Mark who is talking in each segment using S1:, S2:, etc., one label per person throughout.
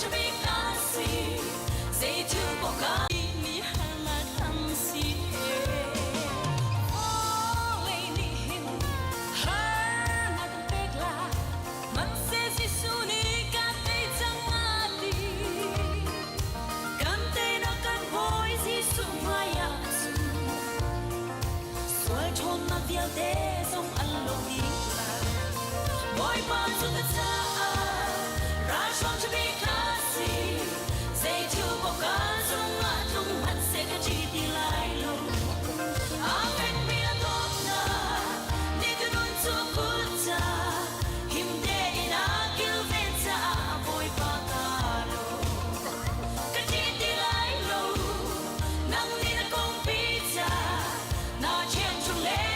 S1: cho biết ta gì dây chưa bỏ cả mi là thằng gì để sống ăn lộn đi mỗi bao giờ ta ra ra trong cho biết ta gì dây chưa bỏ cả trong ngã trong hạnh sẽ có chỉ đi lại lâu áo bên bia tốt na đi cứ đón chúa cút ra him để na kêu bên ra vội vã ta lâu cái chỉ đi lại lâu nắng đi na công bị ra na chen chung lệ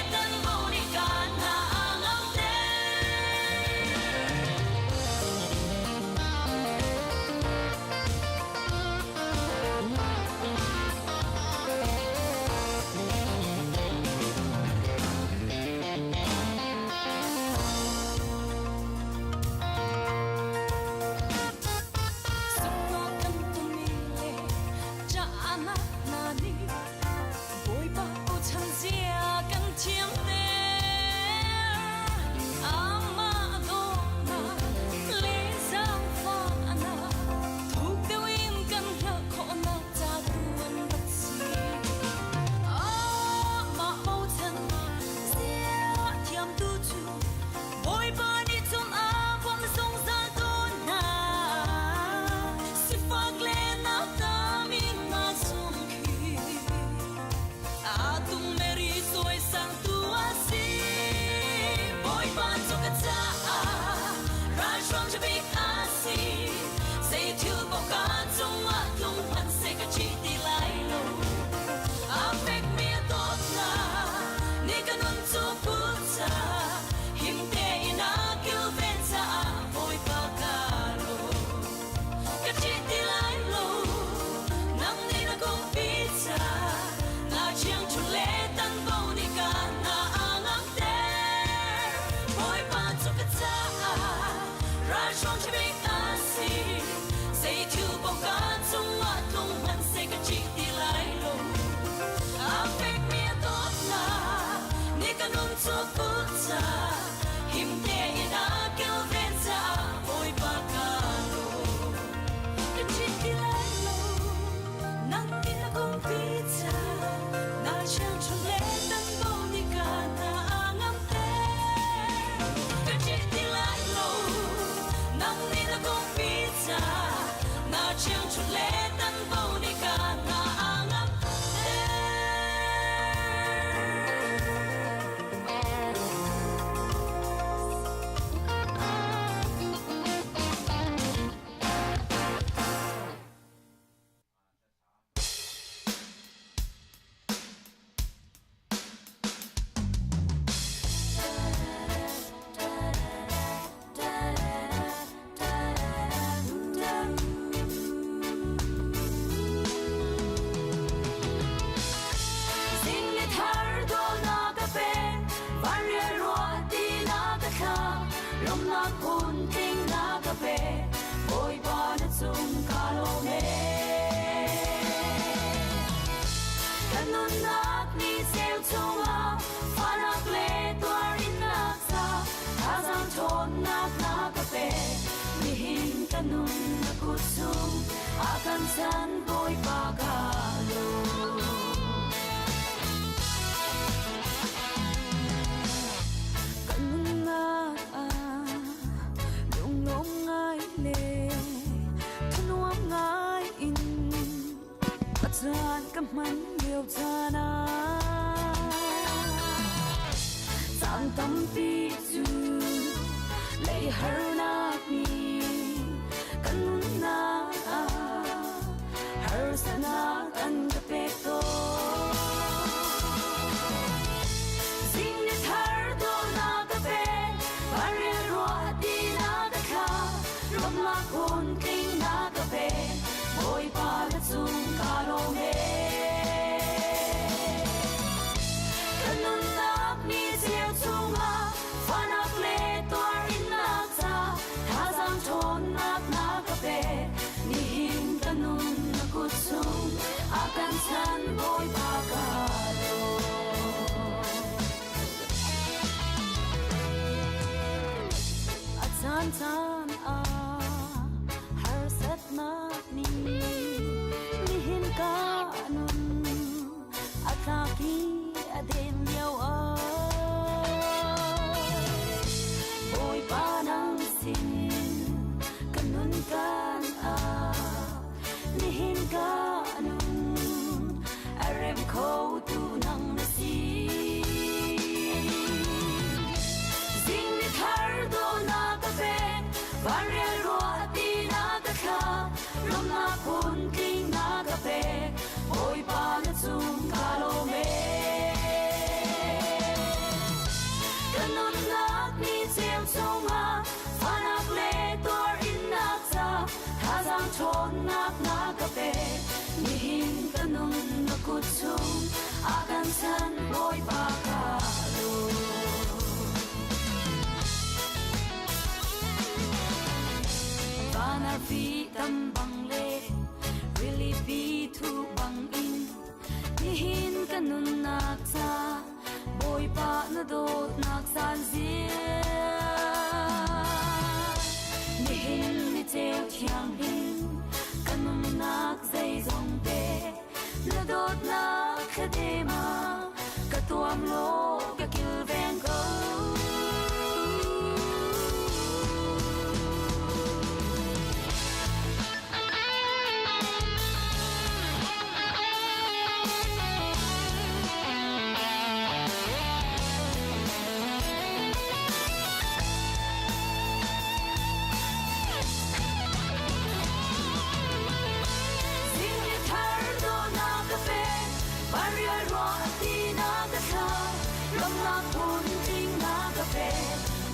S1: akan san boy pagalo kanunga lung long ngai le thunuam ngai in patran kaman liu chana san tam pi chu lei har na ni kanunga sana kan kapeto sing ne thar do na kape pare ro di na ka rom la kon ting na kape boy pa la chung ka lo me kanun nak ni siêu chung ma fanak le tor in na cha tha sang ni mi hin ka nun ataki adem yawa boy panang sin kanun kan mi hin ka nun arem ko tu nang nasi zing ni thar do na ka pe varial ro ati na ka kha rom na kun king na ka pe boy pa na chung ka lo me kanun nak ni chem songa fanak le tor in na cha tha jang chon nak na ka pe ni hin kanun na ku chung akan san boy pa ka lo Banar fi tam bang le really be thu bang in ni hin kanun nak cha boy pa na do nak san zia ni hin ni teo thiang hin kanun nak zai zong pe na do na khadema ka tuam lo ka kil veng ko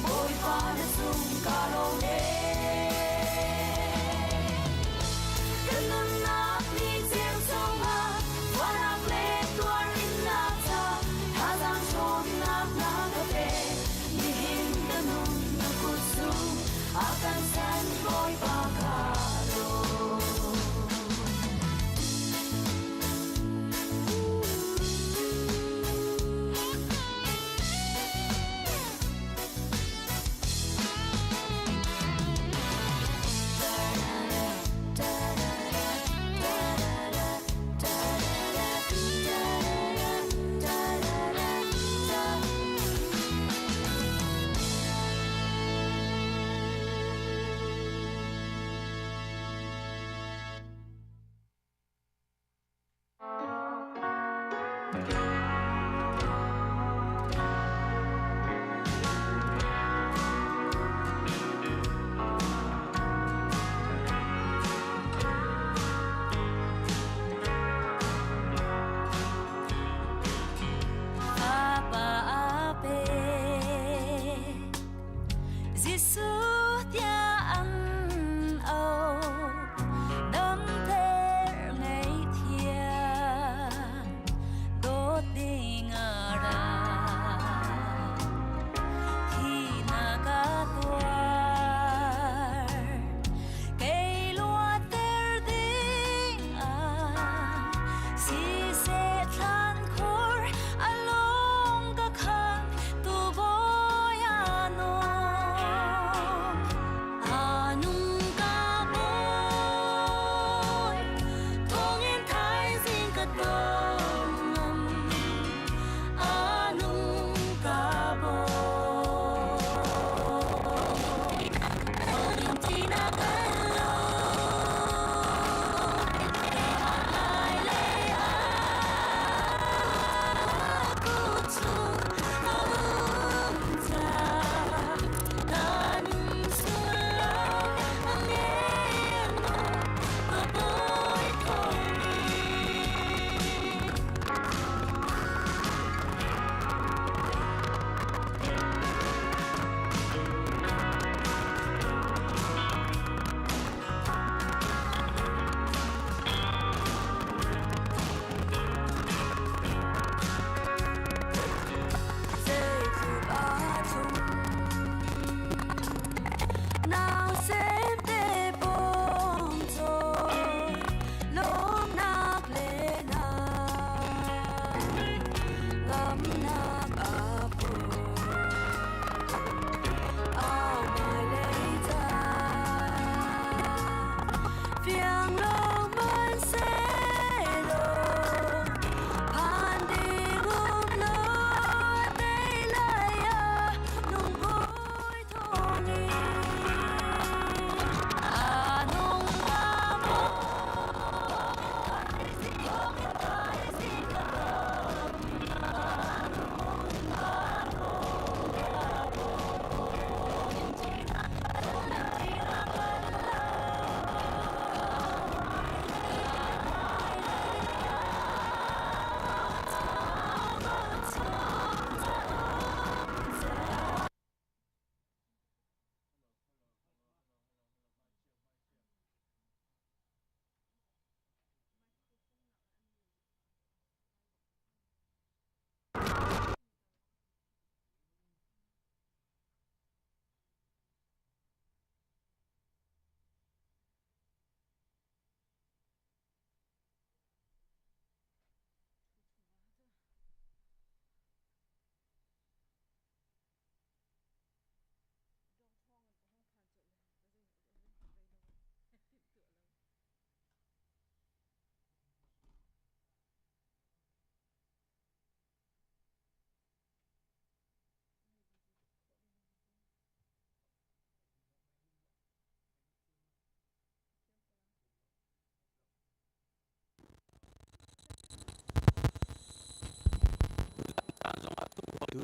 S1: boy pa na sung ka lo le kanun nak ni chem song ha wanak le tuar in na cha ha jang chon nak na ka pe ni hin kanun na ku sung akan san boy pa ka lo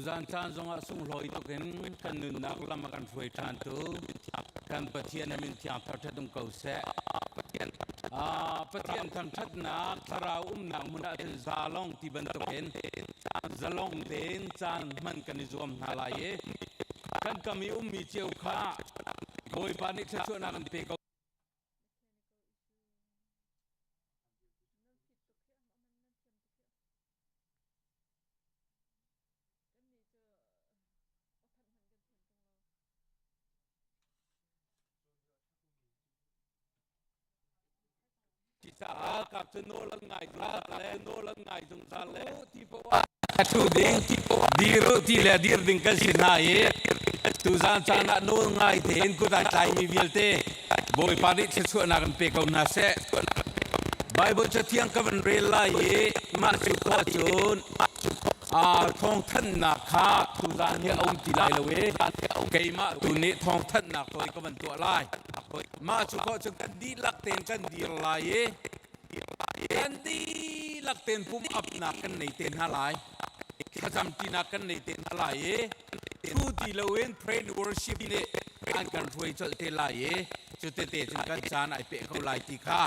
S2: ซานจานจงอาส่งลอยตุกันกันนุนนักลำกันช่วยทานตุกันปะเทียนมินที่อัฐทัดตุงเกาเสปะเทียนทำทัดนักทราวนักมุนัดซาลองที่บรรทุกเห็นซาลองเดินจานมันกันนิจวมนาลายกันกมีมีเจียวข้าโดยปานิชชวนักเปกที่จะกับจะโนลังไงจุดทะเลโนลังไงจุดทะเลที่ปว่าทุดิงดีรุที่เลดีดิงกันสินายตุจานจานะโนไงเห็นกูได้ใจมีวิลเต้บอยปานิชชวนักเปกเอานาเซไบเบิลจะเที่ยงกันเรลัยมาสุขจุนทองท่านนักข้าตุจานเนี่ยองค์ที่ไลเลเวเกยมาตุนี้ทองท่านนักตัวก็มันตัวไลมาสุขจุนกันดีลักเต็นกันดีไลกันดีลักเต็นพุ่มอับนักกันในเต็นหาไลขจำที่นักกันในเต็นหาไลทูดีเลเวนเพรนวอร์ชิปเนี่ยอันกันรวยจดเตไลจุดเตจุดกันจานไอเปะเขาไลที่ข้า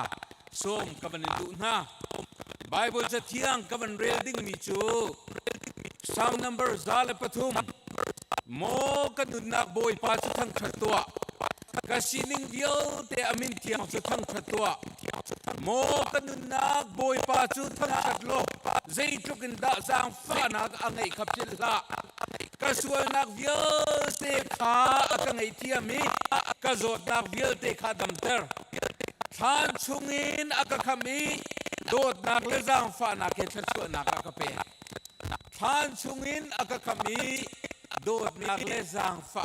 S2: ส้มกับมันดูนะไบเบิลจะเที่ยงกับมันเรียดิ้งมีจูPsalm number ซาเลปทุมโมกันดุนักบอยปาจุทั้งขัดตัวกสินิงเดียวแต่อามินเที่ยงจุทั้งขัดตัวโมกันดุนักบอยปาจุทั้งขัดโลใจทุกินดาจางฟ้านักอังไงขับจิลละกสวยนักเวียเตขาอังไงเทียมีกสดนักเวียเตขาดัมเตอร์ท่านชุงินอักขมีโดดนักเลจางฟ้านักเกชัดสวยนักอักเปท่านชุงินอักขมีโดดนักเลจางฟ้า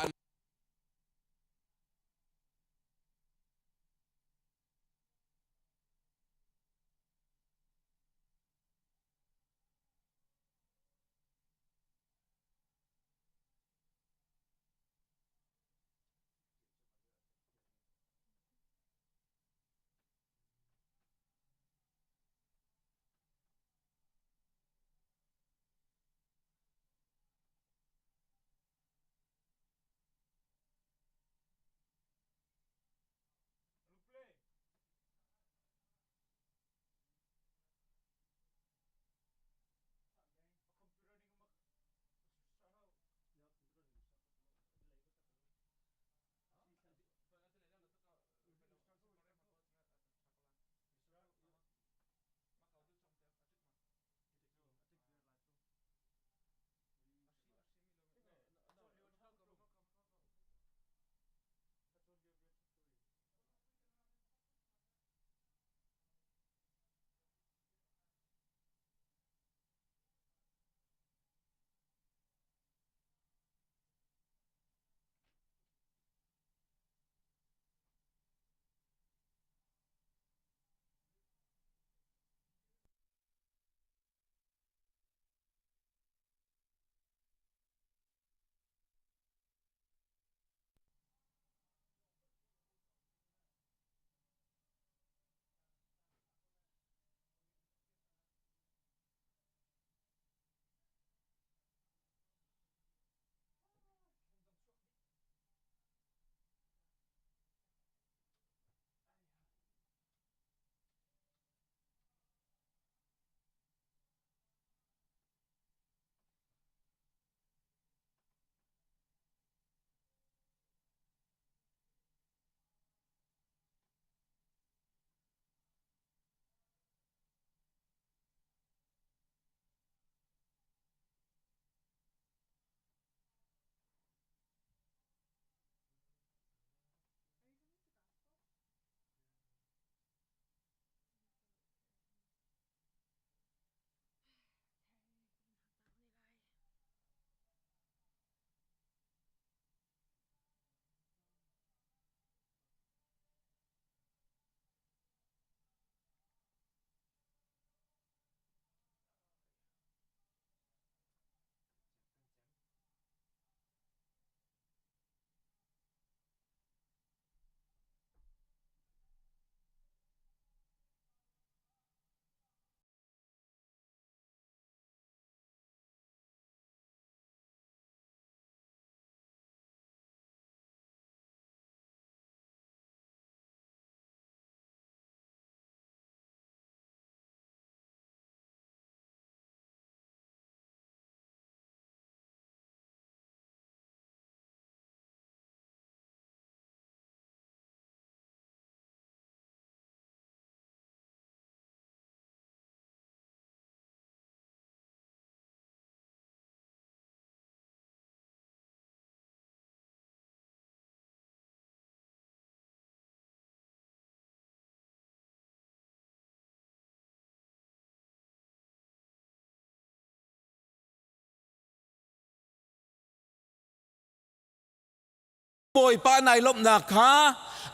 S2: บอยป้านายลบนักฮะ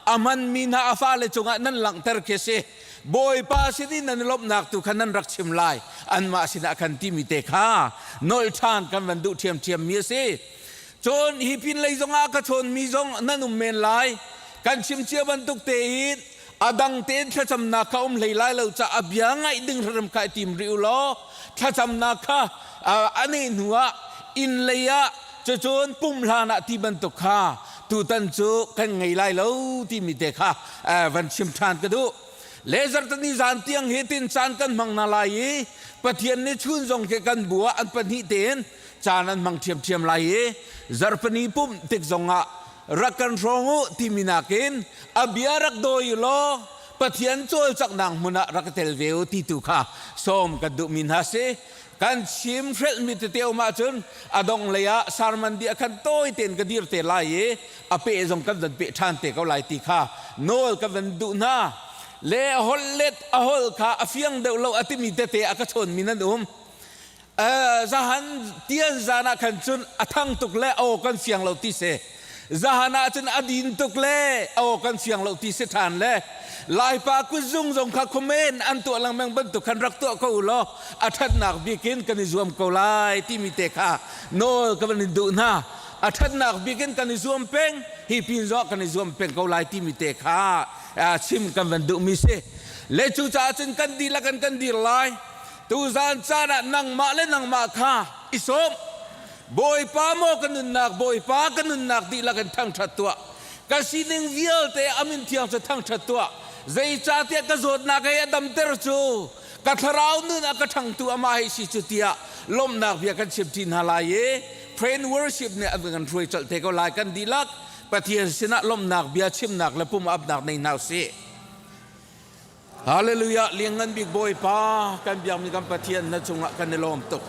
S2: อามันมีนาอาฟาเลจงะนั่นหลังเตอร์เคเซบอยป้าสิดินันลบนักตุขันนันรักชิมลายอันมาสินะคันที่มีเตะค่ะนอลชานกันวันดูเทียมเทียมมีเซจนฮิปินเลยจงอากระชนมีจงนั่นอุมเมนลายกันชิมเชียบันตุกเตอิดอดังเตนถ้าจำนาคาเลยลายเราจะอับยังไงดึงเริ่มขายติมริวล้อถ้าจำนาคาอันนี้หัวอินเลยะจะจนปุ่มลานะที่บันตุกค่ะตูตันจูกันไงลายเราที่มีเตะค่ะวันชิมทานกันดูเลเซอร์ตันนี้จานเตียงเฮตินจานกันมังนาลายปะเทียนนี่ชุนจงเกกันบัวอันปนิเตนจานันมังเทียมเทียมลายจารปนีปุ่มติกจงะรักกันร้องที่มีนักเนอเบียรักโดยโลปะเทียนโจลจากนางมุนะรักเทลเวลที่ตุค่ะส้มกันดูมินฮาเซกันชิมเฟรมิตเตียวมาจนอดงเลยะสารมันดีกันโต้ยเต็นกันดีร์เตลายอเปจงกันดันเปชันเตเขาลายตีค่ะโนลกันดันดูนาเลฮอลเลตอฮอลค่ะอฟียงเดวโลอติมิตเตอากชนมินันจะหันเตียนจานากันจนอทั้งตุกเลโอกันเสียงเราที่เสจะหันอาจนอดินตุกเลโอกันเสียงเราที่เสทานเลลายปากุซุงจงข้าคอมเมนอันตัวลังแมงบันตุกันรักตัวเขาอุลออัฐนักบิกินกันนิจวมเขาลายที่มีเตค่ะโนกันนิดูนะอัฐนักบิกินกันนิจวมเป็งฮิปินจอกกันนิจวมเป็งเขาลายที่มีเตค่ะชิมกันวันดูมิเสเลจูจ่าจนกันดีละกันดีลายตูจานจานะนังมาเลนังมาค่ะอิสมบอยป้าโมกันนุนนักบอยป้ากันนุนนักดีละกันทั้งชัดตัวกสินึงวิลเตอามินเทียงจะทั้งชัดตัวใจจ่าเตกระโดดนักให้ดำเตอร์จูกัทราวนุนกทั้งตัวมาให้สิจุติยาลมนักเบียกันชิบจินฮาลายเพรนวอร์ชิปเนี่ยอันกันช่วยจัดเตก็ลายกันดีลักปฏิเสธลมนักเบียชิมนักและปุ่มอับนักในนาวเสฮาเลลูยาเลี้ยงเงินบิ๊กบอยป้ากันเบียมีกันปฏิเสธนั่นจงกันในลมตก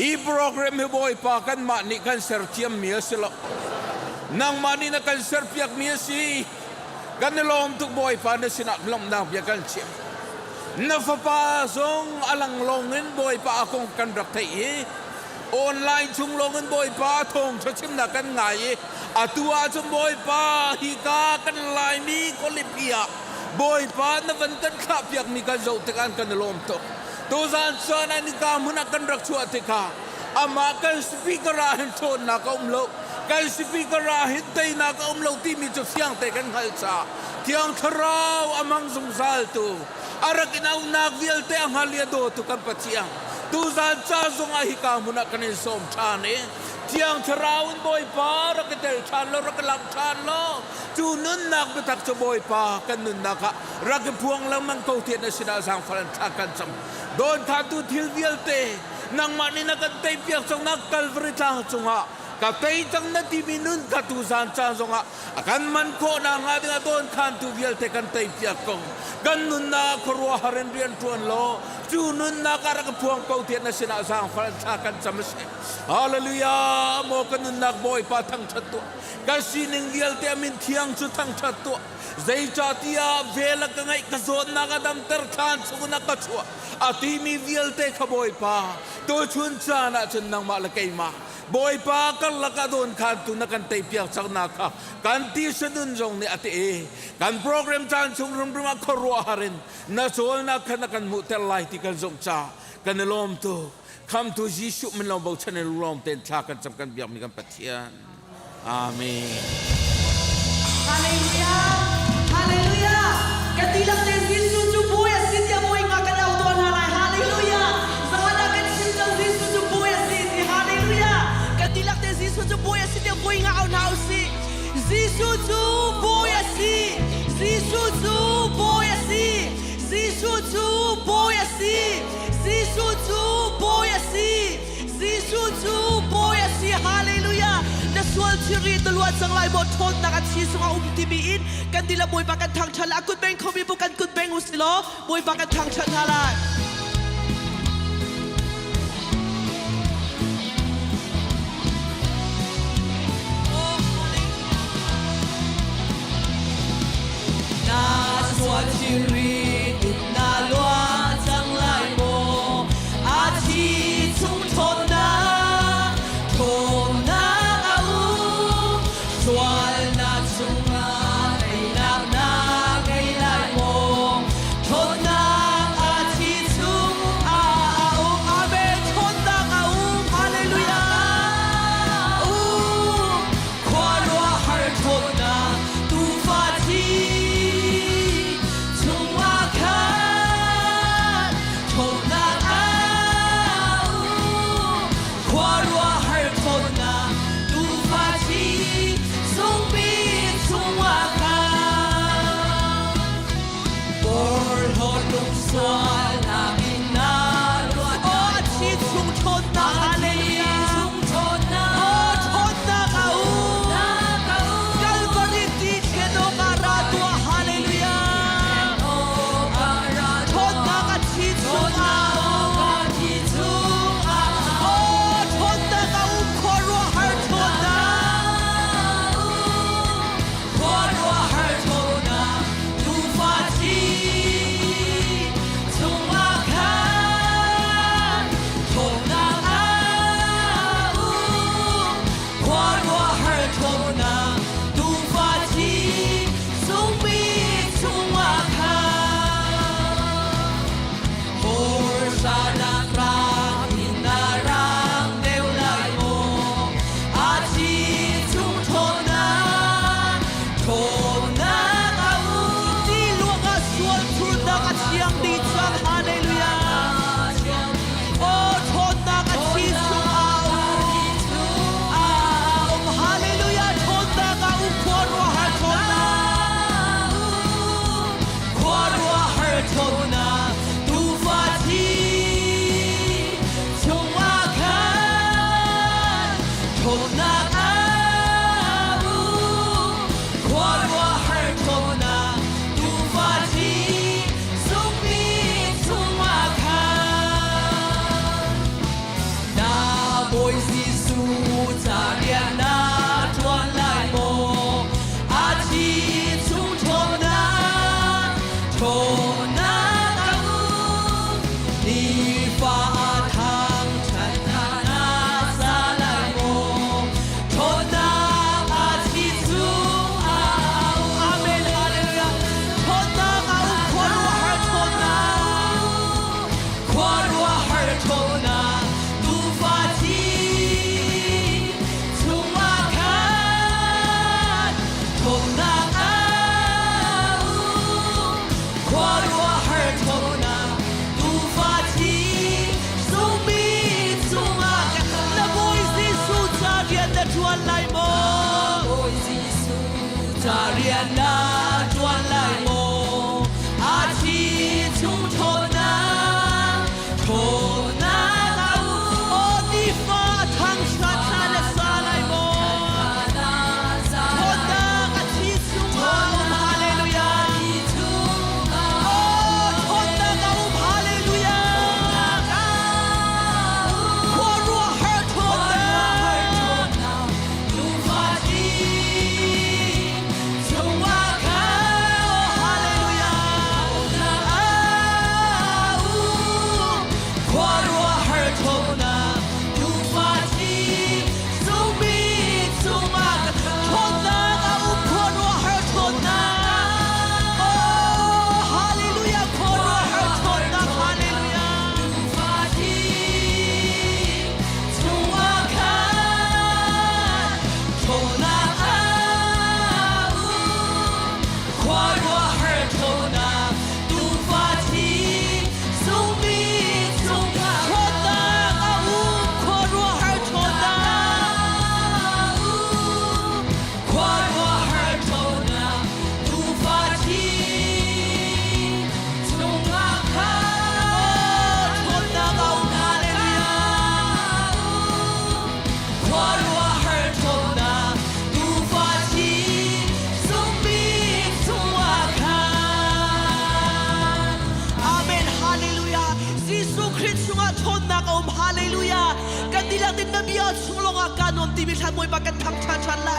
S2: อีโปรแกรมให้บอยป้ากันมานี่กันเสร์เทียมเมียสิละนางมานี่นักกันเสร์เปียกเมียสิกันในลมตกบอยป้าในสินักลมนักเบียกันเชียมนับฟ้าทรงอลังลงเงินบอยป้าคงกันรักไทยออนไลน์ชุงลงเงินบอยป้าทงชัดชิมนักกันไงอาตัวชุงบอยป้าฮิกากันลายมีคนลิเปียบอยป้านวันกันขับอยากมีการโจทย์กันลมตกตัวจานส่วนนี้การมุนักกันรักชัวติกาอามากันสปีกราหินโทนนักอุ้มโลกันสปีกราหินเตยนักอุ้มโลที่มีจุดเสียงเตกันหัลซาที่อังทราวอามังสงสารตัวอารักินเอานักวิลเตอังฮัลยาโดตุกันปัจจัยตัวจานจ้าทรงอาหิการมุนักกันในสมชาเนที่อังทราวน์บอยป้ารักเตลชานโลรักลังชานโลจูนุนนักไปตักจะบอยป้ากันนุนนักรักพวงแล้วมันเขาเทียนในสินาสังฟรันชากันจำโดนขาตุทิลวิลเตนังมันนี่นักเตยเปียกจงนักกัลฟริจังจงฮะกับเตยจังนัดที่มีนุนกัตุสันจางจงฮะกันมันโคนังฮะdenganโดนขาตุวิลเตกันเตยเปียกกงกันนุนนักครัวฮารินเรียนทวนโลจูนุนนักรักพวงเขาเทียนในสินาสังฟรันชากันจำเสฮาเลลูยาโมกันนุนนักบอยป้าทั้งชัดตัวกันสินึงวิลเตมินเทียงชุดทั้งชัดตัวใจจ่าที่อาเวลกันไงกระโดดนักดำเตอร์ขานสุนักกระชัวอาทิมีวิลเตขบอยป้าตัวชุนจานะจนนางมาละไกมาบอยป้ากันละกระโดนขานตุนักกันเตยเปียกสักนักกันที่สนุนจงเนี่ยอาทิกันโปรแกรมจานชงรุมรุมาครัวฮารินน่าสวนนักขณะกันมุเตลไลที่กันจงจ้ากันในลมตัวคำตัวยิสุมันลมบอกฉันในลมเต็นชากันจำกันเบียกมีกันปะเทียนอาเมน
S3: ฮาเลลูยาฮาเลลูยากันดีลักเตนยิสุจูบุยสิทยาบุยงากันเอาตัวนาลายฮาเลลูยาสวัสดีกันสิทยายิสุจูบุยสิทฮาเลลูยากันดีลักเตนยิสุจูบุยสิทยาบุยงาเอาหนาวสิยิสุจูบุยสิยิสุจูบุยสิยิสุจูบุยสิยิสุจูบุยสิยิสุจูบุยสิฮาเลลูยาส่วนที่รีตลอดสังไลบททนนักชีสงาที่มีอินกันดีละบวยปากันทางฉลากุดเบงเขามีบุกันกุดเบงอุสิโลบวยปากันทางฉลาดนาส่วนที่รีติดนาลัวสังไลโบอาชีทนนะทนนะ ส่วนนาบินนาโอ้อาชีพชุมชนนะฮาเลลูยาชุมชนนะโอ้ชนนะเขากัลบริติเชโนการาตัวฮาเลลูยาชนนะกัชีชุมอาโอ้ชนนะเขาขอรัวหาชนนะขอรัวหาชนนะดูฟ้าชีชุมอาคาชนนะอาขอรัวหาชนนะดูฟ้าชีสุมีชุมอาคาโหชาดาคราอินารังเดวไลโมอาชีชุมชนนะชนนะอาที่ลวงอาสวนทุนนะอาเชียงดีจังฮาเลลูยาโอ้ชนนะอาชีชุมอาฮาเลลูยาชนนะอาควรว่าหาชนนะควรว่าหาชนนะดูฟ้าชีชุมอาคาชนนะอาควรว่าหาชนนะดูฟ้าชีสุมีชุมอาคานาโมยสิสูจาเรียนนาทวนไลโมอาชีชุมชนนะชนนะนีฟ้าทางฉันนาซาไลโมชนนะอาชีชุมอาเมนฮาเลลูยาชนนะอาควรว่าหาชนนะควรว่าหาชนนะดูฟ้าชีชุมอาคาชนนะอาควรว่าหาชนนะดูฟ้าชีสุมีชุมอาคาละโมยสิสุจาเรียนนะจวนไลโมโมยสิสุจาเรียนนะจวนไลโมอาชีชุมชนนะชนนะโอ้ดีฟ้าทางฉันนะซาไลโมชนนะอาชีชุมอาฮาเลลูยาโอ้ชนนะฮาเลลูยาควรว่าหาชนนะดูฟ้าชีชุมอาคาฮาเลลูยาควรว่าหาชนนะดูฟ้าชีสุมีชุมอาคาชนนะควรว่าหาชนนะโอ้ฮาเลลูยาควรว่าหาชนนะฮาเลลูยาดูฟ้าชีชุมอาคาชนนะควรว่าหาชนนะดูฟ้าชีสุมีชุมอาคาชนนะควรว่าหาชนนะควรว่าหาชนนะดูฟ้าชีชุมอาคาชนนะฮาเลลูยาควรว่าหาชนนะดูฟ้าชีสุมีชุมอาคาอาเมนฮาเลลูยายิสุคริสต์ชุมอาชนนะฮาเลลูยากันดีลักดินนบีอัลชุมลงอาการนมตีบิชันมวยปากันทำชันไล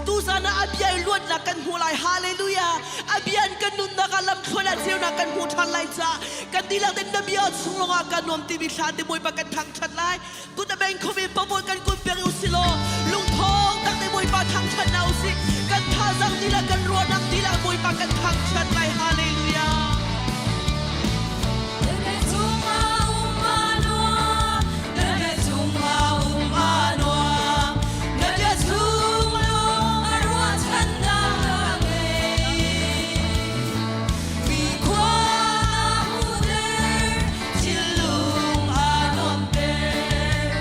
S3: ตูซานะอับยายล้วนนะกันหูไลฮาเลลูยาอับยันกันนุนนะกันลำชวนเซียวนะกันหูชันไลจ้ากันดีลักดินนบีอัลชุมลงอาการนมตีบิชันมวยปากันทำชันไลกูจะแบ่งคอมิปะบนกันกุนเปียริวสิโลลุงทองตั้งแต่มวยปาทำชันเอาสิกันท่าจังดีลักกันรัวนักดีลักมวยปากันทำชันไลฮาเลลูยา
S1: Chilung anom ter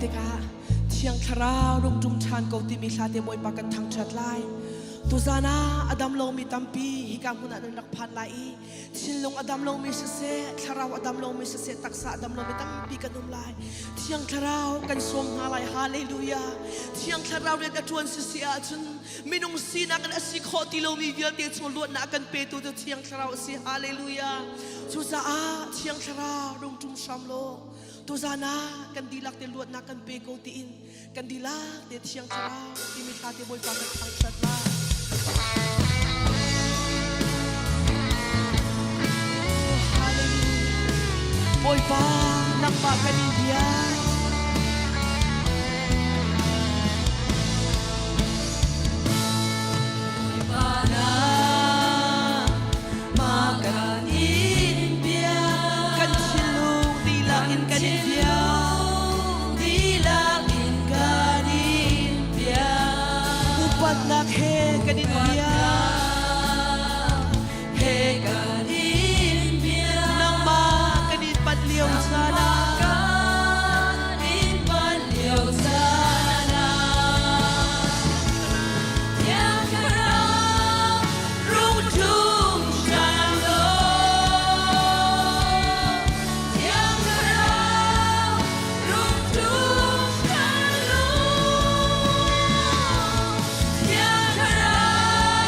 S3: te ka thiang tharau rung tum than ko ti mi hla te moi pa kan thang chat lai tu zana adam lo mi tampi hi ka huna nang nakphan lai thin long adam lo mi se tharau adam lo mi se taksa adam lo mi tampi kan um lai thiang tharau kan som na lai hallelujah thiang tharau le da tuan se sia chun minung sina kan asi kho ti lo mi vial te chul luat na kan pe tu thiang tharau si hallelujah chu za a thiang tharau rung tum sam lo tu zana kan dilak te luat na kan pe ko ti in kan dilak te thiang tharau ti mi hla te boy pa kan thang chat la Boy pa nang magaling diyan Boy pa na magaling diyan Kan silong dilangin kanin diyan Dilangin kanin diyan Upat nakhe kanin diyan He kanin diyan Nang makanin padliyaw sana Kanin padliyaw sana Yang harap rung tum shalom Yang harap rung tum shalom Yang harap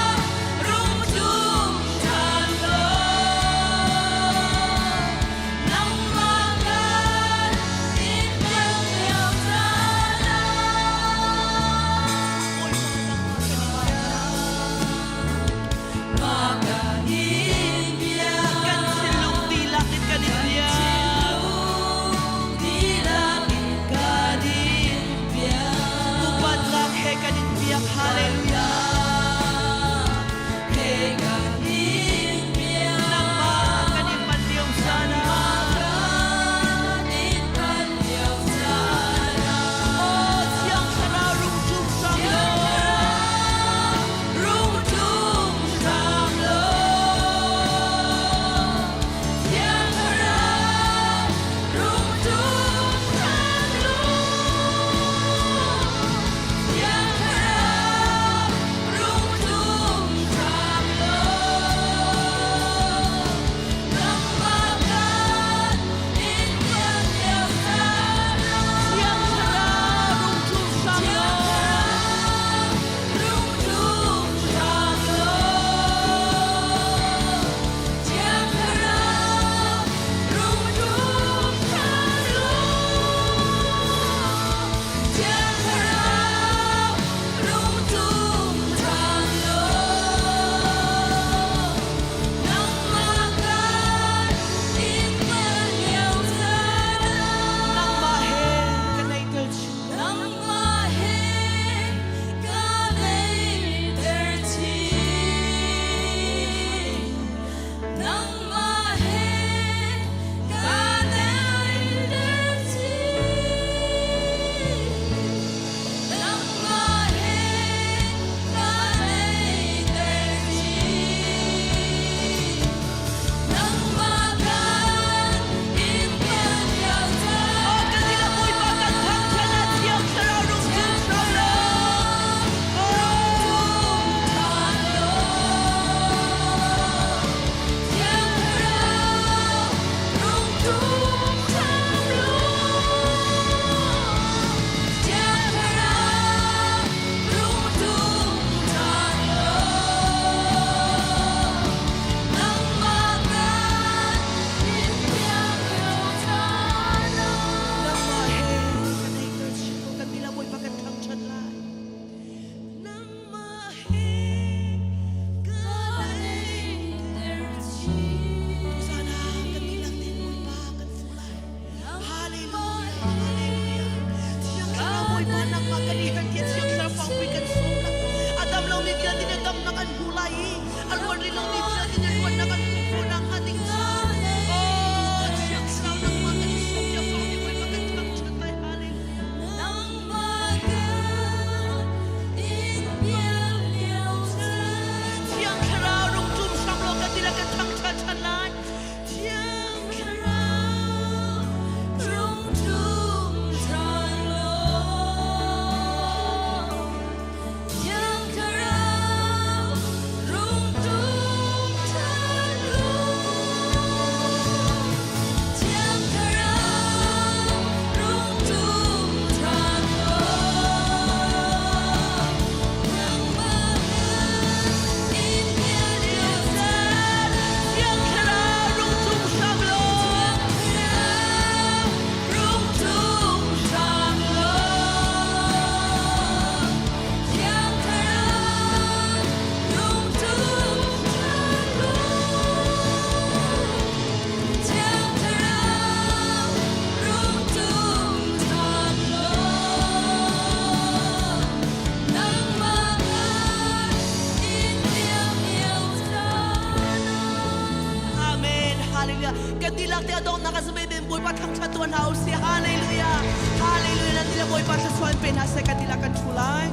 S3: dilak te adong nakasabay din boy patang chatuan house si hallelujah hallelujah na tila boy patasuan penhase kadilakan chulay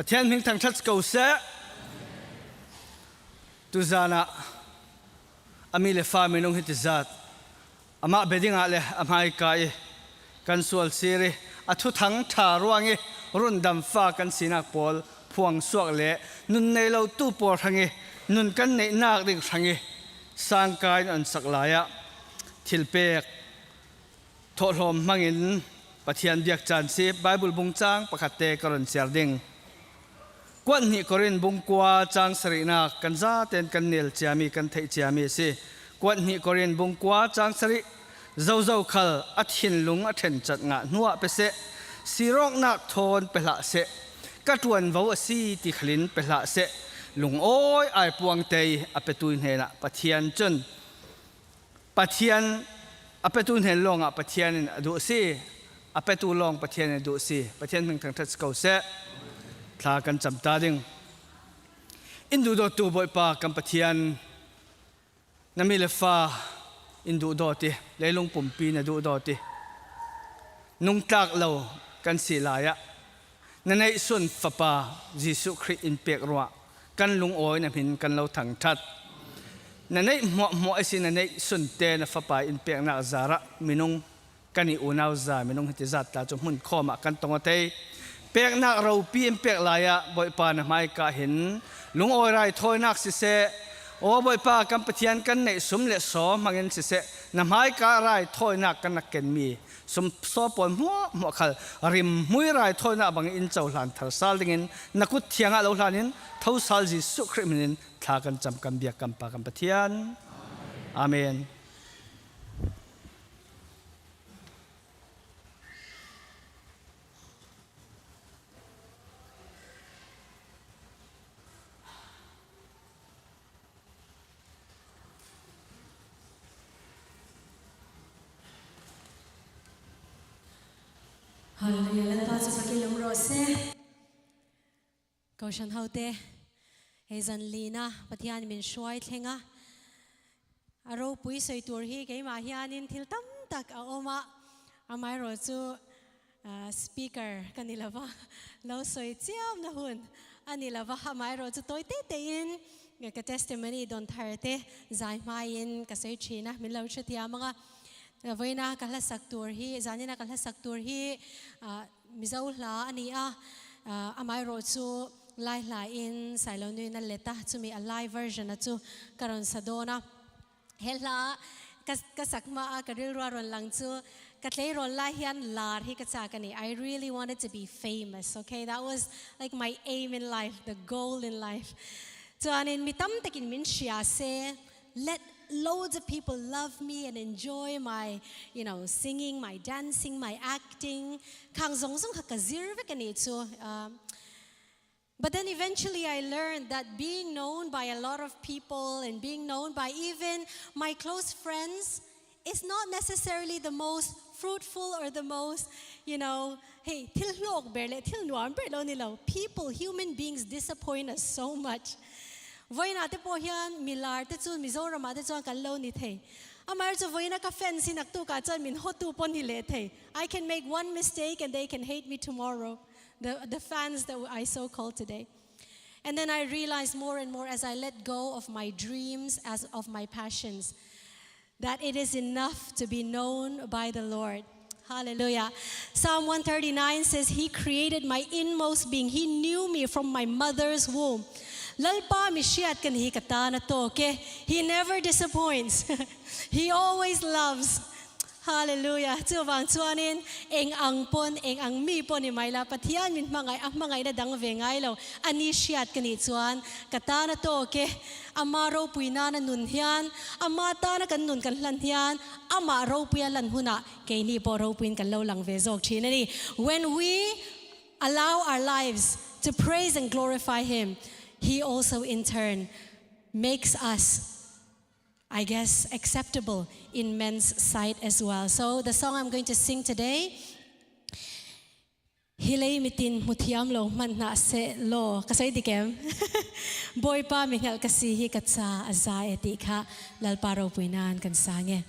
S4: ประเทศมิงทางชัดเก่าเสะตุจานะอามีเลฟ้ามินงฮิตจัดอามาเบดิ้งอะไรอามาอีกายกันสวลซีรีอัทุทั้งทารวงรุ่นดำฟ้ากันสีนักปอลพวงสวกเละนุนในเราตู้ปอทั้งนุนกันในนักดิ่งทั้งสร้างกายอันสักหลายทิลเปกทอดหอมมังอินประเทศเบียกจันซีไบเบิลบุงจางประคัตเตกรอนเสียดิ่งกวนนี่กรินบุงกัวจางสรินากันซาเต็นกันเนลเจียมีกันเทเจียมีสิกวนนี่กรินบุงกัวจางสริเจ้าเจ้าขัลอัดหินลุงอัดเห็นจัดงานนัวเปเสสีรอกนักทนเปละเสกัดวันวาวสีติขลินเปละเสลุงโอ้ยไอปวงเตยอเปตุนเฮนะปะเทียนจนปะเทียนอเปตุนเฮลงปะเทียนดูสิอเปตุลงปะเทียนดูสิปะเทียนมึงทางทัศเก่าเสทากันจำตาดึงอินดูดอตูบอยปากัมปะเทียนนามิเลฟ้าอินดูดอติเลยลงปุ่มปีนดูดอตินุ่งตากเรากันสีลายะนั่นในส่วนฟ้าป่ายิสุคริสต์อินเปียกรัวกันลุงโอยนั่นพินกันเราถังทัดนั่นในหมอไอสินั่นในส่วนเตนฟ้าป่าอินเปียกนักซาระมินงกันอีอูนาวซามินงฮิตจัดตาจงหุ่นข้อมากันตรงเตยเปียกนักเราปีนเปียกลายะบ่อยปานไม่กะเห็นลุงโอยไรถอยนักสิเสโอ้บ่อยปากัมปะเทียนกันในสมเลสอมังเงินสิเสนำให้กะไรถอยนักกันนักเกณฑ์มีสมสอปนหัวขลริมมุยไรถอยนักบางอินเจ้าหลานทารซาลดิงินนักกุเทียงเราหลานินเท่าซาลจิสุคริมินทากันจำกันเบียกัมปะกัมปะเทียนอาเมน
S1: ฮาเลลูยาและตาจะสักกิลมรสเซก็ฉันเฮาเตเฮซันลีนะปะที่อันมินช่วยเทงะอารมณ์ปุยใส่ตัวฮีเกมาฮิอานินทิลตั้มตักเอาออกมาอาไม่รู้จูสปีกเกอร์กันนี่ละวะเราสวยเจียวนะหุ่นอันนี้ละวะอาไม่รู้จูตัวเตะเตอินกับเทสติมอนีโดนทาร์เตใจมาอินกับเซชีนะมินเราเชื่อที่อามังวันนี้การละสักตัวฮีจานี่นะการละสักตัวฮีมิจฉาลาอันนี้อาไม่รู้จูไล่อินใส่แล้วนี่นั่นเลต้าจูมี live version นะจูการันสะดวนะเฮล่าก็สักมาก็เรื่องรัวรนหลังจูก็เลยรนไล่ยันลาที่ก็จากกันนี่ I really wanted to be famous okay that was like my aim in life the goal in life จวนนี้มีตั้มตะกินมินเชียเซ let loads of people love me and enjoy my singing my dancing my acting ข้างสงฆ์ก็ซิร์ฟกันนี่จูBut then eventually I learned that being known by a lot of people and being known by even my close friends is not necessarily the most fruitful or the most, hey, till lok berle, till nuam berlo nilo. People, human beings disappoint us so much. Voy natin po yan, milar, tetsun, mizoram, tetsun, kallo ni te. Amar jo voy na ka fancy naktu ka chan min hotu po nile te. I can make one mistake and they can hate me tomorrow. The fans that I so call today. And then I realized more and more as I let go of my dreams, as of my passions, that it is enough to be known by the Lord. Hallelujah. Psalm 139 says, He created my inmost being. He knew me from my mother's womb. Lalpa mishiyat kan hi kata na to, okay? He never disappoints. He always loves.
S5: Hallelujah. Chu wang chuanin eng ang pon eng ang mi pon ni mai la pathian min mangai na dang ve ngai lo ani shiat kani chuan kata na to ke amaro puina na nun hian amata na kan nun kan hlan hian ama ro puya lan huna ke ni po ro puin kan lo lang ve zok thinani. When we allow our lives to praise and glorify him, he also in turn makes us, I guess, acceptable in men's sight as well. So the song I'm going to sing today, Hilay mitin muthiam lo man na se lo kasay dikem boy pa mingal kasi hikat sa azay etika lalparo puinan kan sange.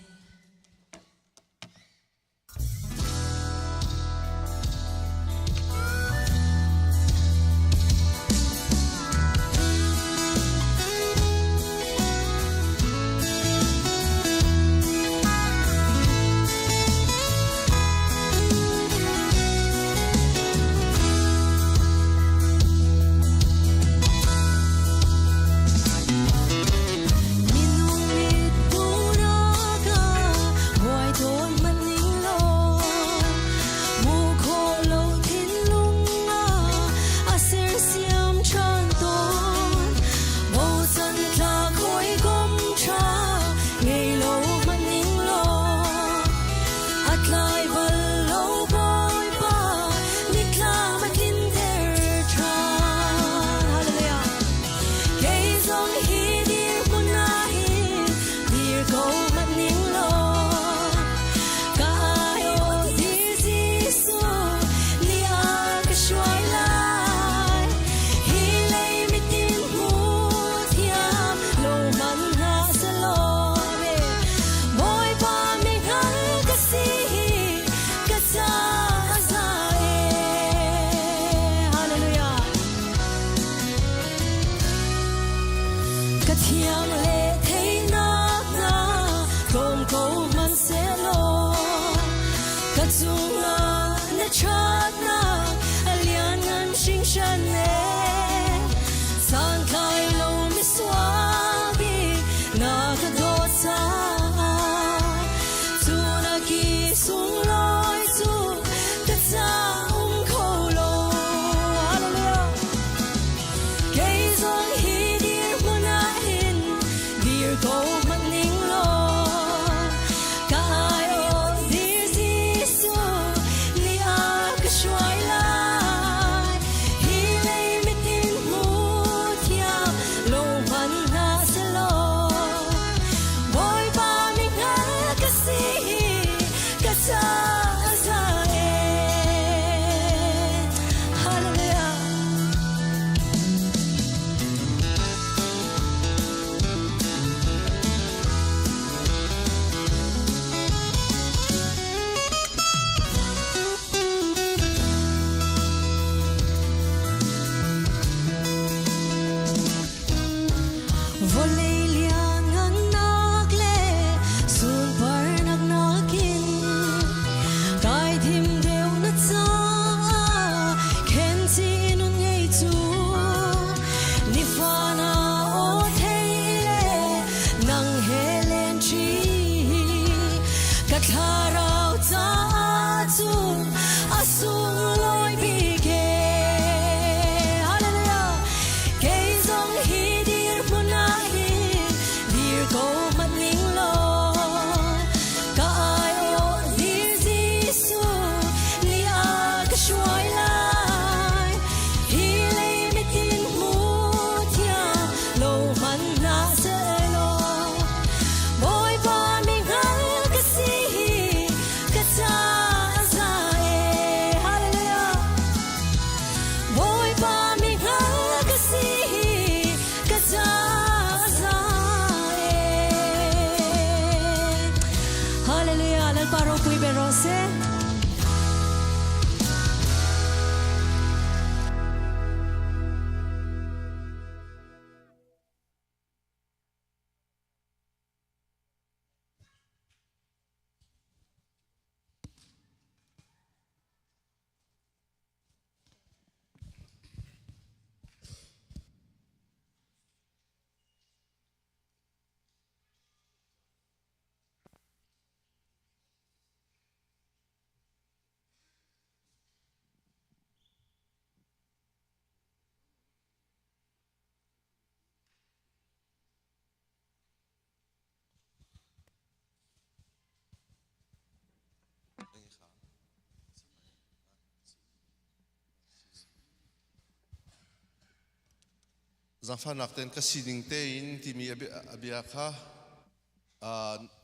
S6: giang phan nak ten ka sining te in ti mi abia kha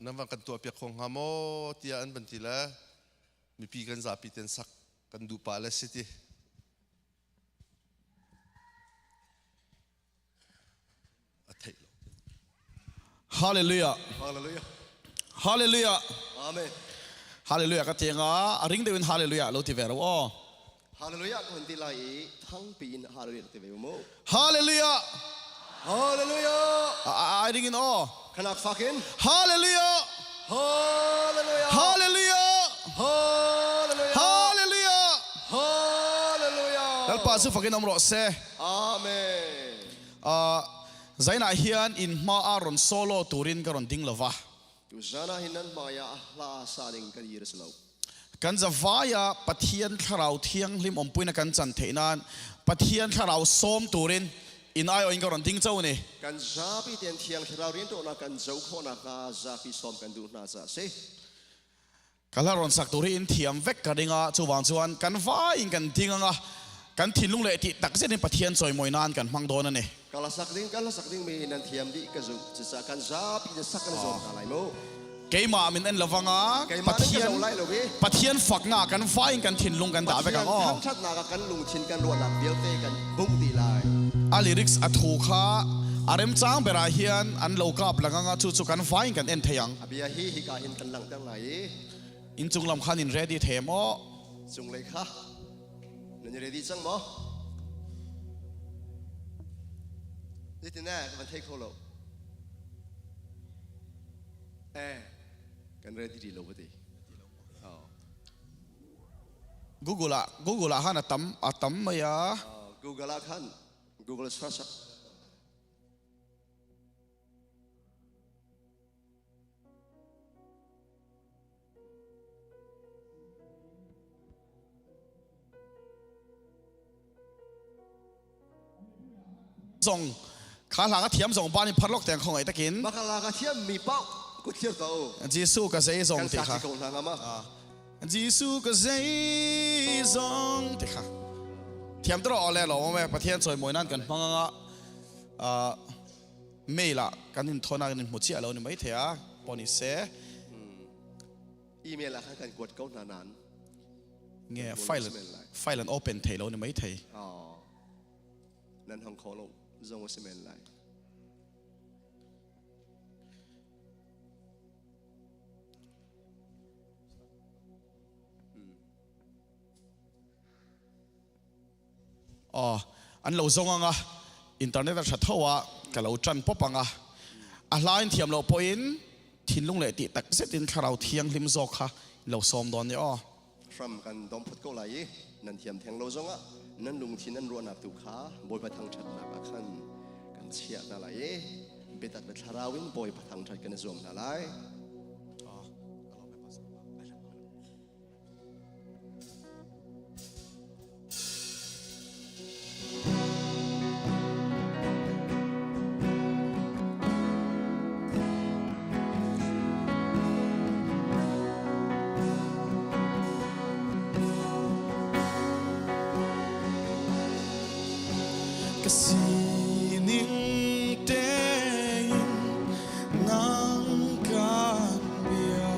S6: namang kan tu apia khong hamo tia an bantila mi pi kan zapi ten sak kan du pala city athai lo
S7: Hallelujah
S6: hallelujah
S7: Hallelujah
S6: amen
S7: Hallelujah ka tenga ring dewin hallelujah lo ti vero o
S8: Hallelujah kon ti lai thang pin hallelujah te ve mo
S7: Hallelujah
S8: Hallelujah
S7: I ring in o
S8: kanak fakin
S7: Hallelujah
S8: Hallelujah
S7: Hallelujah
S8: Hallelujah
S7: Hallelujah
S8: Hallelujah
S7: dal pa su fakin amro se
S8: Amen
S7: zaina hian in ma aron solo turin karon ding lova
S8: tu zana hinan maya la saling kan yerslo
S7: kan zavaya pathian tharau thiang lim ompuina kan chan theinan pathian tharau som turin in ayo in karon ding chau ni
S8: kan zapi ten thiang thrau rin to na kan zau khona ka zapi som kan du na za se
S7: kalaron sak turi in thiam vek kadinga chuwang chuan kan vai in kan dinga kan thinlung le ti takse ni pathian choi moinan kan mang don ani
S8: kala sakding me nan thiam di ka zu cha kan zapi de sak kan zom ta lai mo
S7: keima min en lawanga
S8: kai ma ka
S7: pathian
S8: zo lai lo ge
S7: pathian fakna kan vai in kan thinlung kan da vek ang o
S8: thang that na ka kan lung chin kan ro na bial te kan bung ti lai
S7: a lyrics athu kha arem chang bera hian an lo kap langanga chu chu kan vai in kan en theyang
S8: abia hi ka hin kan lang tang lai
S7: in chunglam khan in ready themo
S8: chung lai kha nan ready chang mo ni tin na kan thei kholo kan ready di lo bati
S7: Google han atam maya
S8: Google khan Google search
S7: zong kha langa thiam zong bani pharlok teng khong ai takin
S8: makala ka thiam mi pau ku thiam to
S7: jisu ka sei zong
S8: kan
S7: ti
S8: sa
S7: kha
S8: ki ko na ma
S7: jisu ka sei zong ti kha thiam tro ole lo me pathian choi moinan kan manga maila kan in thona kan mu chi alo ni mai thea poni se
S8: email la kanกดko na nan
S7: nge file an open thei lo ni mai thei
S8: nan hong kong lo zong semen lai
S7: an lo zonga internet a thathawa ka lo tran popanga a line thiam lo poin thinlung le ti tak setin tharau thiang lim zo kha lo som don ni
S8: from kan dom phut ko lai nan thiam theng lo zonga nan lung thin nan ro na tu kha boy pa thang that na ka khan kan chia na lai betat bet harawin boy pa thang that kan zom na lai
S7: Kasining tein nang kan bia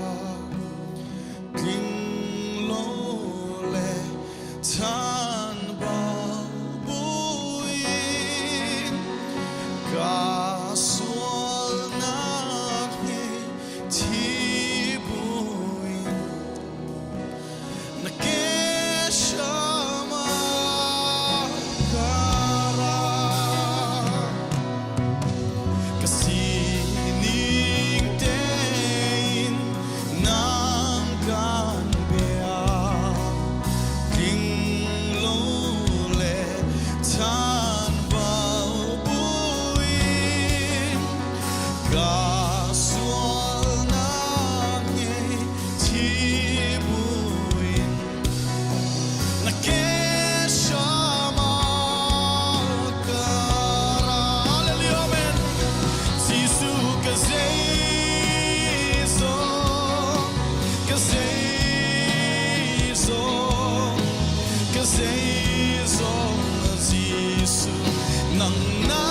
S7: king lo le tan ba buin ka sual na hi ti buin na ke shama Kasining tein nang kan bia king lo le tan bao buin ka sual na nge ti buin na ke shama kara hallelujah amen Sisu kazeizo Sisu nang na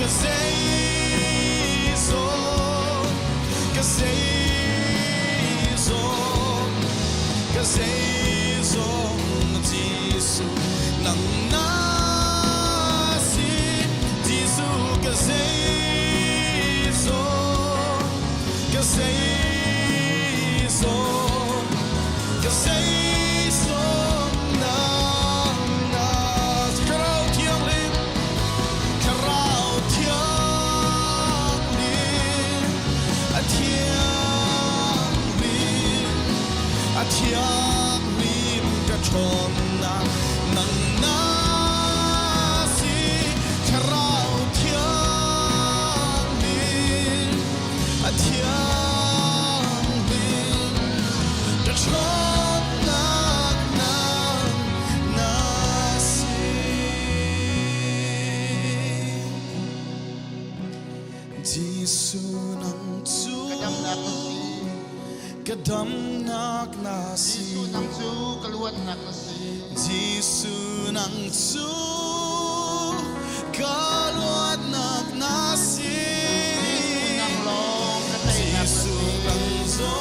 S7: cái dây dòng cái dây dòng cái dây dòng Giêsu nắng nasi Giêsu cái dây dòng cái dây dòng cái dây dòng nắng nasi karao thiang lim a thiang lim ka chon na nang na si karao thiang lim a thiang lim ka chon na na si Giêsu nang chu kadam nak nasi Giêsu nang chu kaluat nak nasi Giêsu nang zo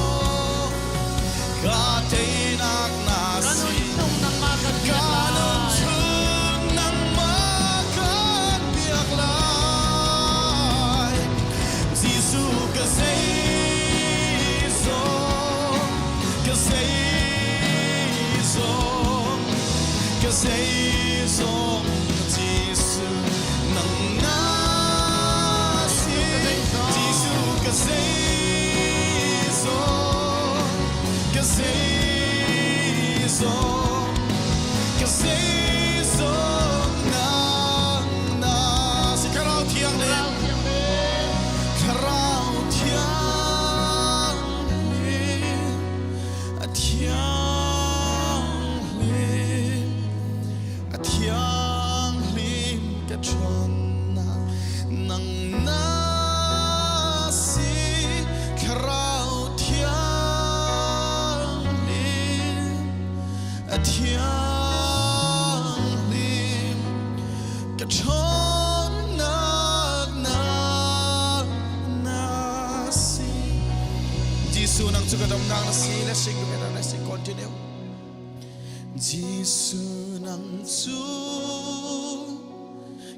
S7: ka te nak nasi kanong chung nang makan biak lai Giêsu ka say cái dây dòng Giêsu nắng nasi Giêsu cái dây dòng cái dây dòng cái dây dòng nắng nasi karao thiang lim karao thiang lim a thiang thiang lim ka chon na nang nasi karao thiang lim a thiang lim ka chon na nasi Giêsu nang chu ka dom nang nasi le sing ka na nasi continue Giêsu nang chu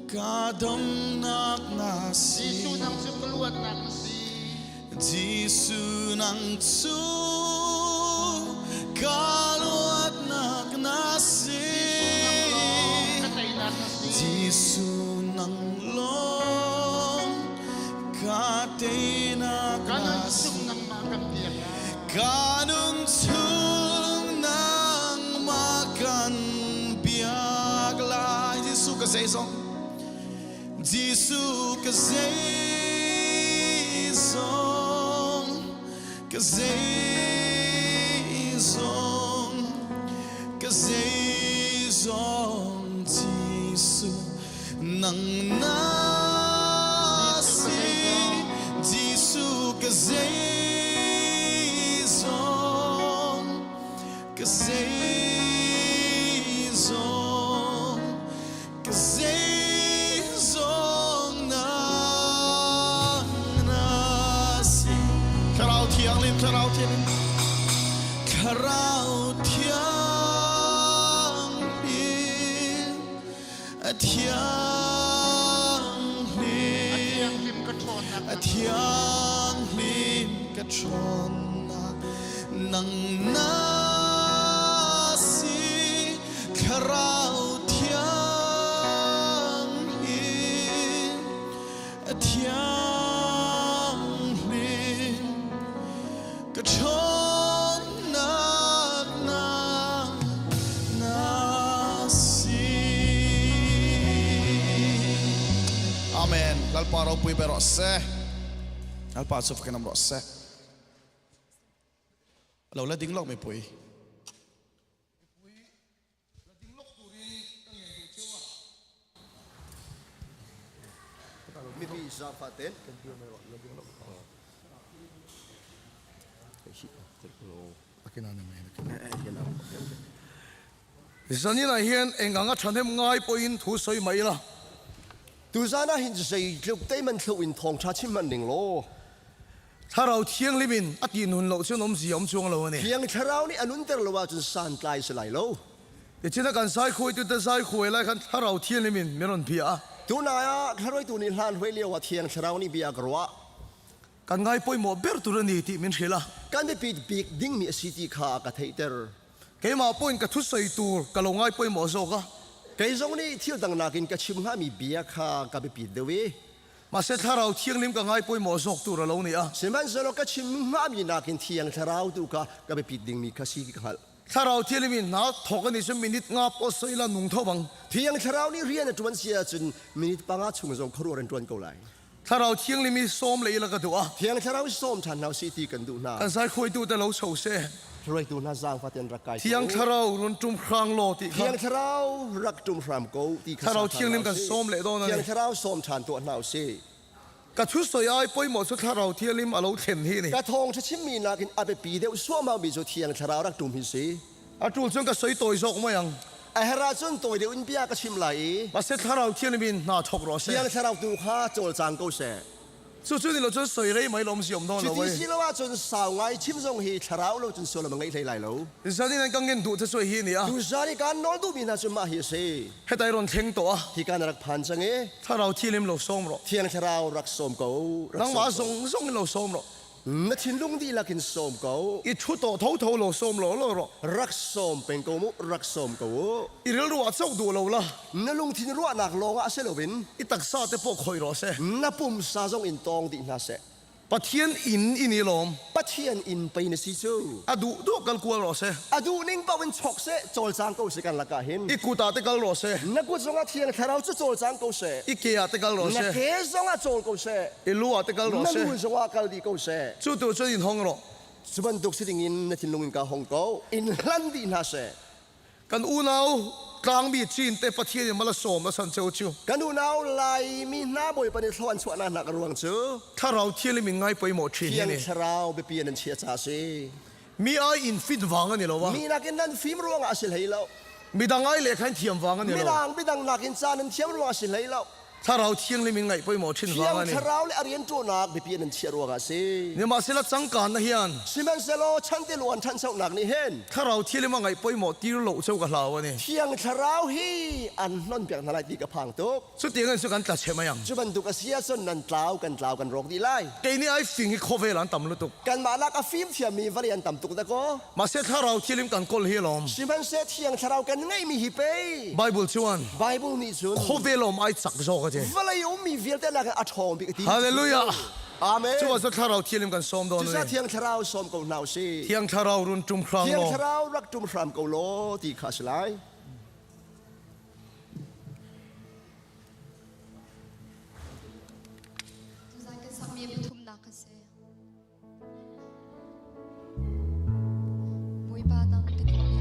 S7: kadam nak nasi Giêsu nang chu kaluat nak nasi Giêsu nang chu kaluat nak nasi Giêsu nang long katay nak nasi kanong chung nang makan biak lai Giêsu ka say song Giêsu ka say song ka say song ka say song Giêsu nang nasi Giêsu ka say song ka say song ka say song nasi karao thiang lim karao thiang lim karao thiang lim a thiang lim a thiang lim ka chon na nang nasi karao thiang lim a thiang lim ka chon na nasi Amen lalpa ro pui pero se lalpa suf kenam ro se lo la ding lok me pui
S8: mi bi za faten
S4: Zanina hian enganga thanem ngai poin thu soi mai la
S8: ตูซาน่าหินใจลุกเต้มันเทวินทองชาชิมันหนึ่งโล
S7: ถ้าเราเที่ยงลิมินอดีตนุ่นเราเชื่อน้มสีอมช่วงเราเนี่ย
S8: เพียงชาเรานี่อนุนเตอร์ละว่าจนสานกลายสลายโล
S7: เดี๋ยวเช่นกันสายคุยตัวสายคุยอะไรกันถ้าเราเที่ยงลิมินไม่รอนเพีย
S8: ตัวนายถ้าเราตัวนี้ลานไว้เลี้ยวว่าเทียงชาเรานี่เบียกรัว
S7: กันไงป่วยหมอเบอร์ตุรนีที่มินเชล่า
S8: การได้ปีดปีกดิ้งมีสิทธิขากับเทเตอร์
S7: เกี่ยมาป่วยกับทุสใส่ตัวกันลงไงป่วยหมอโซกะ
S8: ไก่ทรงนี้เที่ยวดังนากินกับชิมห้ามีเบียขากับไปปีดเดวี
S7: มาเสร็จถ้าเราเที่ยงลิมกันไงป่วยหมอโซกตัวเราเนี่ย
S8: เสมันสโลกับชิมห้ามีนากินเทียงชาเราดูกับไปปีดดิ้งมีคาซีกิขัล
S7: ถ้าเราเที่ยงลิมินนาถกันนี่จะมินิทงับอสไซลันนุ่งทบัง
S8: เทียงชาเรานี่เรียนจวนเสียจนมินิปังอาชุงจงครัวเรนจวนเกาไหล
S7: ถ้าเราเที่ยงลิมิส้มเลยละก็ตัว
S8: เทียงชาเราส้มฉันเอาสิทีกันดูนา
S7: กันสายคุยตัวแต่เราโซเซ่
S8: รวยดูนาจางฟาเตียนรักไก่
S7: เที่ยงถ้าเราลุนจุ่มครางโลติ
S8: เทียงชาเรารักจุ่มฟรามโกตี
S7: ถ้าเราเที่ยงลิมกันส้มเลยโดน
S8: เทียง
S7: นี่
S8: ชาเราส้มฉันตัวหนาวสิ
S7: กับทุสใส่ไอ้ป่วยหมอสุดถ้าเราเที่ยงลิมเอาเราเห็นที่นี่
S8: กระทงชชิมมีนากินอาไปปีเดียวส่วมามีจุเทียงชาเรารักจุ่มหินสี
S7: อาจูจงกับใส่ตัวโซกมายัง
S8: ไอฮาราจุนตัวเดียวอินเบียกชิมไหล
S7: มาเสร็จถ้าเราเที่ยงลิมินนาชกรอเซ่
S8: เทียงชาเราดูข้าโจลจางกูเส
S7: สุดๆนี่เราจะใส่เลยไม่ลมเสียมโดน
S8: จุ
S7: เรา
S8: ด
S7: เว้
S8: ที่
S7: ย
S8: สิละว่าจนสาวไงชิมทรงฮีชาเราเราจนส่วนละมังไงไหลแล้ว
S7: ดิฉันนี่นั่นกังเงินดูจะสวยฮีนี่อ่ะ
S8: ดูซาดิการนอนดูมีนาจุมาฮีสี
S7: ให้ได้รอนเทงตัว
S8: ที่การรักพันจังเอ
S7: ถ้าเราเที่ยงลิมเราส้มหรอ
S8: เทียงชาเรารักสมกู
S7: นังมาส่งเราส้มหรอ
S8: นัทินลุงดีลักกินสมกู
S7: อีชุดโตเท่าเราส้มหรอหรอ
S8: รักสมเป็นกูมุรักสมกู
S7: อีเรื่องรัวเจ้าดูเราละ
S8: นลุงทินรัวนักลงอาเซลวิน
S7: อีตักซาแต่พวกคอยรอเซ่
S8: นปุ่มซาจงอินตองดินาเซ
S7: ปะเทียนอินอินี่ลม
S8: ปะเทียนอินไปในซิจู
S7: อะดูกันกลัวรอเซ่
S8: อะดูนิ่งปะวินชกเซโจลจางกูเสกันละกะเห็น
S7: อีกูตาเตกัลรอเซ่
S8: นักกูจงอาเทียงชาเราจะโจลจางกูเส
S7: อีเกียเตกัลรอ
S8: นัก
S7: เซ่
S8: เกจงอาโจลกูเส
S7: อีลัวเตกัลรอ
S8: นัก
S7: เซ่
S8: ลูจงอากัลดีกูเส
S7: ชุดตัวชุดอินห้องรอ
S8: สุบันดุกสิดิงินนัทินลุงอินกาฮงกูอินลันดีนาเซ
S7: กันอูนาวกลางบีจีนเตปะเทียนมาละสมมาสันเจ้าชิว
S8: กันดูนาวไลมีหน้าบอยปนิสวนสวนนักรวงจู
S7: ถ้าเราเที่ยงลิมินง่ายไปหมดชี
S8: เทียง
S7: นี่
S8: ชาเราไปเปลี่ยนเชียจ้าซี
S7: มีไออินฟิตวางกันนี่หรอวะ
S8: มีนักกินนั่นฟิล์มรวงอาศิลให้เรา
S7: มีดังไอเล็กให้เทียมวางกันนี่หรอ
S8: ไม่ดังนักกินจานันเทียมรวงอาศิลให้เรา
S7: ถ้าเราเที่ยงลิมินง่ายไปหมดชิน
S8: เที
S7: วาย ง
S8: ง
S7: กันนี่
S8: ชาเราเลยอเรียนจูนักไปเปลี่ยนเชียรวงอาศิ
S7: เนี่ยมาเสร็จสังการนะเฮียน
S8: ซิมันเซโลชันเตลวนชันเซาหนักนี่เห็น
S7: ถ้าเราเที่ยงลิมินง่ายไปหมดตีโลเจ้ากับเราเนี่ย
S8: เทียงชาเราฮีอันนั่นเปียกนาลายดีกับพังตุก
S7: สุดที่งั้นสุดกันตัดเชมายัง
S8: จุบันตุกเสียส่วนนันกล่าวกันรกดีไล่
S7: เกนี่ไอฟิงให้โคเวลันต่ำลุตุก
S8: กันมาลักฟิล์มเทียมมีวารีอันต่ำตุกตะโก
S7: มาเสร็จถ้าเราเที่ยงลิมินกันกอลเฮียลม
S8: ซิมันเซเทียงชาเรากันง่ายมีฮิเป้
S7: ไบเบิลชวน
S8: ไบเบิลนี่จุน
S7: โคเวลมไอจักโจกันเจ
S8: วลายมีเวียลแต่ละกันอัฐองบิกตี
S7: ฮาเลลูยา
S8: อาเมน
S7: ชัวร์สุดถ้าเราเที่ยงลิมินกันซ้อมโดน
S8: จุ
S7: เล
S8: ซา
S7: ย
S8: เทียงชาเราสมกูนาวซี
S7: เที่ยงถ้าเรารุนจุ่มคราง
S8: เทีย
S7: โล
S8: งชาเรารักจุมฟรามกูโลตีขาสลาย
S9: Zaten samimi betum nakase. Mui ba nang te ko ya.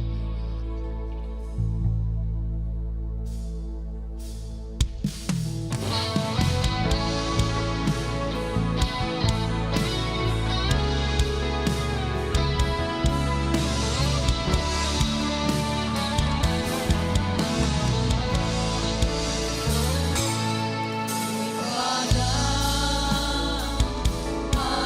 S1: Pada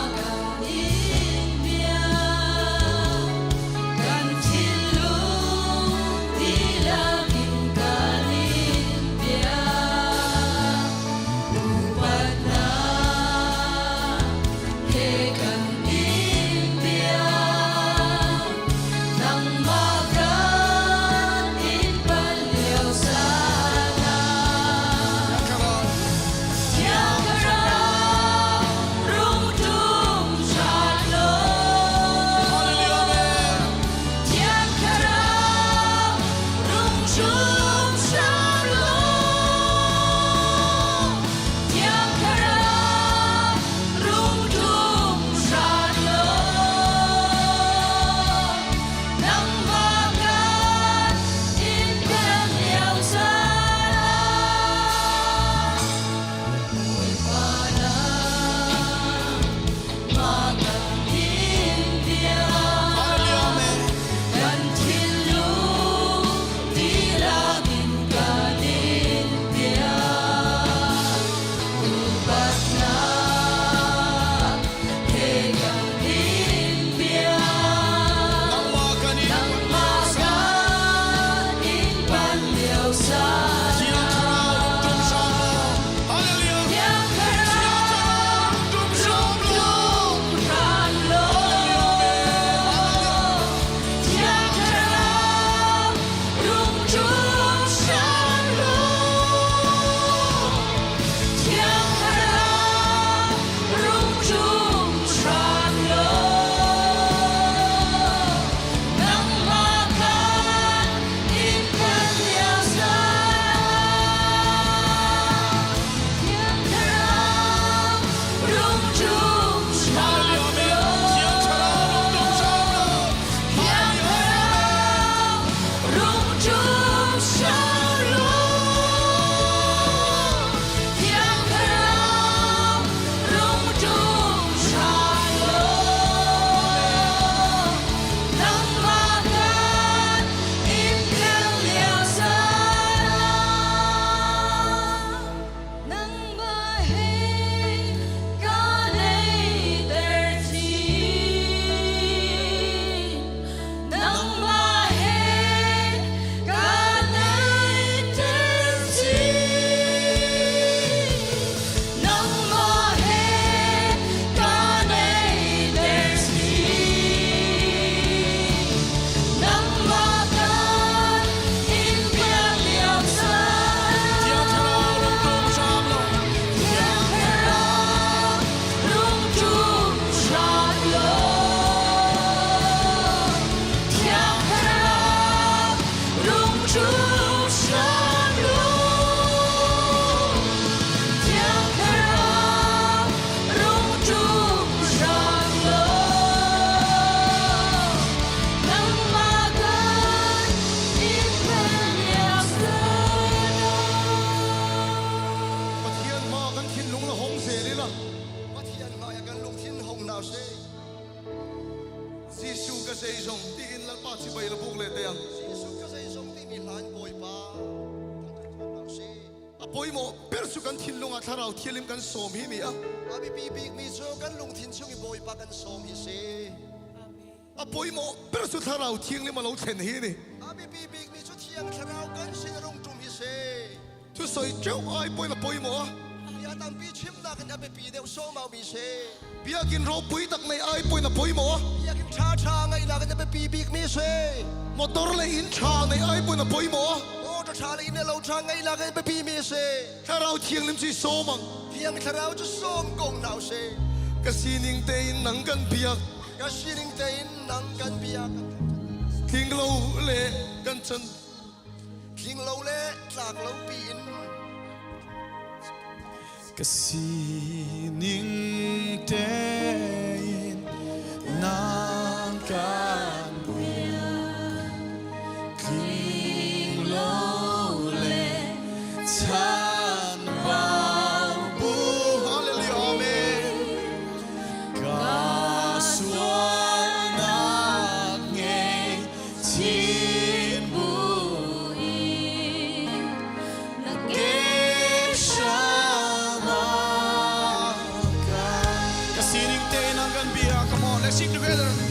S6: zong tin lan pa chi bai la buk le te yang
S8: Jesu ka sei zong ti mi lan boi pa se
S6: apoi mo persu kan thin lunga tharau thilim kan som hi ni a
S8: abi pi big mi zo kan lung thin chung i boi pa kan som hi se
S6: apoi mo persu tharau thiang ni ma lo chen hi ni
S8: abi pi big mi zo thiang tharau kan sin rong tum hi se
S6: tu soi chau ai poi la poi mo
S8: ya tam pi chim na kan abi pi deu so mau mi se
S6: bia kin ro pui tak nei ai poi na poi mo
S8: ya kim cha cha ngai na kan abi pi big mi se
S6: motor le in cha nei ai poi na poi mo
S8: o to cha le in lo cha ngai la kan abi pi mi se
S6: tharau thiang lim chi so mang
S8: thiang tharau chu som gong nau se
S6: ka sining te in nang kan biak
S8: ka sining te in nang kan biak
S6: thing lo le kan chan
S8: King lâu lệ, lạc lâu biển
S7: Kasining tein nang kan King lo le chan bao bu Hallelujah amen Kasuan nak ngay chin bu Come on, let's sing together.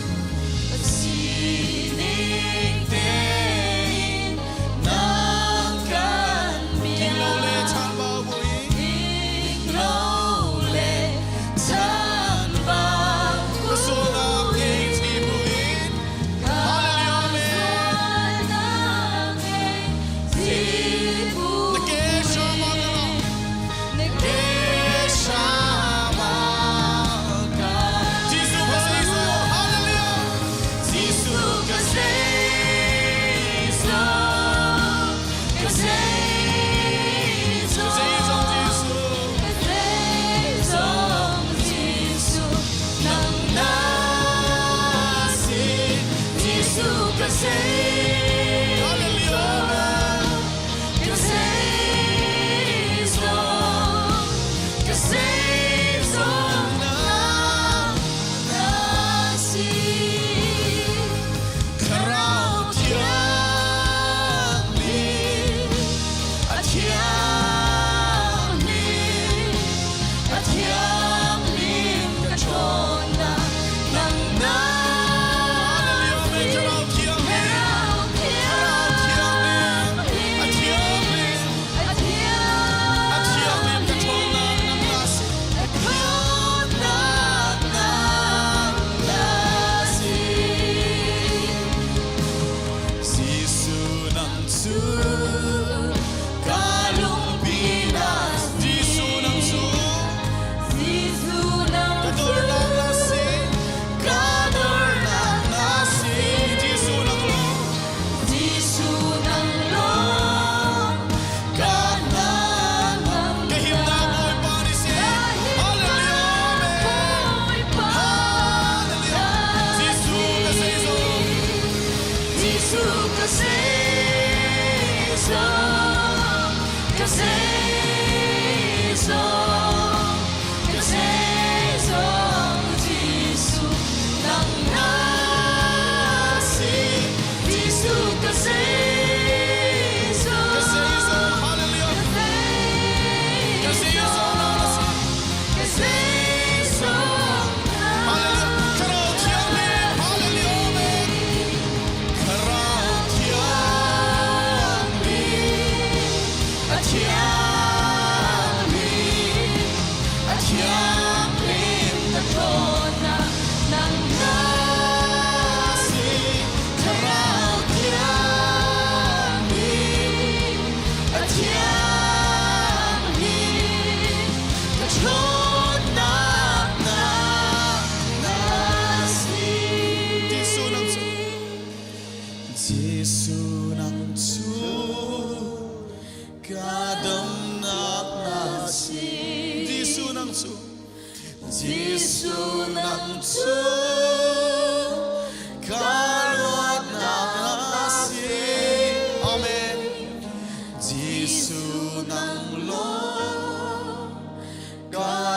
S7: God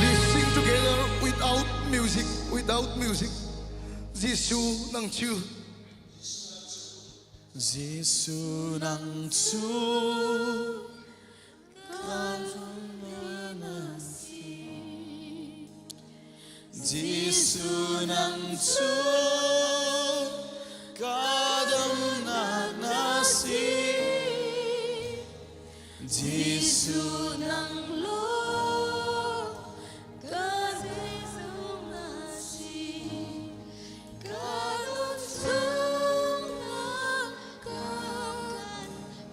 S10: Let's sing together without music. Giêsu nang chu.
S7: Giêsu nang chu Giêsu nang chu kadam na nasi Giêsu
S1: nang lo ka Giêsu nasi ka sung na ka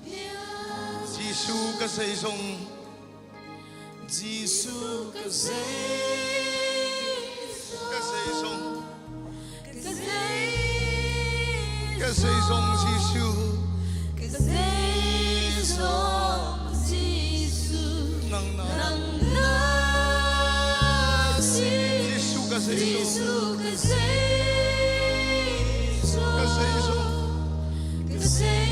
S1: pia
S10: Giêsu ka say song.
S7: Giêsu ka
S10: Ka say song.
S1: ka say
S10: Ka say song Giêsu.
S1: ka say song Giêsu
S10: Nang na.
S1: nang nasi
S10: Giêsu ka say song.
S1: Giêsu ka say song
S10: Ka say song.
S1: ka say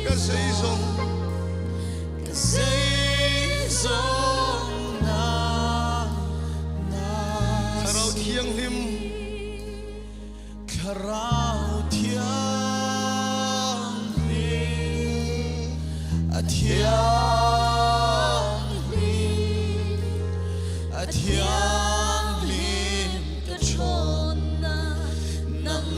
S10: Ka say song.
S1: ka say
S7: song na
S10: Sarau thiang lim.
S7: Karao thiang lim a thiang lim ka chon
S1: na
S7: nang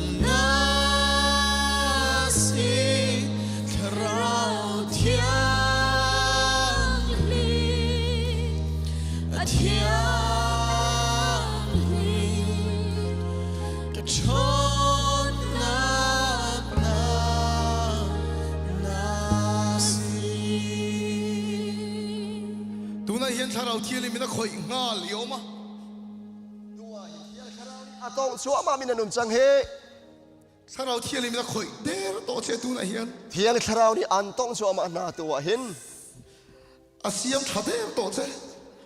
S7: nasi Karao thiang lim a thiang lim ka chon
S10: Tu na hian tharau thiang lim na khoi ngal yoma.
S8: atong chu ama min anum chang he
S10: Sarau thiang lim na khoi der to che tu na hian.
S8: thiang tharau ni antong chu ama na tuwa hin
S10: Asiam thater to che.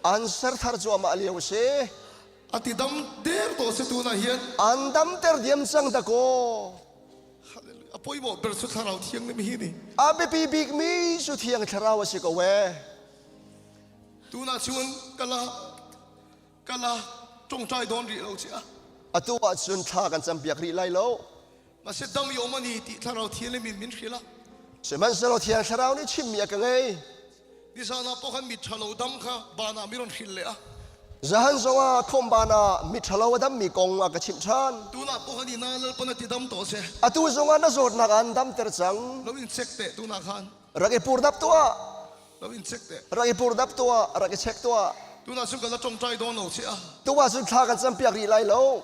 S8: answer thar chu ama liu se
S10: Ati dam der to che tu na hian.
S8: andam ter diam sang ta ko
S10: Hallelujah. Apoi mo ber su tharau thiang lim hi ni.
S8: abe pi big mi su thiang tharau si ko we
S10: Tu na chuan kala trong trai don ri lo che.
S8: atua chun tha kan champiak ri lai lo
S10: Ma se dam yoma ni ti tharau thiang lim min khila.
S8: seman selo thiang tharau ni chim ya ka ngai
S10: Ni sa na pokhan mi thalo dam kha bana miron khil le a.
S8: zahan zonga khombana mi thalo dam mi kong a ka chim chan
S10: Tu na pokhan ni na lal pana ti dam to che.
S8: atu zonga na zot na kan dam ter chang
S10: Lo in check te tu na khan.
S8: ragi pur dap tua
S10: Lo in check te.
S8: ragi pur dap tua ragi chek tua
S10: Tu na su kala trong trai don lo che a.
S8: tua chun tha kan champiak ri lai lo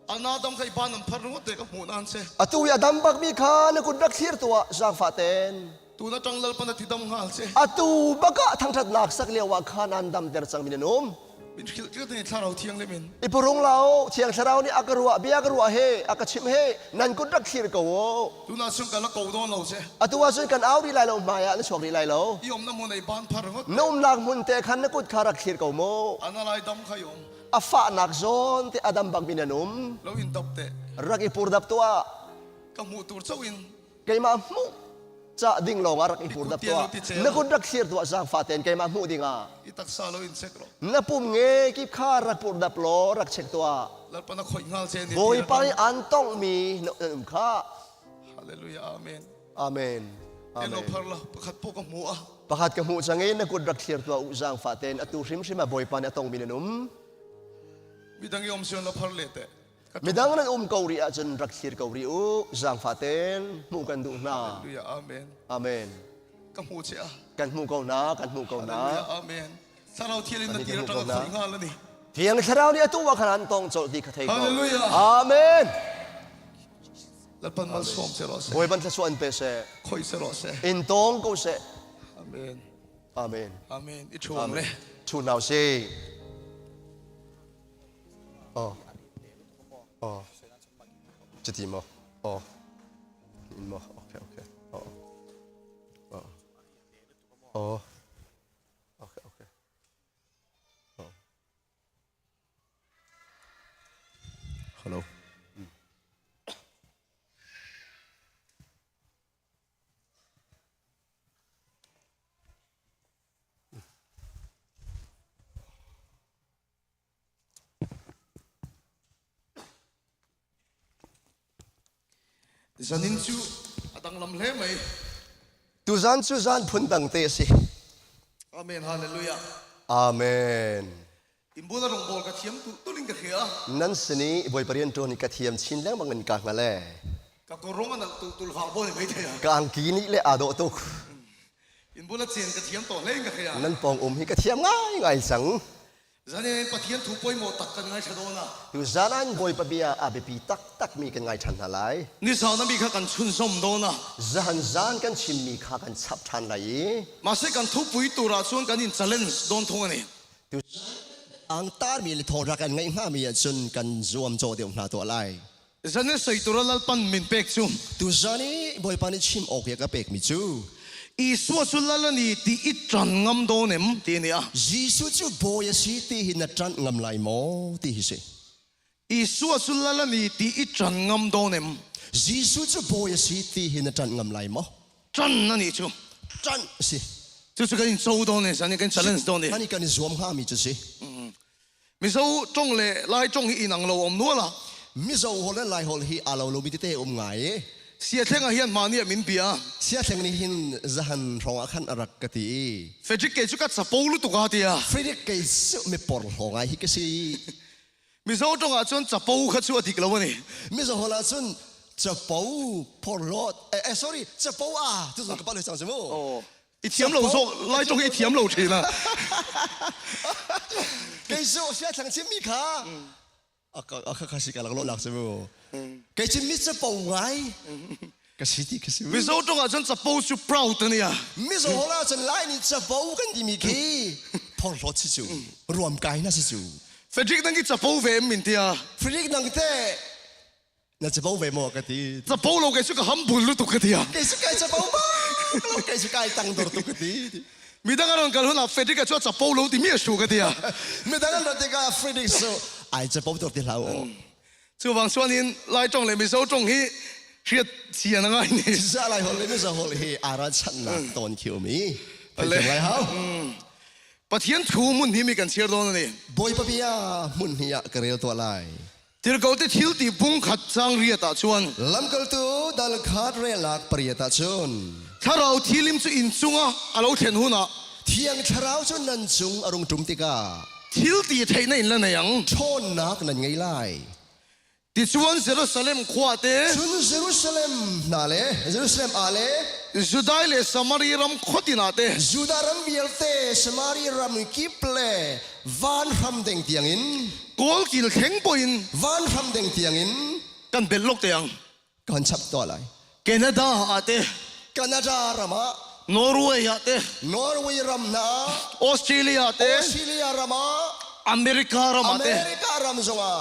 S10: Ana dam kai banam phar ngo te ka mu nan che.
S8: atu ya dam bak mi kha na kun rak thir tua jang faten
S10: Tu na tang lal pana ti dam ngal che.
S8: atu baka thang that nak sak lewa khan an dam ter chang minum
S10: Min khil ke te tharau thiang le min.
S8: ipurung lao thiang tharau ni akarua bia karua he akachim he nan kun rak thir ko
S10: Tu na su kala ko don lo che.
S8: atu wa chun kan au ri lai lo maya na chok ri lai lo
S10: Yom na mo nei ban phar ngo.
S8: nom nak mun te khan na kut kharak thir ko mo
S10: Ana lai dam khayong.
S8: afa nak zon te adam bang minanum
S10: Lo in dap te.
S8: ragi pur dap tua
S10: Ka mu tur chawin.
S8: kay ma mu cha ding lo ragi pur dap tua na kun rak thir tua jang faten kay ma mu dinga
S10: Itak sa lo in check ro.
S8: na pum nge ki kha rak pur dap lo rak chek tua
S10: Lal pana khoi ngal che ni.
S8: boy pa ni antong mi no kha
S10: Hallelujah. Amen.
S8: amen
S10: Elo
S8: amen
S10: phar la pakhat po ka mu a.
S8: pakhat ka mu changai na kun rak thir tua u jang faten atu hrim hrim boy pa ni atong minanum
S10: Bidang yom sion la phar le te.
S8: midang nan kauri a chen rak thir kauri u jang faten mu kan du na
S10: Hallelujah. Amen.
S8: amen
S10: Ka mu che a.
S8: kan mu ko na
S10: Hallelujah. Amen. Sarau thialim na
S8: Ani
S10: tira
S8: ka mu
S10: tang
S8: ko na.
S10: khoi ngal ni.
S8: เพียงชราวนี้ตัวขนาดตรงโจทย์ที่เขาเท
S10: ฮาเลลูยา
S8: อาเมน
S10: แล้วปันมาส่งเสร็จแล้วเสร็จ
S8: บอยบันจะส่วนเปเส
S10: คอยเสร็จแล้วเสร็จ
S8: อินตรงกูเส
S10: อาเมน
S8: อาเมน
S10: อาเมนอีช่วงเลย
S8: ชูนาวซีอ๋ออ๋อจะทีมั้งอ๋ออินมั้งโอเคโอเคอ๋ออ๋ออ๋อโอเคโอเคอ๋อฮัลโหล
S10: ฉันนินจูตั้งลำเล่ไหม
S8: ตุซันพุนตังเตสิ
S10: อาเมนฮาเลลูยา
S8: อาเมน
S10: อิมบุญเราลงบอลกระเทียมตุลิงกระเทียม
S8: นั่นสินี่บอยปริยันตัวนี้กระเทียมชิ้นแล้วมันเงินกางมาแล้ว
S10: กับกรงมันตุลฟาบอลไม่ได้อะ
S8: กางกีนี่เลยอาโดตุก
S10: อินบุญเราเจียนกระเทียมต่อเล่งกระเทียม
S8: นั่นปองให้กระเทียมง่ายสัง
S10: ฉันเนี่ยกระเทียมถูกปล่อยหมดตักกันไงชะโดนะ
S8: ตุซันบอยปะเบียอาเบปีตักมีกันไงทันอะไร
S10: นี่สาวนั้นมีข้ากันชุนสมโดนะ
S8: zanกันชิมมีข้ากันชับทันไร
S10: มาเสกันทุบปุ๋ยตัวราชวนกันอินเจริญโดนทงอันนี้
S8: อังตามีลิโทรักันไงห้ามีจนกันรวมโจเดียวหน้าตัวไร
S10: ฉันเนี่ยใส่ตัวละปันมินเป็กจุม
S8: ตุซันนี่บอยปานิชิมโอเคกับเป็กมิจู
S10: อีสัวสุลละนี่ที่อิจันงำโดเนมที่นี่อ่ะ
S8: ยิสุจูบอยสิตีหินจันงำไหลโมตีหิสิ
S10: อีสัวสุลละนี่ที่อิจันงำโดเนม
S8: ยิสุจูบอยสิตีหินจันงำไหลโม
S10: จันนั่นนี่จู
S8: จันสิ
S10: 就是跟你周到呢，像你跟 challenge 到呢。
S8: นั่นกันรวมห้ามีจุสิ
S10: มี收中嘞，来中一能路我们多啦。
S8: มิโซฮอลไลฮอลฮีอาลาลูมิเตอมไง
S10: 先听啊，现马尼民币啊，
S8: เสียแทงนี้หินจะหันรองขันอรักกติ
S10: 反正给出个十包路都搞的啊。
S8: ฟรีเดกเสุไม่ปลดหงไงฮิกสิ
S10: มี收中啊，种十包可出个地个了呢。
S8: มิโซฮอลซุนจะปูพอรถsorry จะปูทุกคนก็ไปเลยจังสิโม
S10: 哦，一天路说来中一天路去啦。
S8: เกสุเสียแทงชิมิค่ะข้าสิการลักสิโมเกจิมิจะปูไงกสิที่กสิ
S10: มี收中啊，种十包就 proud 的呢啊。
S8: มิโซฮอลซุนไลนี่จะปูกันที่มีคีพอรถสิจูรวมกันนะสิจู
S10: 反正那个十包饭民的啊，
S8: ฟรีนังเต้น่าจะปูเวโมกันที่
S10: 十包路给出个很半路都搞的啊。
S8: เกสุไก่จะปูบ้าเกสุไก่ตั้งตัวตุกตี
S10: มีตั้งแต่กันแล้ว反正个出十包路的咩数个的啊。
S8: ไม่ตั้งแต่เด็กก็ฟรีดิกส์ไอจะปูตัวที่เรา
S10: 就往说您来中嘞，没收中去，是钱那个呢。
S8: จะอะไรคนเลยไม่จะคนเลยอาราชันนะตอนคิวมีไปถึงไรเขา
S10: 把天土门里面跟切到呢。
S8: บอยปะเบียมุนเฮียกระเรียวตัวไร
S10: 这个搞的天地崩卡张热大川，
S8: ลำกลตูดัลคาดเรลักปริยตาชน
S10: 他老天林就引中啊，阿老天户呐，
S8: เที่ยงเช้าจนนันจุงอารมณ์จุมติกา
S10: 天地太难了那样。
S8: ชนนักนั่นไงไล่
S10: 的川是了撒冷夸的，
S8: ชุนเยรูซาเล็มนาเลเยรูซาเล็มอาเล
S10: 就带来撒玛利亚人夸的那的，
S8: ยูดารัมเบียลเตสมารีรัมกิปเลวันรัมเดงเตียงอิน
S10: 高级的听不因
S8: วันรัมเดงเตียงอิน
S10: 跟别落的样，
S8: ก่อนชับตัวไร
S10: 加拿大阿的，
S8: แคนาดารามา
S10: 挪威阿的，
S8: นอร์เวย์รัมนา
S10: 澳大利亚
S8: อ
S10: 的
S8: อสเตรเลียรามา
S10: ，America
S8: อ
S10: 阿
S8: เม
S10: 的
S8: ริการัมซงอา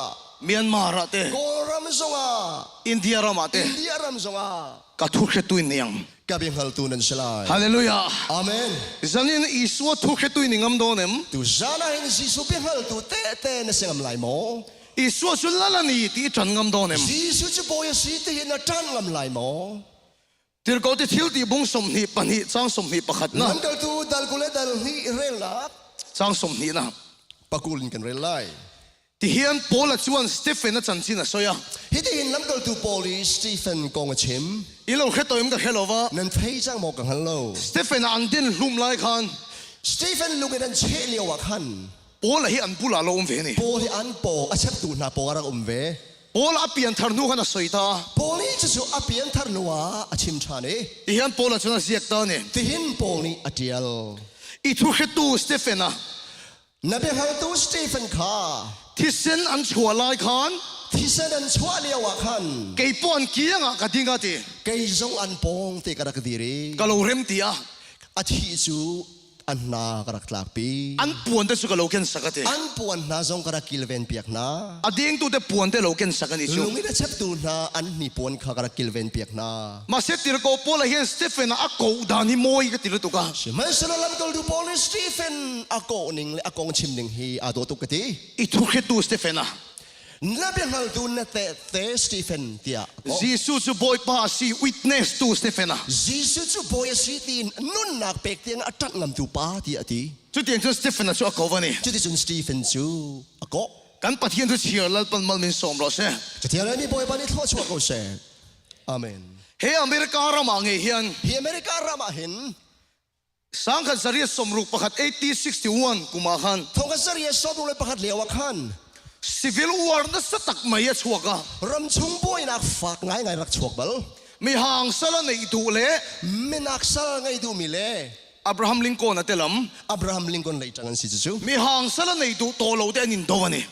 S10: ，Myanmar 阿的
S8: โกรัมซงอา
S10: ，India 阿
S8: อิ
S10: 的
S8: น，เดียรัมซงอา
S10: 噶土克对那样，
S8: กับยังฮัลตูนันสลาย
S10: 哈利路亚。
S8: อาเมน
S10: 咱呢，伊说土克对你咁多呢，
S8: ตูจานาเห็นซีซูเปียฮัลตูเตเตนเสียงไหลโม
S10: 伊说出来了你第一真咁多呢，
S8: ซีซูจะบอยซีตีนจันไหลโม
S10: 第二个的天地崩送你，把你张送你不黑
S8: นั่น
S10: 呐，
S8: ก็ตูดัลกุเลดัลฮีเรลัก
S10: 张送你呐。
S8: ปะกูลินกันเรลัย
S10: 第二波了就按 Stephen 的真经了，所以啊，
S8: ฮิตินน้ำกลตูโปลีสตีเฟนกองชิม
S10: 一路看到我们个 Hello 哇
S8: นั่นเทจังโมกังฮัลโหล
S10: ，Stephen 按电路来看，
S8: สตีเฟนลูกนันเชลียวขัน
S10: 波了一按不拉了我们呢，
S8: โปที่อันโปอาเชฟตูนาโปอารักเว
S10: 波了边头努看到水他，
S8: โปลีจะสูอาเปียนทาร์นัวอาชิมชาเน
S10: 第二波了就那些到呢，
S8: ที่หินโปนี่อาเดียล
S10: 一土黑都 Stephen 啊，
S8: นับเป็นหางตัวสตีเฟนข้า
S10: ที่เส้นอันชัวลายขัน
S8: ที่เสนันชัวเลียวขัน
S10: เกยป้อนเกียงอ่ะกะทิงกะที
S8: เกยจงอันปงเตกระกดีรี
S10: กะโลเรมตีอ่ะ
S8: อาทิจูอันนากระกลากปี
S10: อันป่วนแต่สุกะโลเกนสักที
S8: อันปวนนาจงกระกิลเวนเปียกนา
S10: อดีงตัวแต่ป่วนแต่โลเกนสักนิด
S8: ลุงนี่เช็บตูนาอันนี่ปวนขากระกิลเวนเปียกนา
S10: มาเสติรโกโปละเฮนสเตฟนอะโกดานิโมยกะติรตุกะ
S8: ใช่ไหมสนลำตัวดูบอลสตีเฟนอาโกนิงเลอาโกงชิมนิงฮีอาโดตุกตี
S10: อีทุกเขตูสเตฟนะ
S8: นับเป็นหางตัวนั่นแต่สตีเฟนเตีย
S10: จีสุจูบอยปาซีวิทเนสตูสเตฟนะ
S8: จีสุจูบอยสีตีนนุ่นนักเป็กเตียงอัตักงามตูป้าที่อดี
S10: จุดเดียงจุดสเตฟนะชัวโกวานี่
S8: จุดที่จุนสตีเฟนจูอาโก
S10: กันปะเทียนจุดเชียร์ลัลปันมัลมินสอมรอเซ่
S8: จุดที่อะไรมีบอยปานี่ทอดชัวโกเซ่อาเมน
S10: เฮียอเมริการามังเฮียน
S8: ที่อเมริการามาเห็น
S10: สังกัดสรีสมรุปประคัด1861กุมาขัน
S8: ทงกันสรีสอดุเลยประคัดเลียวขัน
S10: Civil War นั่นสตักไม่ยชัวกะ
S8: รำชุงบอยนักฝากไงรักชวกเบล
S10: มีห่างสละในดูเล่
S8: ไม่นักสลไงดูมิเล่
S10: อับราฮัมลิงคอน์นะเตลัม
S8: อับราฮัมลิงคอนเลยจังสิจู
S10: มีห่างสละในดูโตโลเดนินโดวานี่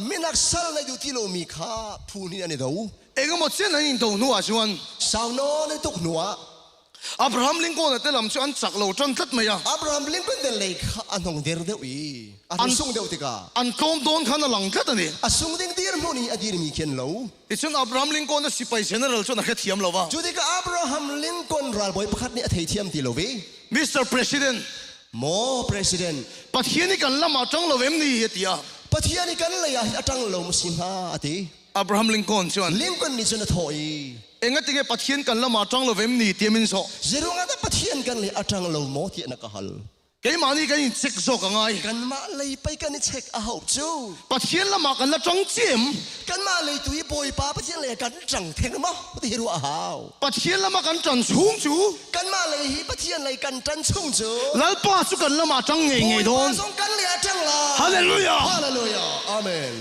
S8: ไม่นักสลไงดูที่โลมีข้าพูนี่อันนี้ดู
S10: เองก็หมดเส้นนินโดนัวชวน
S8: สาวน้อยตุกหนัว
S10: อับราฮัมลิงคอน์นะเตลัมชวนจักโลจันทัดไม่ยะ
S8: อับราฮัมลิงคอนเดลเลยอันทงเดียร์เดียวอีอันส่งเดียวติกา
S10: อันโกมโดนขันหลังทัดนี่
S8: อันส่งเดียร์โมนี่อดีตมีเขียนโล
S10: ที่ชวนอับราฮัมลิงคอน์นะสิไปเจเนอเรลชวนนักเทียมเราวะ
S8: จุดที่อับราฮัมลิงคอนรัลบอยประคัดนี่อธิเทียมที่โลวี
S10: Mr. President
S8: โมประธาน
S10: ปัจเจียนี่กันละมาจังเราเอ็มนี่เฮีย
S8: ปฏิญาณกันเลยอะจังโลมุสิมฮาอติ
S10: อับราฮัมลิงคอน์ชวน
S8: ลิงคอนนี่จนถอย
S10: เองก็ติเกปัจเจียนกันละมาจังเราเอ็มนี่เทียมินโซ
S8: เจรุงอาปฏิญาณกันเลยอะจังโลโมที่นักฮัล
S10: เกี่ยมานี่กันเซ็กโซกันไง
S8: กันมาเลยไปกันเช็คอาหูจู
S10: ปัจเจียนละมากันละจังเจียม
S8: กันมาเลยตุยบอยป้าปฏิญาณเลยกันจังเทงมั้งปฏิรู้อาหาว
S10: ปัจเจียนละมากันจันชุงจู
S8: กันมาเลยฮีปฏิญาณเลยกันจันชุ่งจู
S10: แล้วป้าสุกันละมาจังเงยเงยโดน
S8: ส่งกันเลยอะจังละ
S10: ฮาเลลูยา
S8: ฮาเลลูยาอาเมน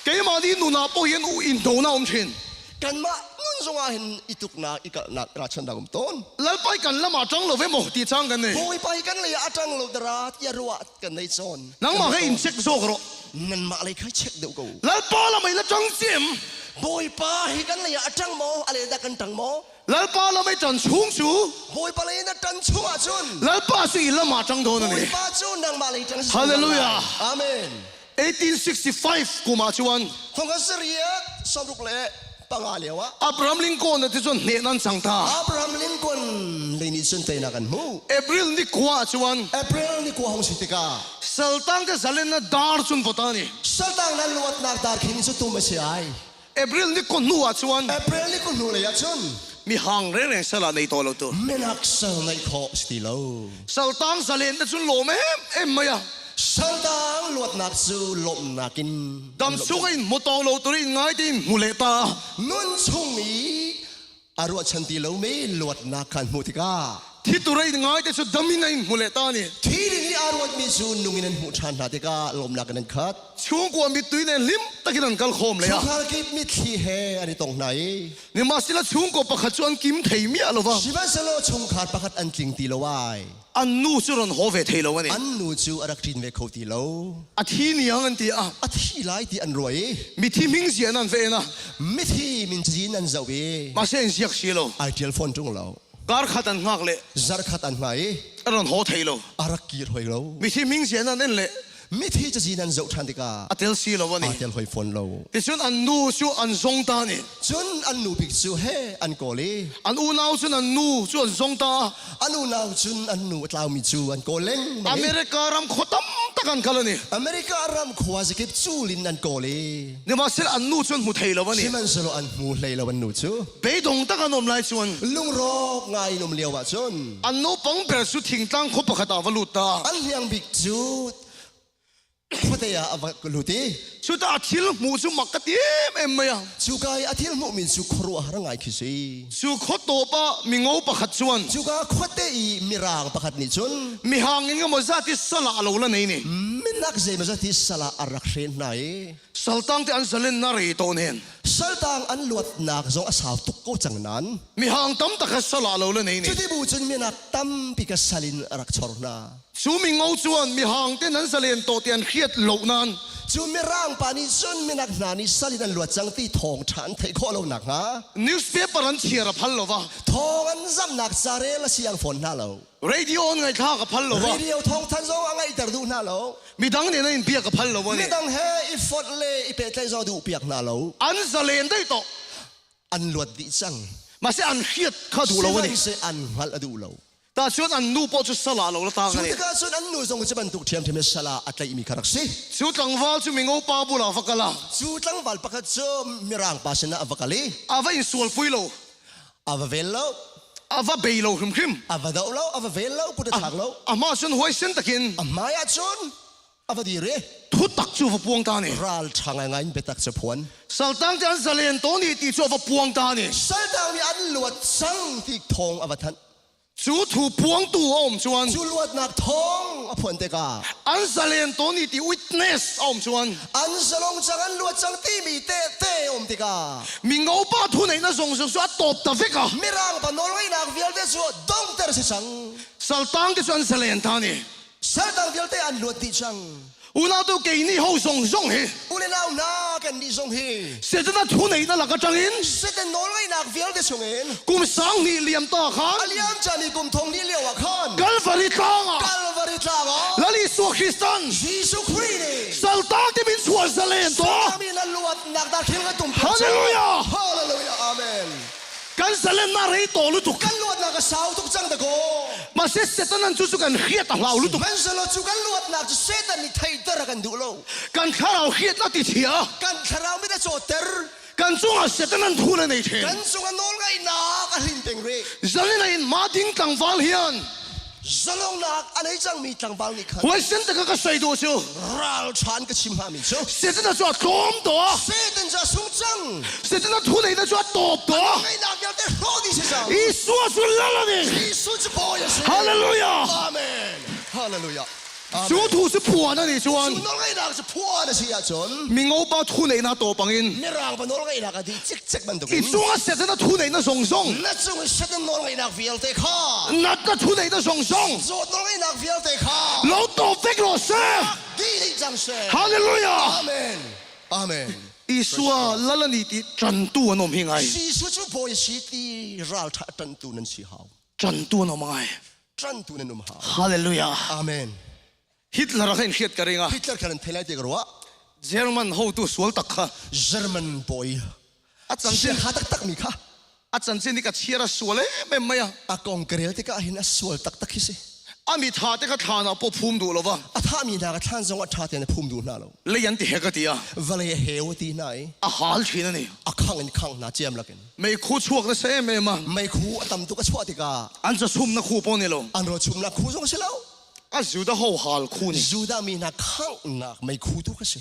S10: เกี่ยมานี่หนูนาโปยันอูอินโดนาอมชิน
S8: กันมานุ่นส่งอาเห็นอิตุกนาอิกะนาราชันดากุมต้น
S10: แล้วไปกันละมาจังเราเวมตีจังกันเนี่ย
S8: บอยไปกันเลยอะจังโลดราตยารัวกันในโซน
S10: นังมาให้อินเซ็กโซกรอ
S8: นั่นมาเลยค่อยเช็คเดี๋ยวกู
S10: แล้วป้าละไม่ละจังเจียม
S8: บอยป้าให้กันเลยอะจังโมอะไรดักกันจังโม
S10: แล้วป้าละไม่จันชุงจู
S8: บอยป้าเลยนะจันชัวจุน
S10: แล้วป้าสุอิละมาจังโดน
S8: บอ
S10: เนี่ย
S8: ยป้าจุนนางมาเลยจัง
S10: ฮาเลลูยา
S8: อาเมน
S10: 1865กูมาชวน
S8: ทงกษรียสมรุกเล่ปังอาเลียวะ
S10: อับราฮัมลิงคอน์นะที่ชวนเนนันสังตา
S8: อับราฮัมลิงคอนเลยนิสุนเตนักันมู
S10: เอพริลนี่กว่าชวน
S8: เอพริลนี่กูหงสิติกา
S10: สัลตังก็สัลเลนนะดาร์ซุนปตานี่
S8: สัตางนั้นลวดนักดาร์คินสุตุไม่ใช่
S10: เอพริลนี่คนนัวชวน
S8: เอพริลนี่กูนูเลยอะจุน
S10: มีห่างเร่งสละในตัวเราตัว
S8: ไม่นักเซลในขอสติโล
S10: สัลตังสัลเลนนะชุนโลเมเอ็มไม่อะ
S8: สัตางลวดนักสูลมนักกิน
S10: ดำสุกินมุตองโลตัวนี้ง่ายดินมุเลตา
S8: นุนชงอีอารวชันติโลไม่ลวดนักขันมุติกา
S10: ที่ตัวนี้ง่ายแต่สุดดำมินัยมุเลตานี่
S8: ที่นี่อารวมีซูนุงินันหูชันนาติกาลมนักนันคัด
S10: ช่วงกว่ามีตัวนี้ลิมตะกินันกัลโคมเลย
S8: ทุ
S10: อะ
S8: กฮาร์กิบมิที่เฮอันนี้ตรงไหน
S10: นี่มาสิละช่วงกว่าประคัตชวนกิมเทียมีอะไรวะ
S8: ชิบัสโลชงขาดประคัดอันจริงตีโลวาย
S10: อันนู้สุรันโฮเวเทโลวะนี่
S8: อันนูจูอารักจินเวโคตีโล
S10: อาทินี้ยังอันที่อะ
S8: อาที่ไลที่อันรวย
S10: มีที่มิงเสียนันเฟนะ
S8: มิที่มินจีนันเจวี
S10: มาเส้นเสียกเสียโล
S8: ไอเทลฟอนจงเรา
S10: การขัดอันหักเลย
S8: จาร์ขัดอันไหน
S10: อันนั้นโฮเทโล
S8: อารักกีรหอยโล
S10: มีที่มิงเสียนันเล่นเลย
S8: มิที่จะจีนันเจ้าชันติกา
S10: อาเทลซีโลวะ
S8: อา
S10: นี่
S8: เทลหอยฟอนโล
S10: ที่ส่วนอันนู้ส่วนอันทรงตานี่
S8: จนอันนูพิกซูเฮอันโกลี
S10: อันอูนาวส่วนอันนู้ส่วนทรงตา
S8: อันนูนาวจนอันนูตลาวมิจูอันโกเล้ง
S10: อเมริการามขดตั้มตะกันกันเลยนี่
S8: อเมริการัมขวาสกิปจูลินอันโกลี
S10: นี่มาเส้นอันนู้ส่วนมุเทโลวะนี่
S8: ชิมันสโลอันมูเลยละวันนูจู
S10: เบยดงตะกันนมลายส่วน
S8: ลุงรอกไงนมเลียววะจน
S10: อันนู้ปังเปิดสุดทิ้งตั้งคบประคตาวลุตา
S8: อันยังบิกจูพัทยาอวกลุตี
S10: สุดอาทิลมูสุมักกะเตียมเอ็มไม่อะ
S8: จูกายอาทิตย์มุมินจูครัวหางไงคิซี
S10: สุขดโตปะมีงูประคัตส่วน
S8: จูกาขวดเตอีมิรางประคัดนิจน
S10: มีหางเงี้ยมาซาติสละโลละนี่นี่
S8: ม min nak zai ma zati sala arak ren nai
S10: saltang te an zalen na ri to nen
S8: saltang an luat nak zong asaw tuk ko chang nan
S10: mi hang tam ta kha sala lo le nei ni
S8: chuti bu chun min nak tam pi ka salin arak chor na
S10: chu mi ngau chuan mi hang te nan zalen to tian khiat lo nan
S8: chu mi rang pa ni chun min nak na ni salin an luat chang ti thong than thei kho lo nak ha
S10: newspaper an chiara phal lo wa
S8: thong an zam nak sare la siang phone na lo
S10: radio on ngai tha ka phal lo wa
S8: radio thong than zong angai tar du na lo
S10: mi dang ne na in pia ka phal lo wa
S8: mi
S10: ni
S8: dang he I fot le I pe tlai zo du piak na lo
S10: an zalen dai to
S8: an luat di chang
S10: ma se an khiat kha du lo wa ni
S8: se an hal adu lo
S10: ta chuan an nu po chu sala lo la ta
S8: chu
S10: nga ni
S8: ti ka chun an nu zong che ban tuk thiam thiam sala atlai mi kharak si
S10: chu tlang wal chu mi ngau pa bu la fakala
S8: chu tlang wal pakhat chu mirang pa sena avakali
S10: ava in sual pui lo
S8: ava velo
S10: ava bei lo hrim hrim
S8: ava do lo ava velo put thak lo
S10: ama chun hoi sen takin
S8: amaya chun ava di re
S10: thu tak chu fa puang ta ni
S8: ral thanga ngai betak che phon
S10: saltang te an zalen to ni ti chu fa puang ta ni
S8: sal dang mi an luat sang ti thong ava than
S10: chu thu puang tu om chuan
S8: chu luat nak thong a phon te ka
S10: an zalen to ni ti witness om chuan
S8: an salong chang an luat chang ti mi te om ti ka
S10: mi ngau pa thu nei na zong zong a top ta veka
S8: mirang pa nol ngai nak vial te chu dong ter se chang
S10: saltang te chuan zalen ta ni
S8: sal dang vial te an luat ti chang
S10: una tu ke ni ho zong zong he
S8: ule nau na kan di zong hi
S10: se na thu nei na la ka changin
S8: se te nol ngai nak vial te chungin
S10: kum sang ni liam ta khan
S8: aliam chani kum thong ni lewa khan
S10: Calvary tanga
S8: Calvary tlago
S10: lali su Christian
S8: Jesus Christ
S10: saltang te min sual zalen to
S8: kami na luat nak da thil ka tum
S10: Hallelujah
S8: Hallelujah Amen
S10: kan zalen na rei to lu tu
S8: kan luat nak saw tuk chang da ko
S10: ma se setanan chu chu kan khiat a hlau lu tu
S8: man salo chu kan luat nak chu setan ni thai ter kan du lo
S10: kan kharau khiat la ti thia
S8: kan tharau mi da cho ter
S10: kan chunga setanan thu le nei the
S8: kan sunga nol ngai na ka hin teng re
S10: zalina in ma ding tang wal hian
S8: zalong nak anai chang mi tang bal ni khan
S10: hoi sen ta ka sai do chu
S8: ral chan ka chim ha mi chu
S10: setana chu tom do
S8: setan ja sung chang
S10: setana thu nei na chu top do
S8: ngai nak ya te ho di se chang
S10: i su su la la ni
S8: Jesus chu boy ya se
S10: hallelujah
S8: Amen Hallelujah
S10: chu thu se puan na ni chuan
S8: nol ngai nak chu phua na si ya chon
S10: mi ngau pa thu nei na to pangin
S8: mirang pa nol ngai nak di chik chik ban du
S10: i chunga setana thu nei na zong zong
S8: na chung setan nol ngai nak vial te kha
S10: nat ka thu nei na zong zong
S8: zo nol ngai nak vial te kha
S10: lo to vek lo se
S8: di di chang se
S10: hallelujah
S8: Amen Amen
S10: Isua lalani ti chan tu anom hingai
S8: Jesus chu boy si ti ral tha tan tu nan si hau
S10: chan tu anom ngai
S8: tran tu nan hau
S10: hallelujah
S8: Amen
S10: Hitler a khen khiat karinga
S8: Hitler kan thelai te garwa
S10: German ho tu sual tak kha
S8: German boy
S10: a chan
S8: sin
S10: sin
S8: ha tak tak mi kha
S10: a chan sin ni ka chiara suale me maya
S8: a kong krel te ka hin a sual tak tak hi se
S10: ami tha te ka thana po phum du lova
S8: a tha mi na ka than zong a tha te na phum du na lo
S10: le yan ti heka tia
S8: vale heu ti nai
S10: a hal thina ni
S8: a khang na chem lakin
S10: me khu chuak na se me ma
S8: mai khu atam tu ka chwa ti ka
S10: an cha sum na khu po ni lo
S8: an ro chum na khu zong se lo
S10: a juda ho hal khu ni
S8: juda mi na khang na mai khu tu ka se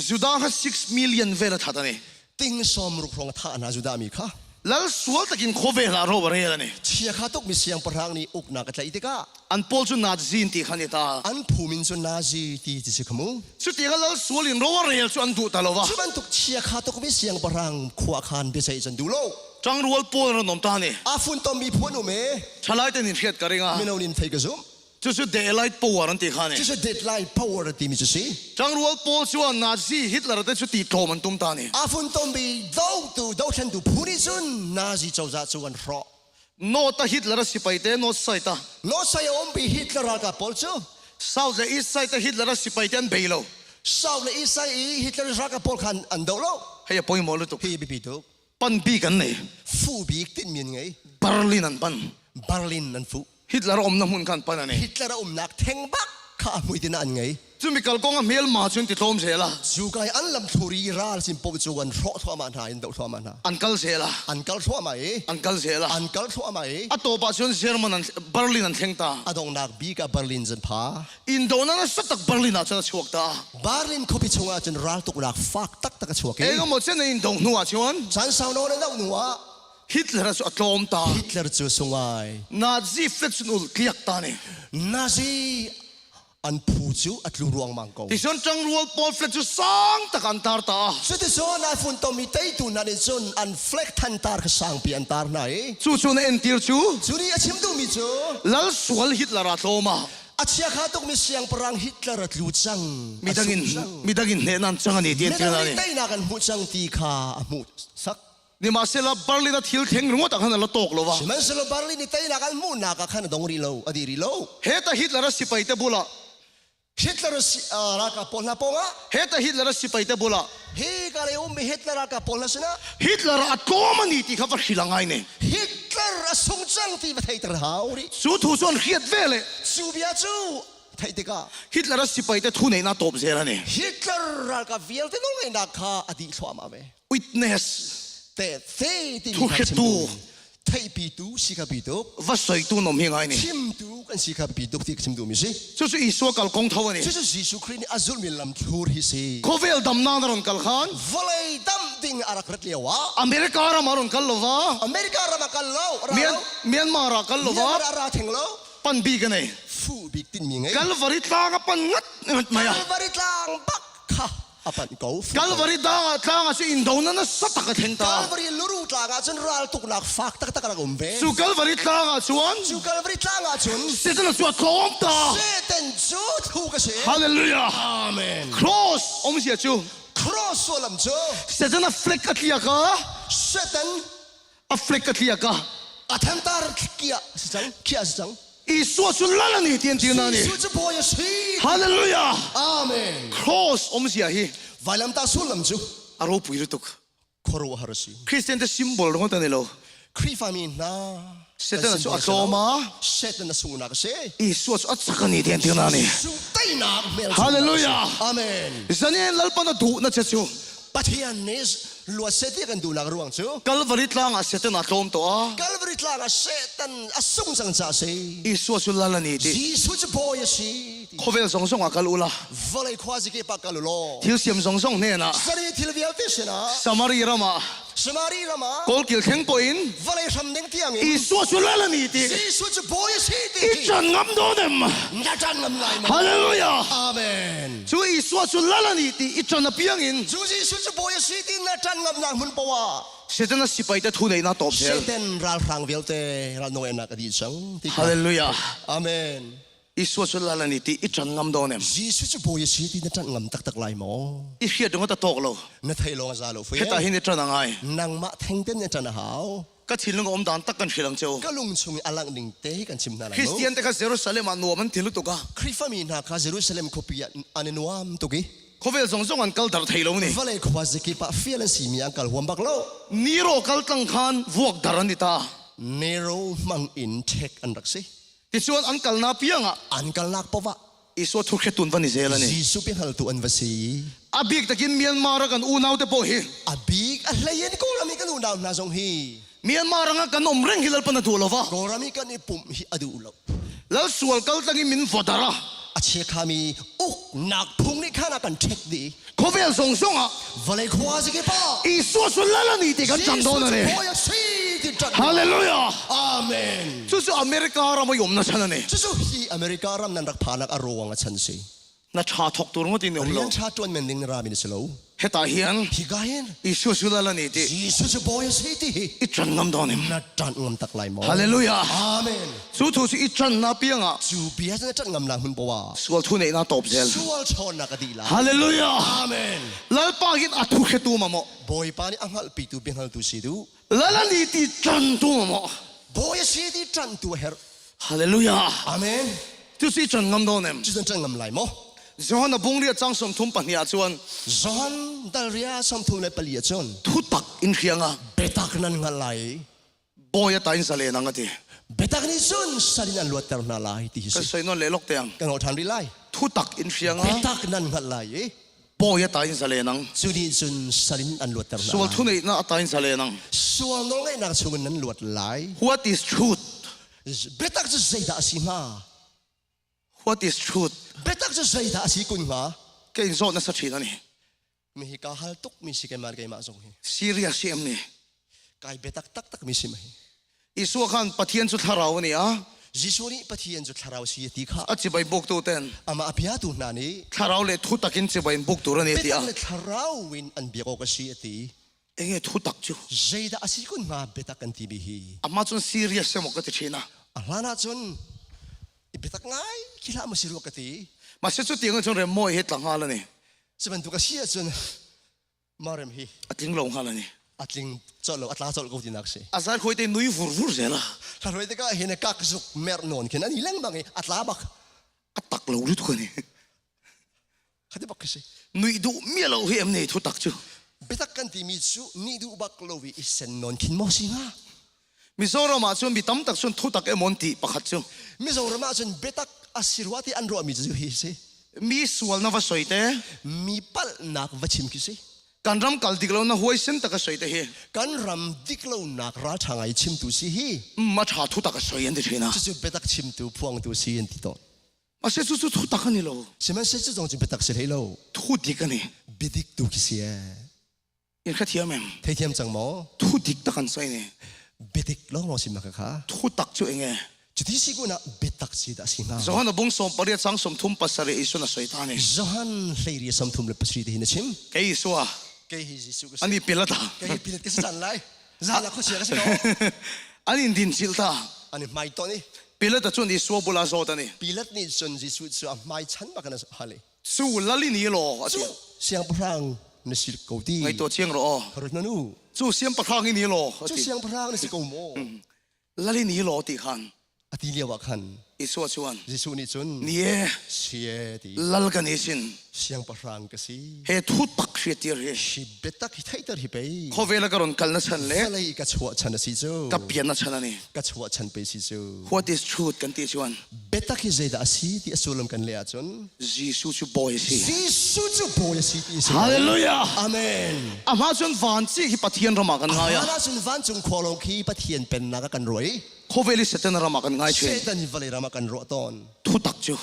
S10: juda ha 6 million vela thata ni
S8: ting som ru krong tha na juda mi kha
S10: lal sual takin khove la ro bare la ni
S8: chia kha tok mi siang parang ni uk na ka tlai te ka
S10: an pol chu na zin ti khani ta
S8: an phumin chu na ji ti ti se khamu
S10: chu ti ga lal sual in ro rel chu an du ta lova
S8: chuban tuk chia kha tok mi siang parang khwa khan be sai chan du lo
S10: chang rual pol ro nom ta ni
S8: a fun tom mi phun me
S10: chalai te ni khiat karinga
S8: mi no nin thei ka zum
S10: chu chu daylight power an ti khani
S8: this is deadline power ti mi chu si
S10: chang rual pol chu an nazi hitler te chu ti thom an tum ta ni
S8: a fun tom bi do than tu phuni chun na ji chau za chu an ro
S10: no ta hitler si pai te no sai ta
S8: no sai om bi Hitler ka pol chu
S10: south the east side ta hitler si pai te an beilo
S8: sau le isai Hitler ra ka pol khan an do lo
S10: hay poi mo lu tu
S8: hi bi tu
S10: pan bi kan nei
S8: fu bi tin min ngai
S10: berlin an pan
S8: Berlin nan fu
S10: hitler om na mun kan pan ani
S8: Hitler nak theng bak kha mui tin an ngai
S10: chu mi kal kong a mel ma chun ti thom se la
S8: chu kai an lam thuri ral sim po chu an ro thwa man ha in do thwa man ha
S10: an kal se la
S8: an kal thwa mai
S10: an kal se la
S8: an kal thwa mai
S10: a to pa chun german an berlin an theng ta
S8: adong nak bi ka Berlin jan pha
S10: Indona na sa tak berlin a chana chuak ta
S8: Berlin khopi chunga jan ral tuk nak fak tak tak chuak
S10: e ga mo chen in dong nuwa chuan
S8: chan sao no na dau nuwa
S10: hitler chu atlom ta
S8: Hitler chu sungai
S10: nazi flex ul kliak ta ni
S8: Nazi อันผู้จูอัดลูรวงมังกร
S10: ที่ส่วนจังรัวปอลเฟลจูสองตะกันตาตา
S8: สุดที่ส่วนนายฝุ่นตมีเตยตุนันจนอันเฟล็กทันตาร์กสังปีอันตาร์ไหน
S10: จู่ๆในเอ็นติลจู
S8: จูนี่อาชิมดูมิจู
S10: ลัลสวลฮิตลาราโตมา
S8: อาชีพข้าตุกมีเสียงปรังฮิตเลอร์ลูจัง
S10: มีดังอินเนนันจังอันนี้เดียน
S8: ไม่
S10: เท่า
S8: ได้
S10: นั้น
S8: เตยนักันมุจังตีขามุสัก
S10: นี่มาเซลบาร์ลีนัทฮิลเทงรู้ว่าต่างกันละตกหรอวะ
S8: มันสลบาร์ลีนี่เตยนักันมุนักขันดงรีโลอดีรีโล
S10: เฮตฮิตลาร์สิไปเตบุละ
S8: ฮิตเลอร์รักกับปนนาปงะ
S10: เฮตฮิตลาร์สิไปเตบุละ
S8: เฮ้กาเลอุมฮิตเลอร์รักกับปนละสนะ
S10: ฮิตลาร์อัดโกมันนี่ที่เขาฟังสิลังไงเนี่ย
S8: ฮิตเลอร์สงจังที่ประเทศเราดิ
S10: จู่ถูส่วนเขียดเวเลย
S8: จูเบียจูไทยเด็กะ
S10: ฮิตลาร์สิไปเตทุนในนาตบเซระเนี่ย
S8: ฮิตเลอร์รักกับวิลที่น้องไอ้นักข้าอดีตสวามาเม
S10: วิทเนส
S8: แต่เท่ที่
S10: ทุกเหตุ
S8: ไทยปีตูสิกาปีตู
S10: ว่าใส่ตัวนมยังไงเนี่ย
S8: ชิมตูกันสิกาปีตูที่ชิมตูมิสิ
S10: จู่ๆอีสัวกัลกงเท่านี่
S8: 这是耶稣คริสต์อาจุลมิลลัมทูร์ฮิซี
S10: โคเวลดำนานรอนกัลขาน
S8: วลัยดัมดิงอารักรัตเลียวะ
S10: อเมริการามารุนกัลโลวะ
S8: อเมริการามากันโล
S10: เมียนมารากัลโล
S8: เมียว
S10: ะ
S8: ราราเทงโล
S10: ปันบีกันเนี่ย
S8: ฟูบิกตินมิงไง
S10: กัลวาริตางปันงัดมา
S8: กั
S10: ยา
S8: ลวาริตลางบักค่ะอปันกู
S10: กัลวาริตางสิอินโดนันสัตตะกันเห็นตา
S8: กัลวาริลูรูตลางจนรัลตุกนักฟักตักตักนักอุมเบ
S10: สู่กัลวาริตางชวน
S8: จูกัลวาริตลางจน
S10: เสด็จสวดโคมตา
S8: เซตันจูทูกเส
S10: ฮาเลลูยา
S8: อาเมน
S10: ครอสอมเสียจู
S8: ครอสวลัมจู
S10: เสด็จฟลิกกัตลียกา
S8: เซตัน
S10: อัฟลิกกัตลียกา
S8: อาทันตาร์เกียสิจังเกียสิจัง
S10: อีสัวสุลลานี่เตียนตีนานี่
S8: สุจะพอยสี
S10: ฮาเลลูยา
S8: อาเมน
S10: ครอสอมเสียฮี
S8: วายลัมตาสุลัมจู
S10: อารมณ์ปุยรุตุก
S8: ครัวฮาร์ซี
S10: คริสเตียนจะซิมโบลของตันนี่โล
S8: ครีฟามินนา
S10: เสด็จสวดโคมา
S8: เซตันสูนักเซ
S10: อีสัวสุอัศกันนี่เตียนตีนานี่
S8: สุไตนักเมล
S10: ฮาเลลูยา
S8: อาเมน
S10: จันยันลัลปันดูนัชจู
S8: ปัทยานิสลัวเซติกันดูนักรวงจู
S10: กัลวาริตลางเสด็จนักลมตัว
S8: กัลวริตลางเซตันอสุงสังจาเซ
S10: อีสัวสุลลานี่ที่
S8: จีสุจะพอยสี
S10: โคเวลสงสงอากัลอุลาว
S8: ลัยควาซิเกปากาลุโล
S10: ทิลเสียมสงสงเนี่ยนะ
S8: สรีทิลเวียลติชนะ
S10: สมารีรามา
S8: สมารีรามา
S10: โกลกิลเข่งปอิน
S8: วลัยทำเด้งที่ยัง
S10: อีสัวสุลลานี่ที่
S8: จีสุจะพอยสี
S10: อีจันงำโดนม
S8: นักจันลำลายมัน
S10: ฮาเลลูยา
S8: อาเมน
S10: ช่วยอีสัวสุลลานี่ที่อีจันนับยังอิน
S8: จูจีสุจะพอยสีที่นักจันลำลายมันปะวะ
S10: เสด็จนัสิไปแต่ทุนในนาตบเซ
S8: เซ
S10: ล
S8: ตันรัลฟรังเวลเตรัลโนเอนักอดีตสัง
S10: ฮาเลลูยา
S8: อาเมน
S10: อีสัวสุลลานี่ที่อีจันงำโดนม
S8: จีสุจะพอยสีที่นักจันงำตักตักลายหมอ
S10: อีเขียดงตะตกโล
S8: นัทไทยลงอาซาโลฟุย
S10: เฮตาหินจันงไง
S8: นางมะเทงเต้นนักจันหาว
S10: ก็ทิ้งลงอมดานตักกันเชียงเจ้า
S8: ก็ลุงชุงอลังหนึ่งเตะกันชิมนาลา
S10: คริสเตียนแต่ก็เซรุซาเลมอันนัวมันทิ้งลุตุกะ
S8: คริฟามีนาคาเยรูซาเล็มคบีอันนัวมตุกี
S10: โคเวลสงสงอันกัลดาร์ไทยโลนี่
S8: วลัยควาซิกิปะฟิลันซีมีอังกัลหัวบักโล
S10: นีโรกัลตังคานวกดารันดิตา
S8: เนโรมังอินเทคอันรักซี
S10: ที่ส่วนอันกัลนาเปียงอ่ะ
S8: อันกัลนักปะวะ
S10: อีสัวทุกเขตุนวันนี้เซลนี่
S8: จีสุเปียงฮัลตุอันวสี
S10: อาบิกตะกินเมียนมารักันอูนาวเตโปฮี
S8: อาบีกอะไรยันกูรามีกันอุดาวนาซงฮี
S10: เมียนมารังกันอมเร่งฮิลปนัตัวลวะ
S8: กูรามีกันอีปุ่มฮีอดูอุล
S10: แล้วส่วนกัลตังมินฟอดาระ
S8: อาเชคามีอุกนักพุ่งนี่ข้านักกันเช็คดี
S10: โคเวลสงสงอ่ะ
S8: วลัยควาซิกิปะ
S10: อีสัวสุลลานี่ที่กันจังโดนนี่
S8: พอยสีที่จัน
S10: ฮาเลลูยา
S8: อาเมน
S10: 就是อเมริการามายมนะฉันนี่
S8: จะสู้ฮีอเมริการัมนันรักพานักอารวงชันซี
S10: นะชาทกตัวงตินอม
S8: เรี
S10: โล
S8: ยนชาจวนเมนดิงรามินิสโล
S10: เฮตาเฮียน
S8: ฮีกาเฮน
S10: อีสัวสุลลานี่ที่
S8: จีสุจะบอยสีที่
S10: อีจันงำโดนิม
S8: นัดจันงมตักไลมอ
S10: ฮาเลลูยา
S8: อาเมน
S10: สู้ทุสิอีจันนาเปียงอ่ะ
S8: จูเปียสนัดจันงมลังมุนปวา
S10: ส่วนทุนในนาตบเซล
S8: สวลชอนนักดีลา
S10: ฮาเลลูยา
S8: อาเมน
S10: แล้วปากินอัตุเขตูมาโม
S8: บอยปานี่อังฮัลปีตูเบียงฮัลตูซีดู
S10: แล้วนี่ที่จันตัวมาโม
S8: บอยสีที่จันตัวเฮร์
S10: ฮาเลลูยา
S8: อาเมน
S10: ทุสิจันงำโดนิม
S8: จุดจันงมไลมอ
S10: จอห์นบุงเรียจังสมทุมปัญญาชวน
S8: จอนดัลเรียสัมทุนในปลียจน
S10: ทุตักอินเคียงอ่ะ
S8: เบตักนันงไล
S10: บอยตายอินสเลนังอ่ะที
S8: เบตักนี่จนสลินันลวดเตอร์นาไลที่ฮิ
S10: ก็
S8: ส
S10: ใส่นอนเลลกเตียง
S8: กันเอาทันริไล
S10: ทุตักอินเคียง
S8: เบ
S10: อ่ะ
S8: ตักนันงไล
S10: บอยตายอินสเลนัง
S8: จุดีจุนสลินอันลวดเตอร์นา
S10: ส่วนทุนในน่าตายอินสเลนัง
S8: ส่วนน้องไอ้นักชงนั้นลวดไล
S10: What is truth
S8: เบตักจะใจดาสิงา
S10: What is truth
S8: เบตักจะใจดาสิกุนงา
S10: แกอินโซนัสชีนั่นนี่
S8: มีฮิกาฮัลตุกมีสิเกมาร์เกมาซงฮี
S10: ซีเรียสเอ็มนี่
S8: กายเบตักตักตักมีสิไหม
S10: อีสัวขันปะเทียนสุดทาราวนี่อ่ะ
S8: ยิสุนี่ปะเทียนจุดทาราวสีตีข้า
S7: อาจิบายบุกตัวเต้น
S8: อามาอภิยาตุนานี้
S7: ถ้าเราเลยทุตักินจิบายบุกตัวนี้
S8: เป็น
S7: ตีอ่ะ
S8: ตั้งทาราววินอันเบียกอกสีตี
S7: เองทุตักจู
S8: เจดาอาศัยกุนมาเบตักกันทีบีฮี
S7: อามาจนซีเรียสเสมกติเชนะ
S8: อาลานาจนเบตักง่ายคิดละมาสิรู้กติ
S7: มาเสียจุดเตียงจนเริ่มมวยเหตุหลังฮาแล้วนี่
S8: จะเป็นตุกเสียจนมาเริ่มฮี
S7: อาทิงลงฮาแล้วนี่
S8: อัดลิงจอดลงอัดลาจอดกูดีนักสิ
S7: อาจารย์คุยแต่นุ้ยฟูฟูเสียละ
S8: ถ้าเราได้ก็เห็นกักสุกเมรนนขึ้นอันนี้เล่งบางไงอัดลาบัก
S7: อาตักเราหรือทุกคนนี่
S8: เขาจะบอกกันสิ
S7: นุ้ยดูเมียเราเฮียมนี่ทุตักจู
S8: เบตักกันที่มีสุนี่ดูบักโลวิอิเซนนนขึ้นมอสิงา
S7: มิโซรามาจนมีตั้มตักจนทุตักเอมอนตีปะขัดจู
S8: มิโซรามาจนเบตักอาศิรวาติอันรัวมีจูฮิสิ
S7: มีส่วนนวสวยเต้
S8: มีปัลนักวัชิมกิสิ
S7: การรำกัลติกเราหน้าหัวเส้นตะกสวยเต้
S8: กันรำดิกโลนักราชางไอชิมตุสิฮี
S7: มาชาทุตักสวยยันเดชนะ
S8: จู่ๆเบตักชิมตุพวงตุสิยันติโต
S7: มาเสียจุดทุตักนี่เรา
S8: ใช่ไหมเสียจู่ๆจึงเบตักเสียให้เรา
S7: ทุดิกันนี่
S8: บิดิกตุกิสิเอ
S7: ยังแค่เทียมเอง
S8: เทียมจังหมอ
S7: ทุดิกตะกันสวยนี่
S8: บิดิกลองรอชิมนักค่ะ
S7: ทุตักจูเองไง
S8: จุดที่สิกุนะเบตักสิดาสิงา
S7: จอห์นบุ้งสมปริยัติสังสมทุมปัสสริอิสุนัสวยตานี่
S8: จอฮันเลรีสมทุมเลปสรีที่หินชิม
S7: เกยสัว
S8: เกยฮิซิสุกุ
S7: อันนี้เปลี่ยนละตา
S8: เกยพิลติสจันไลจาละข้อเสียก็สิโน
S7: อันนี้ดินสิลตา
S8: อันนี้ไม่ตัวนี้
S7: เปลี่ยนละตาจนที่สัวบุลาโซตานี่
S8: พิลตินี่จนจิสุสุไม่ฉันมากันนะฮะเลย
S7: สู้ละลินี่หรอ
S8: จู่เสียงพรางในสิลโกดี
S7: ไงตัวเชียงหรอ
S8: รถนันู
S7: สู้เสียงประคางนี่หรอ
S8: จู่เสียงพรางในสิโกโม
S7: ละลินี่หรอตีขัน
S8: อติเลียวคัน
S7: อิสัวชวน
S8: จิสุนี่จน
S7: นี่
S8: เสียดี
S7: ลัลกันเอชิน
S8: เสียงพรางก็สิ
S7: เฮทุตักเสียตีเร
S8: ชิเบตักฮิไทเตอร์ฮิเปย์
S7: เขาเวลากรอนกัลนัชันเล่
S8: อะไรก็ชัวฉันสิจู
S7: กับเปลี่ยนนัชันนี่
S8: ก็ชัวฉันไปสิจู
S7: What is truth กันตีชวน
S8: เบตักฮิเจดาสิที่อสุลมกันเลยจน
S7: จีซูชูบอยสิ
S8: จิสุจูโบยสิที่สิ
S7: ฮาเลลูยา
S8: อาเมน
S7: อามาจนวันที่ฮิปเทียนรามากันไง
S8: อา
S7: อ่ะ
S8: ลาจุนวันจุงโคโลคีปะเทียนเป็นนักกันรวย
S7: เขาเวลิเสตนรามากันไงเช
S8: เซตันฮิวเลรามากันรอตอน
S7: ทุตักจู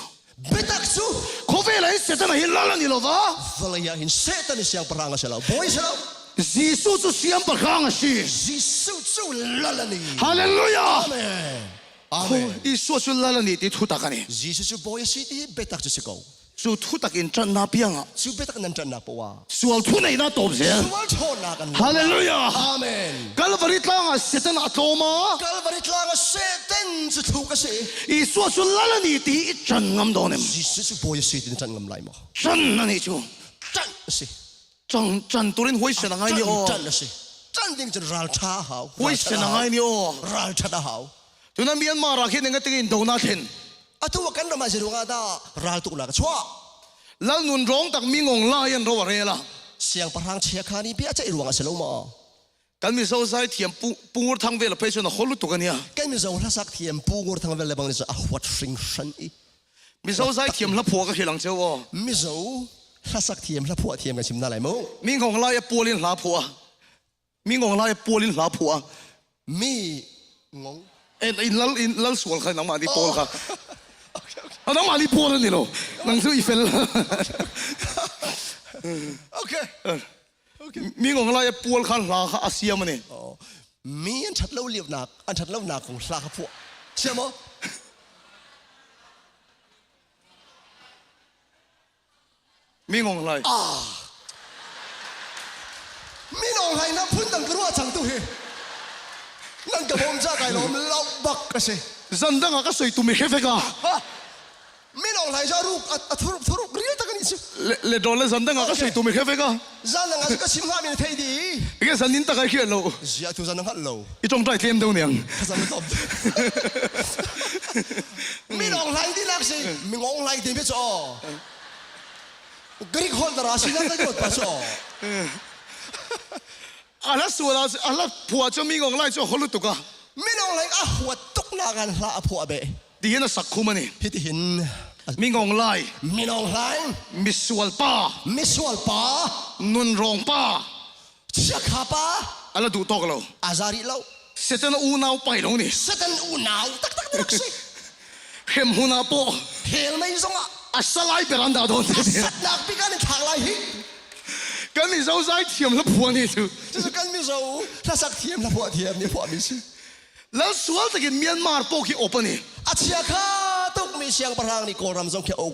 S8: เบตักจู
S7: เขาเวลิเสตนฮิลลัลนี่หรอวะ
S8: วลายาหินเซตันฮิเสียงพรางเสลาบอยเสลา
S7: จีซูชูเสียงประคางสิ
S8: จิสุจูลาลานี
S7: ฮาเลลูยา
S8: อาเมนอาเมน
S7: อิสัวชูลัลนี่ที่ทุตักนี่
S8: จิสุจูบอยสิที่เบตักจูสิโก
S7: จูทุตักอินจันนาเปียงอ่ะ
S8: จูเบตักนันจันนับว่า
S7: ส่วนทุนไหนน่าตบเสีย
S8: สวลโชนากัน
S7: ฮาเลลูยา
S8: อาเมน
S7: กัลวาริตลางอ่ะเสตนอัตโตมา
S8: กัลวาริตลางเซตันจุทุกสิ
S7: อิสัวชูลัลนี่ที่จันงามโดนม
S8: จิสุจูบอยสิที่จันงำไหลมา
S7: จันนั่นนี่จู
S8: จันสิ
S7: จันตัวเล่นหวยเสียงไงนี่โอ้
S8: จันสิจันดิ้งจะรัลชาหาว
S7: หวยเสียงไงนี่โอ้
S8: รัลชาดาหาว
S7: ทุนนั้นมีอันมารักเห็นยังไงตีนโดนาเทน
S8: อะตัวกันเรามาสิรุงอาดารัลตุกนักชัว
S7: แล้วนุนร้องตักมีงงลายันเราอะไรล่ะ
S8: เสียงพลังเชียร์คานี่พี่อาจจะรวงอาเซลมา
S7: กันมีโซ่ใส่เทียมปูงทางเวลาไปชนฮอลลุตุกันเนี่ย
S8: กันมีเจ้าทักษะเทียมปูงทางเวลาบางทีจะอวัดสิงชันอี
S7: มีโซ่ใส่เทียมละผัวก็เขียนหลังเจ้าว่า
S8: มีเจ้าทักษะเทียมและพวกเทียมกันชิมน่าไหลมั้ง
S7: มีงงลายปัวลินลาผัวมีงงลายปัวลินลาผัว
S8: มีงง
S7: อินลัลสวนใครนังมาดีปัวค่ะนังมาดีปัวนั่นนี่โลนังซื้ออีเฟล
S8: โอเค
S7: มีงงลายปัวขันลาค่ะอาเซียมันนี่
S8: มีอันชัดเล่าเลียบหนักอันชัดเล่าหนักของลาขพวกเชื่อมั้ย
S7: มีงงลาย
S8: มีน้องให้นับพื้นตังกรัวจังตุเฮนั่นกับผมจะไก่ลมเล่าบักกระเซ
S7: จันดังก็สวยตุ้มเฮฟกา
S8: มีน้องให้จะรูปทุรุกเรียกตะกันนี่สิ
S7: เลดอลเลจันดังก็สวยตุ้มเฮฟกา
S8: จานนั้นก็ชิมหามีเทดี
S7: เอกสันนินตะไคร้เขียนโล
S8: เสียทุกจานนั้นฮัลโหล
S7: อีจงใจเทียมเดียวเนี่ย
S8: ภาษาไม่ตอบมีน้องไหลที่นักสิมีงงไหลที่ไม่จ่อกรีกคนตราสินั่นก็หยุดปัสสาวะ
S7: อะไรส่วนอะไรผัวจะมีงงไล่จะฮอลลุตุกะ
S8: มีน้องไหลหัวตุกนากันละผัวเบะ
S7: ดีนะสักคุมันนี่
S8: พิธีหิน
S7: มีงงไล่
S8: มีน้องไหล
S7: มีสวลป้า
S8: มีสวลป้า
S7: นุนรองป้า
S8: เชือกขาป้า
S7: อะไรดูตอกเรา
S8: อาซาริเรา
S7: เสร็จแล้วอูนาวไปลงนี่
S8: เสตันอูนาวตักสิ
S7: เข้มหูนาโป
S8: เฮลไม่ส่งอ่ะ
S7: อัสไลเปรันดาโดน
S8: สัตว์นักพิการทางไรฮิ
S7: กันมีเจ้าใจเทียมแล้วผัวนี่ถือ
S8: 就是跟你说，他上天了破天，你破没事。
S10: แล้วสวนตะกินเมียนมาร์ปกิโอปนี่
S8: อาเชียข้าตุกมีเสียงประหางนี่โกรำทรงเขียว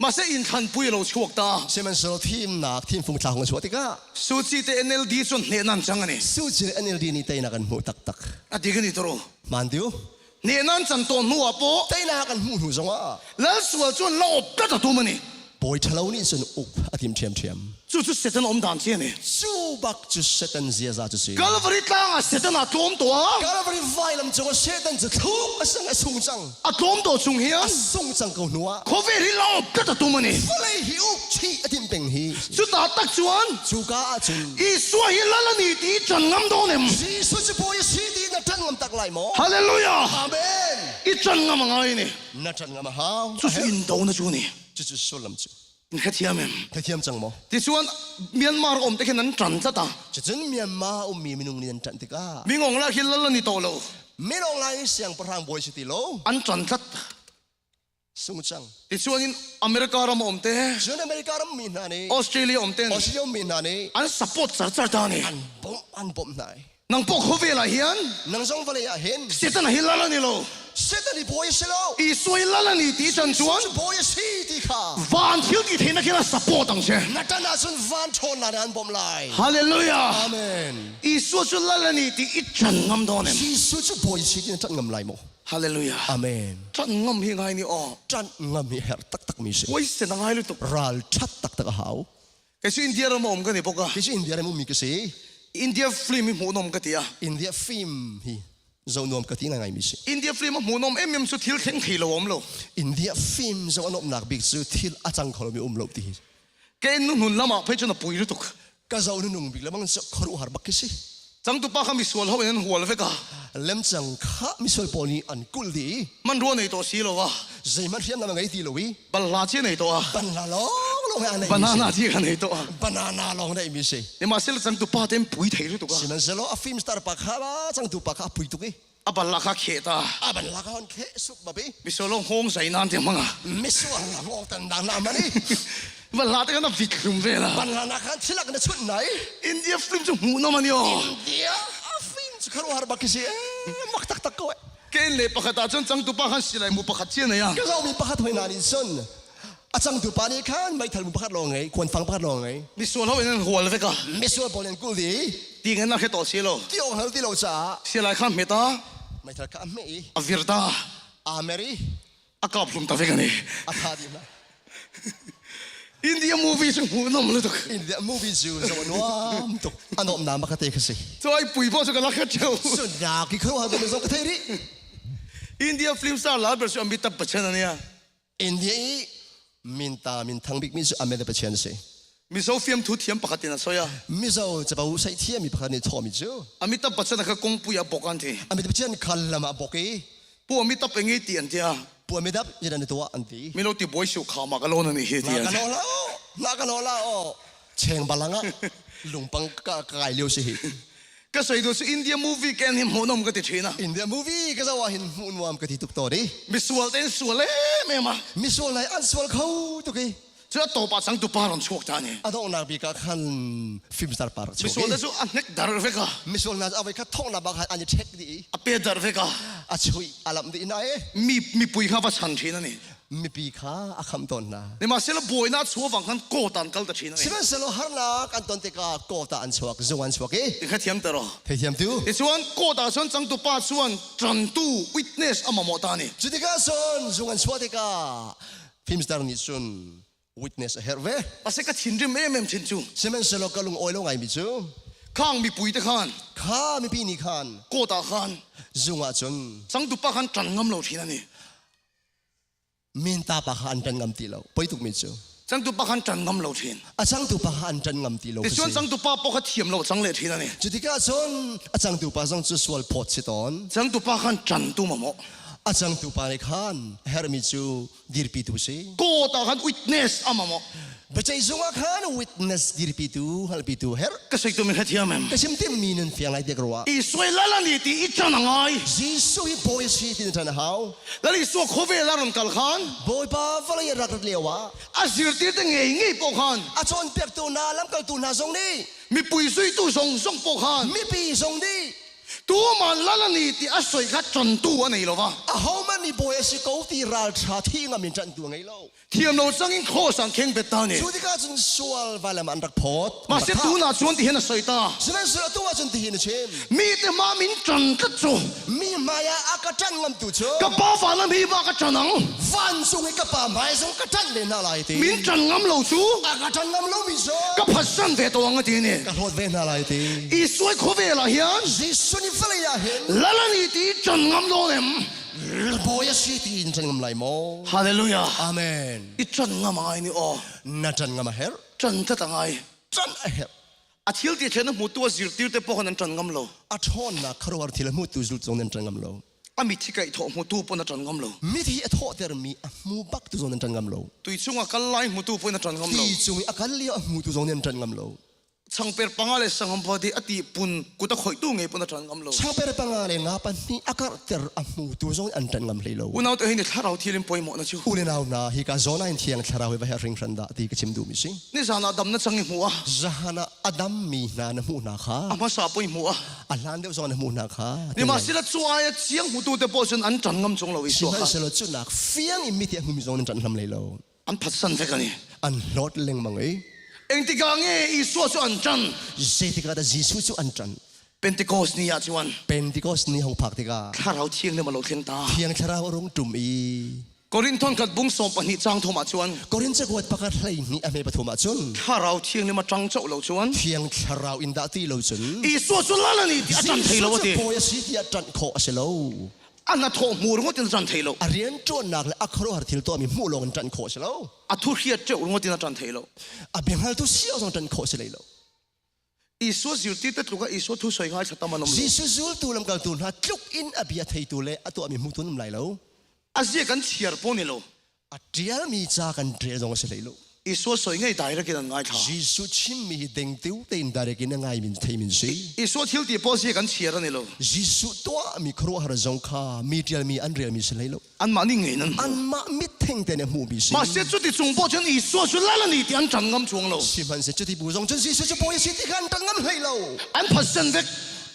S10: มาเสอินทันปุยเราชวกตา
S8: เชื่อมันสโลทีมหนักทีมฟุงชาของสวัสดิก้า
S10: สูจิเต NLD ส่วนเนนันจังอันนี้
S8: สู้จีเอ็นเอลดีนี่เตยนักันหูตักตัก
S10: อดีกันนี่ตัว
S8: มันดิว
S10: เนนันจันตัวนัวโป
S8: เตยนักันหูหูจังวะ
S10: แล้วสวนจวนเราอบตัดตัวมันนี่
S8: บอยทะเลานี่ส่วนอุบอาทิมเทียมเทียม
S10: จู่ๆเสร็จแล้วอมด่านเชียนี่
S8: สู้บักจุดเซตันเสียซาจุดสิ
S10: กาลฟริตังอ่ะเสร็จแล้วตัวอมตัว
S8: กาลบริไฟลำจงเซตันจะทุบอาสังอาสุงจัง
S10: อ่ะตัวอมตัวจุงเฮีย
S8: อาสุงจังกูนัว
S10: โควิดที่เราอบตัดตัวมันนี่
S8: ฟเลยหิวชีอาทิมเป็งฮี
S10: จุดตาตักจวน
S8: จูกาอาจุน
S10: อีสวยละละนี่ที่จันงำตัวเนี่ย
S8: สีสุดจะบอยสีดีนัดจันงำตักไหลหมอ
S10: ฮาเลลูยา
S8: อาเมน
S10: อีจันงำอะไรนี่
S8: นัดจันงำฮาว
S10: จู่ๆอินโดนะจูนี่
S8: จุดสุลำจุ
S10: นี่แค่เทียมเอง
S8: เทียมจังหมอ
S10: ที่ส่วนเมียนมาร์อมแต่แค่นั้นจันจะตา
S8: จุดเมียนมาอุมีมินุงเนียนจันติกา
S10: มีงงละคิดละนี่โตแล้ว
S8: ไม่ลงไล่เสียงประหางบอยสติโล
S10: อันจันทัด
S8: สุงจัง
S10: ที่ส่วนอินอเมริกาเราอมเต
S8: ส่วนอเมริกาเรามีนานี่
S10: ออสเตรเลียอมเต
S8: ออสเตรเลียมีนานี่
S10: อันสปอร์ตจัดตานี่
S8: อันบอมไหน
S10: นางพวกโควิดละเฮียน
S8: นังสองฟเลยเห็น
S10: เสียตันหิละนี่โล
S8: เซตันนี่บอยสิโล
S10: อีสวยละนี่ที่จันจวน
S8: บอยสีดีค่ะ
S10: วันที่ที่เห็นนักกีฬาสปอร์ตตั้งเช่
S8: นัดจันอาสุนวันชนนันอันบอมไล
S10: ฮาเลลูยา
S8: อาเมน
S10: อีสวยละนี่ที่อีจันงำตัวเนี่ย
S8: ที่สุดจะบอยสีดีนัดจันงำไลโม
S10: ฮาเลลูยา
S8: อาเมน
S10: จันงำเฮียไงนี่อ๋อ
S8: จันงำมีเฮร์ตักตักมีสิ
S10: ไว้เสร็จยังไงลูกตุ๊ก
S8: รัลชัดตักตักหาว
S10: แกชื่ออินเดียเราอมกันนี่พวกอะ
S8: ที่อินเดียเรามีกสิ
S10: อินเดียฟิล์มมีหมูนมกันที่อะ
S8: อินเดียฟิล์มฮีเจ้านวมกติไงมีสิ
S10: อินเดียฟิล์มหมูนมเอ็มสุดที่เข่งขี่เราอมโล
S8: อินเดียฟิล์มเจ้านวมหนักบิ๊กสุดที่อาจารย์เขาเรามีโลตี
S10: แกนุ่นละมาเพื่อจะนับปุยลูกตุ๊ก
S8: ก็เจ้านุ่งบิ๊กแล้วมันจะขรุหาบักกสิ
S10: จังตุป้าเขามีส่วนเขาเป็นหัวเลยกะ
S8: เล่มจังข้ามิสวลปอนีอันกุลดี
S10: มันรัวในตัวสีหรอวะ
S8: ใจมันเทียมนำไงตีลวี
S10: บัลลาเจในตัว
S8: บันนาลองอันไหน
S10: บานานาที่กันในตัว
S8: บันนาลองได้มีสิ
S10: เนี่ยมาเสร็จจังตุป้าเต็มปุยเทลูกตุ๊ก
S8: สิมันเซลล์ฟิล์มสตาร์ปักข้าจังตุปักข้าปุยตุกี้
S10: อะบัลลาข้าเขตา
S8: บันลาข้าเคสุกบะบี
S10: มิโซลงห้องใส่นานเต็มมั้งอะ
S8: มิสวลงองตันดังนามันนี่
S10: บัลลาแต่ก็นับผิดคุมเวลา
S8: บันนาข้าชิลักในชุดไหน
S10: อินเดียฟิล์มจะหมูนมมันอยู่
S8: เดียฟิล์มจะขรุหาบักกสิมักตักตักก้อย
S10: แกเล่ปะขัดจนจังตุป้าขันสิไลมูปะขัดเจนเนี่ย
S8: ก็เรามีประคัดหอยนานิสนอาจังตุปานี่ขันไม่ทันมีประคัดลองไงควรฟังประคัดลองไง
S10: มิส่วนเขาเป็นหัวเลยกะ
S8: มิสวลบอลเลนกุลดี
S10: ตีเงินนักแค่ต่อเสียโล
S8: ที่องค์เขาที่เราจ่า
S10: เสียหลายคำเมตา
S8: ไม่ทันข้าไม่
S10: อวิรตา
S8: อาเมริ
S10: อากาศพลุมตาเวกันนี่
S8: อาทาดีนะ
S10: อินเดียมูวี่จะหมูนมเลยตุ๊ก
S8: อินเดียมูฟี่จูสวรรค์ว่ามตุกอันนอมน้ำบักเตะกสิ
S10: ตัวไอ้ปุ๋ยพ่อจะกันลักแค่เจ้า
S8: สุดยากิครัวเป็นสองกเทรี
S10: อินเดียฟิล์มสตาร์ลาเบอร์ชอมิตาปัจจันเนี่ย
S8: อินเดียมินตามินทั้งบิ๊กมิสอเมริกาเชนสิ
S10: มิโซฟิล์มทุเทียมปกตินะโซยา
S8: มิสเอาจะไปใช้เทียมมีประคันในทอมิจู
S10: อามิตาปัจจันก็คงปุยบอกกันที
S8: อเมริกาเชนคัลลามาบอกเอ
S10: พวกอามิตาเป็นไงตีอันเดีย
S8: ปัวไม่ดับยันในตัวอันตี
S10: มิโลติบอยชูขามากะโลนันนี่เฮีย
S8: นากันโอลานากันโอลาโอเชิงบาลังอะลุงปังกะไก่เลี้ยวสิ
S10: ก็ใส่ดูสิอินเดียมูวี่แกนหิมหมูนมก็ติดชีนะ
S8: อินเดียมูฟี่ก็จะว่าเห็นหุ่นวามกะทิตุกตัวดิ
S10: มิสวลเต้นสวลเล่แม่มา
S8: มิสวลไหนอันสวลเขาตุกี้
S10: จะตัวปัจจังตุปารันชวกตานี่
S8: อาต้องนักบิกาขันฟิล์มสตาร์ปาร์
S10: มิสวลเต้นสุอันเน็กดาร์เวกา
S8: มิสวลน่าจะเอาไปคัดท่องนับบักอันจะเช็คดี
S10: อเปียดาร์เวกา
S8: อาช่วยอาลัมดีนะเอ๊ะ
S10: มีปุยข้าวชันชีนั่นนี่
S8: มีปีขาอาคำตนนะ
S10: เนี่ยมาเสร็จบอยน่าชัวฟังกันโกตันกัลตชีนั่น
S8: สิ
S10: นี่
S8: มันสโลฮาร์นักอันตนติกาโกตาอันสวกจงอันสวกเอ๊ะ
S10: แค่เทียมแต่รอ
S8: เทียมติว
S10: ที่ส่วนโกตาส่วนจังตุปาส่วนจันตูวิทเนสอามาโมตานี่
S8: จุดที่กาซอนจงอันสวกติกาฟิล์มสตาร์นี่ซุนวิทเนสเฮร์เว
S10: อาศัยก็ชินริมเอ็มชินจู
S8: สิมันสโลกลุงโอยลงไงมิจู
S10: ข้างมีปุยตะขัน
S8: ข้ามีปีนี้ขัน
S10: โกตาขัน
S8: จงอาจน
S10: จังตุปาขันจันงำเราทีนั่นนี่
S8: มินตาปะขันจันงำตีเราไปตุกมิจู
S10: จังตุปาขันจันงำเราทีน
S8: อาจังตุปะขันจันงำตีเรา
S10: ที่ส่วนจังตุปาปกติเทียมเราจังเลยทีนั่นนี่
S8: จุดที่กาซอนอาจังตุปะจังจุดสวลพอดสิตอน
S10: จังตุปาขันจันตุมาโม
S8: อาจังตุปะในขันเฮร์มิจูดิรปิตุสิ
S10: โกตาขันวิทเนสอามาโม
S8: บัจจัยจงอาขันวิทเนสดิรปิตุฮัลปิตุเฮร์
S10: ก็ใส่ตัวมันแค่เทียมเอ็ม
S8: ก็ชิมเต็มมีนันเฟียงไรเด็กรัว
S10: อีสวยละละนี่ที่อีจันงไง
S8: จีสุยบอยสิตินจันฮาว
S10: แล้วอีสวยโคเวลารันกัลขัน
S8: บอยป้าฟลายรักเลียววะ
S10: อาศิรตีตั้งไงปกขัน
S8: อาจอนเปียกตูนาล้ำกัลตูนาทรงนี้
S10: มีปุยซุยตู้ส่งปกขัน
S8: มีปีทรงนี้
S10: ตัวมันละละนี่ที่อาศัยกัดจนตัวนี่หรอวะ
S8: a ho man ni boy si ko ti ral tha thi nga min chan tu ngai lo
S10: เทียมเราสังอินโคสังเข่งเบตานี่
S8: chu ti ka chun sual vala man rak phot
S10: มาเสียตัวน่ะชวนที่เห็นสายตา
S8: sinan sura tu wa chun ti hin chem
S10: มีแต่มามินจันกัดจู
S8: mi maya akatan ngam tu cho
S10: กับป้าฝันแล้วมีบ้ากระจันัง
S8: van sung ka pa mai sung ka tan le na lai ti
S10: มินจันงำเหล่าชู
S8: akatan ngam lo mi so
S10: กับพัศน์เวตัวงตีนี่
S8: ka hot ve na lai ti
S10: อีสวยขเวลาเฮียน
S8: jisu ni fala ya hen
S10: ละละนี่ที่จันงำโลเลม
S8: boy si ti in chan ngam lai mo
S10: ฮาเลลูยา
S8: amen
S10: อีจันงำไงนี่อ๋อ
S8: na chan ngam her
S10: จันจะตั้งไง
S8: chan a her
S10: อาทิตย์ที่เช่นมุตัวสิรติวเตปคนนั้นจันงำโล
S8: a thon na kharwar thila mu tu zul zong nen chan ngam lo
S10: อามิที่ไก่ทอมุตัวปนจันงำโล
S8: mi thi a tho ter mi a mu bak tu zong nen chan ngam lo
S10: ตุยช่วงกันไล่มุตัวปนจันงำโล
S8: ti chung a kal li a mu tu zong nen chan ngam lo
S10: ช่างเปิดปังอะไรสังหพอดีอติปุนกูตะคอยตู้ไงปนจันงำโล
S8: chang per pangale nga pan ni akar ter a mu tu zong an chan ngam le lo
S10: อุณเอาตัวเองเนี่ยถ้าเราที่เล่นปอยหมดนะชิว
S8: ule naw na hi ka zona in thiang thara we ba ring randa ti ka chim du mi si
S10: นี่สานาดำนั่นสังหัว
S8: zahana adam mi na na mu na kha
S10: อามาสาปอยหัว
S8: alan de zona mu na kha
S10: นี่มาสิละชัวไอ้เสียงหูตัวเตปอจนอันจันงำจงเราวิ
S8: si
S10: สัว
S8: han se lo chu nak fiang in mi ti mu mi zong nen chan ngam le lo
S10: อันพัดสันเฟกันนี่
S8: an lot leng mangai
S10: เองที่กางเงอีสัวชอันจัน
S8: zeti ka da jisu chu an chan
S10: เป็นติโกสนี่อาจวัน
S8: pentecost ni hong phak ti ka
S10: ถ้าเราเที่ยงเนี่ยมาเราเทียนตา
S8: thiang thara rong tum i
S10: กอรินทอนกัดบุ้งสมปนิจังโทมาชวน
S8: korin che kwat pakat hlai ni ame pathuma chun
S10: ถ้าเราเที่ยงเนี่ยมาจังเจ้าเราชวน
S8: thiang thara in da ti lo chun
S10: อีสัวชวนละละนี่ที่อาจารย์เทโลวะที
S8: po ya si ti a chan kho aselo
S10: อันนั้นทอมูรงวตินอาจารย์เทโล
S8: arian chon nak le akhro har thil to mi mu long chan kho aselo
S10: อัทุเรียเจ้ารงวตินอาจารย์เทโล
S8: a benghal tu siao zong chan kho aselo
S10: อีสัวสิวตีแต่ตรุกอีสัวทุสวยง่ายชัตตามานม
S8: jisu zul tu lam kal tu na tluk in abia thei tu le atu ami mu tu nam lai lo
S10: อาเจียกันเชียร์ปนิโล
S8: atial mi cha kan tre zong aselo
S10: อีสัวสวยง่ายได้แล้วกินง่ายท่า
S8: jisu chim mi deng tiu te in dare kin ngai min thei min si
S10: อีสัวทิลตีปอเจียกันเชียร์นี่โล
S8: jisu to mi khro har zong kha mi tial mi an real mi selelo
S10: อันมานี่ไงนั่น
S8: an ma mi theng te ne mu bi si
S10: มาเสียจุดที่จงปอจนอีสัวชวนละละนี่ที่อันจันงำจวงโล
S8: siman se chuti bu zong chen jisu chu boy si ti kan tan ngam hlei lo
S10: อันพัดสันเวก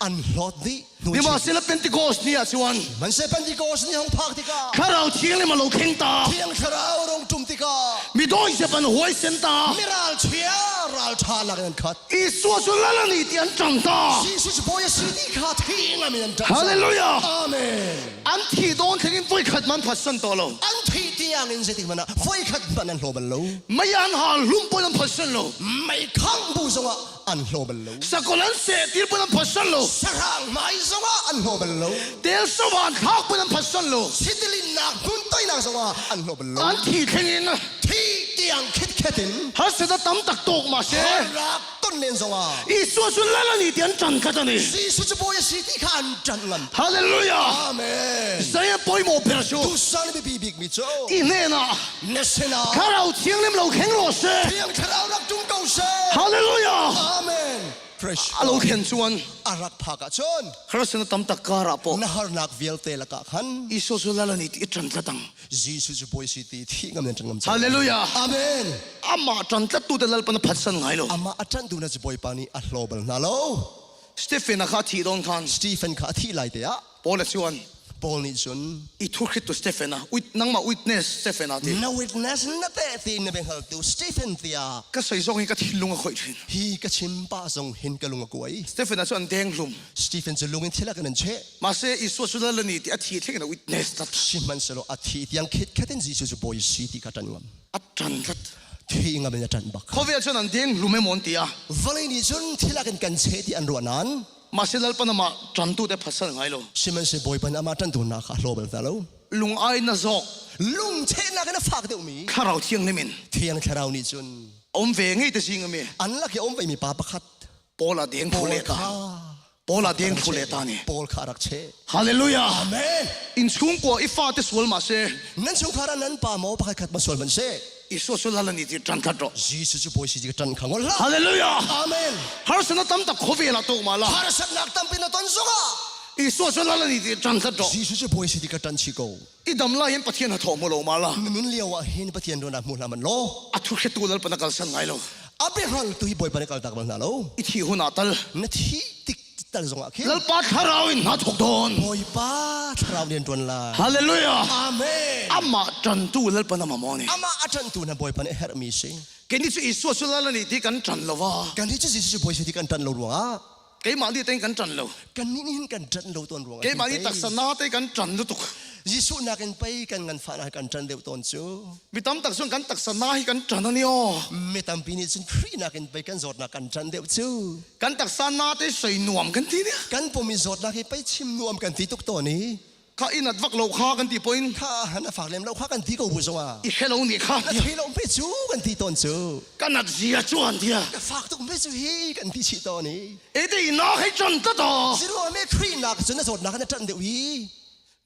S8: an lot di
S10: นี่มาเสียละเป็นติโกสนี่อาจวัน
S8: man se pentecost ni hong phak ti ka
S10: ข้าเราเที่ยงเนี่ยมาเราเข่งตา
S8: thiang tharau rong tum ti ka
S10: มีดอยเสียปันหวยเซนตา
S8: miral thia ral tha la kan khat
S10: อีสัวชวนละละนี่ที่อันจันตา
S8: jisu chu boy si ti kha thing am in tan
S10: ฮาเลลูยา
S8: amen
S10: อันที่โดนถึงไฟขัดมันพัดสันตัวเรา
S8: an thi tiang in se ti mana foi khat ban an hloban lo
S10: ไม่ยันหาลุ่มปนพัดสันเรา
S8: mai khang bu zonga an hloban lo
S10: สกุลันเสตีปนพัดสันเรา
S8: sarang mai zonga an hloban lo
S10: เดลสวรรค์ข้าปนพัดสันเรา
S8: sidilin nak nun toy nak zonga an hloban lo
S10: อันที่ถึงอิน
S8: thi tiang khit khetin
S10: ฮัสเดตั้มตักตกมาเสีย
S8: rak ton len zonga
S10: อีสัวชวนละละนี่ที่อันจันขัดนี่
S8: jisu chu boy si ti khan chan ngam
S10: ฮาเลลูยา
S8: amen
S10: เสียปอยโมเปรชู
S8: tu san bi bi big mi cho
S10: อีเนน่ะ
S8: nesena
S10: ข้าเราเที่ยงเนี่ยเราเข่งโลเส
S8: tiang tharau rak tum kau se
S10: ฮาเลลูยา
S8: amen fresh
S10: เราเข่งชวน
S8: arak phaka chon
S10: ข้าเราเสียตั้มตักการะปอ
S8: nahar nak vel te la ka khan
S10: อีสัวชวนละละนี่ที่จันตัง
S8: jisu chu boy si ti thi ngam nen chan ngam
S10: ฮาเลลูยา
S8: amen
S10: อามาจันตัดตัวเดลปนพัดสันไงโล
S8: ama atan du na chu boy pani a hlobal na lo
S10: สเตฟานข้าที่โดนคัน
S8: stephen kha thi lai te a
S10: ปอลชวน
S8: paul ni chun
S10: อีทุกข์ตัวสเตฟานะวิทนังมาวิทเนสสเตฟานะที่
S8: na witness na te ti na benghal tu stephen tia
S10: ก็ใส่ซองให้กับที่ลุงก็คอยทิ้ง
S8: hi ka chim pa zong hin ka lunga kuai
S10: สเตฟานะชวนแดงลุม
S8: stephen chu lungin thila kan che
S10: มาเสียอีสัวสุดละนี่ที่อาทิตย์ที่กันวิทเนสตัด
S8: siman selo athi tiang khit khatin jisu chu boy si ti ka tan ngam
S10: อัดจันตัด
S8: thi ngam na tan bak
S10: เขาเวียชวนแดงลุมไม่มอนตีอะ
S8: vale ni chun thila kan che ti an ruanan
S10: มาเสียแล้วปนมาจันตัวได้พัดสันไงโล
S8: siman se boy pan ama tan tu na kha hlobal ta lo
S10: ลุงไอ้น่ะจอก
S8: lung che na kan phak de mi
S10: ข้าเราเที่ยงนี่มิน
S8: thiang tharau ni chun
S10: อมเวงให้แต่สิ่งมี
S8: an la ke om ve mi pa pakhat
S10: ปอลาแดงผู้เลตาปอลาแดงผู้เลตานี่
S8: pol kha rak che
S10: ฮาเลลูยา
S8: amen
S10: อินชุ่งกัวอีฟ้าที่สวลมาเสีย
S8: nan chung khara nan pa mo pakhat khat ma sol man se
S10: อีสัวสุดละนี่ที่จันตัดรอ
S8: jisu chu boy si ti ka tan khangol la
S10: ฮาเลลูยา
S8: amen
S10: ฮาร์สนะตั้มตักเขาเวียละตัวมาละ
S8: harasak nak tampin na ton zonga
S10: อีสัวสุดละนี่ที่จันตัดรอ
S8: jisu chu boy si ti ka tan chi ko
S10: อีดำลายยันปะเทียนหัทอมโลมาละ
S8: nun liawa hin pathian do na mu na man lo
S10: อัทุกตัวนั้นปนักกัลสันไงโล
S8: abe hal tu hi boy pan kal tak man na lo
S10: อีที่หัวหน้าตัล
S8: na thi tik ตันสงอาคิ
S10: lal pa tharawin na thok don
S8: บอยป้าเราเรียนตวนลา
S10: hallelujah
S8: อาเมน
S10: ama tran tu lal pa na mamoni
S8: อามาอาจารย์ตูนะบอยปันเฮร์มีสิ
S10: ke ni chu isu su la ni ti kan tran lo wa
S8: การที่จะสิบอยสิที่กันจันเราหลวงอ่ะ
S10: ke ma ni ten kan tran lo
S8: กันนี่นี่กันจันเราตวนหลวง
S10: ke ma ni taksana te kan tran lu tuk
S8: ยิสุนักกันไปกันเงินฟ้านักกันจันเดียวตนจู
S10: mi tam tak sun kan taksana hi kan tran ani o
S8: ไม่ตามปีนี้ฉันครีนักกันไปกันจอดนักกันจันเดียวจู
S10: kan taksana te sei nuam kan ti ne
S8: กันพอมีจอดนักไปชิมนวมกันที่ตุกตัวนี้
S10: kha inat vak lo kha kan ti poin
S8: ข้าหันฝากเล่มเราข้ากันที่กูบุษงอ่ะ
S10: i hello ni kha
S8: แล้วที่เราไม่จูกันที่ตนจู
S10: kan at zia chuan dia
S8: ฝากตุกไม่จูฮีกันที่ชีตัวนี้
S10: e te na hai tran ta to
S8: สิรู้ว่าไม่ครีนักจนจอดนักกันจันเดียวฮี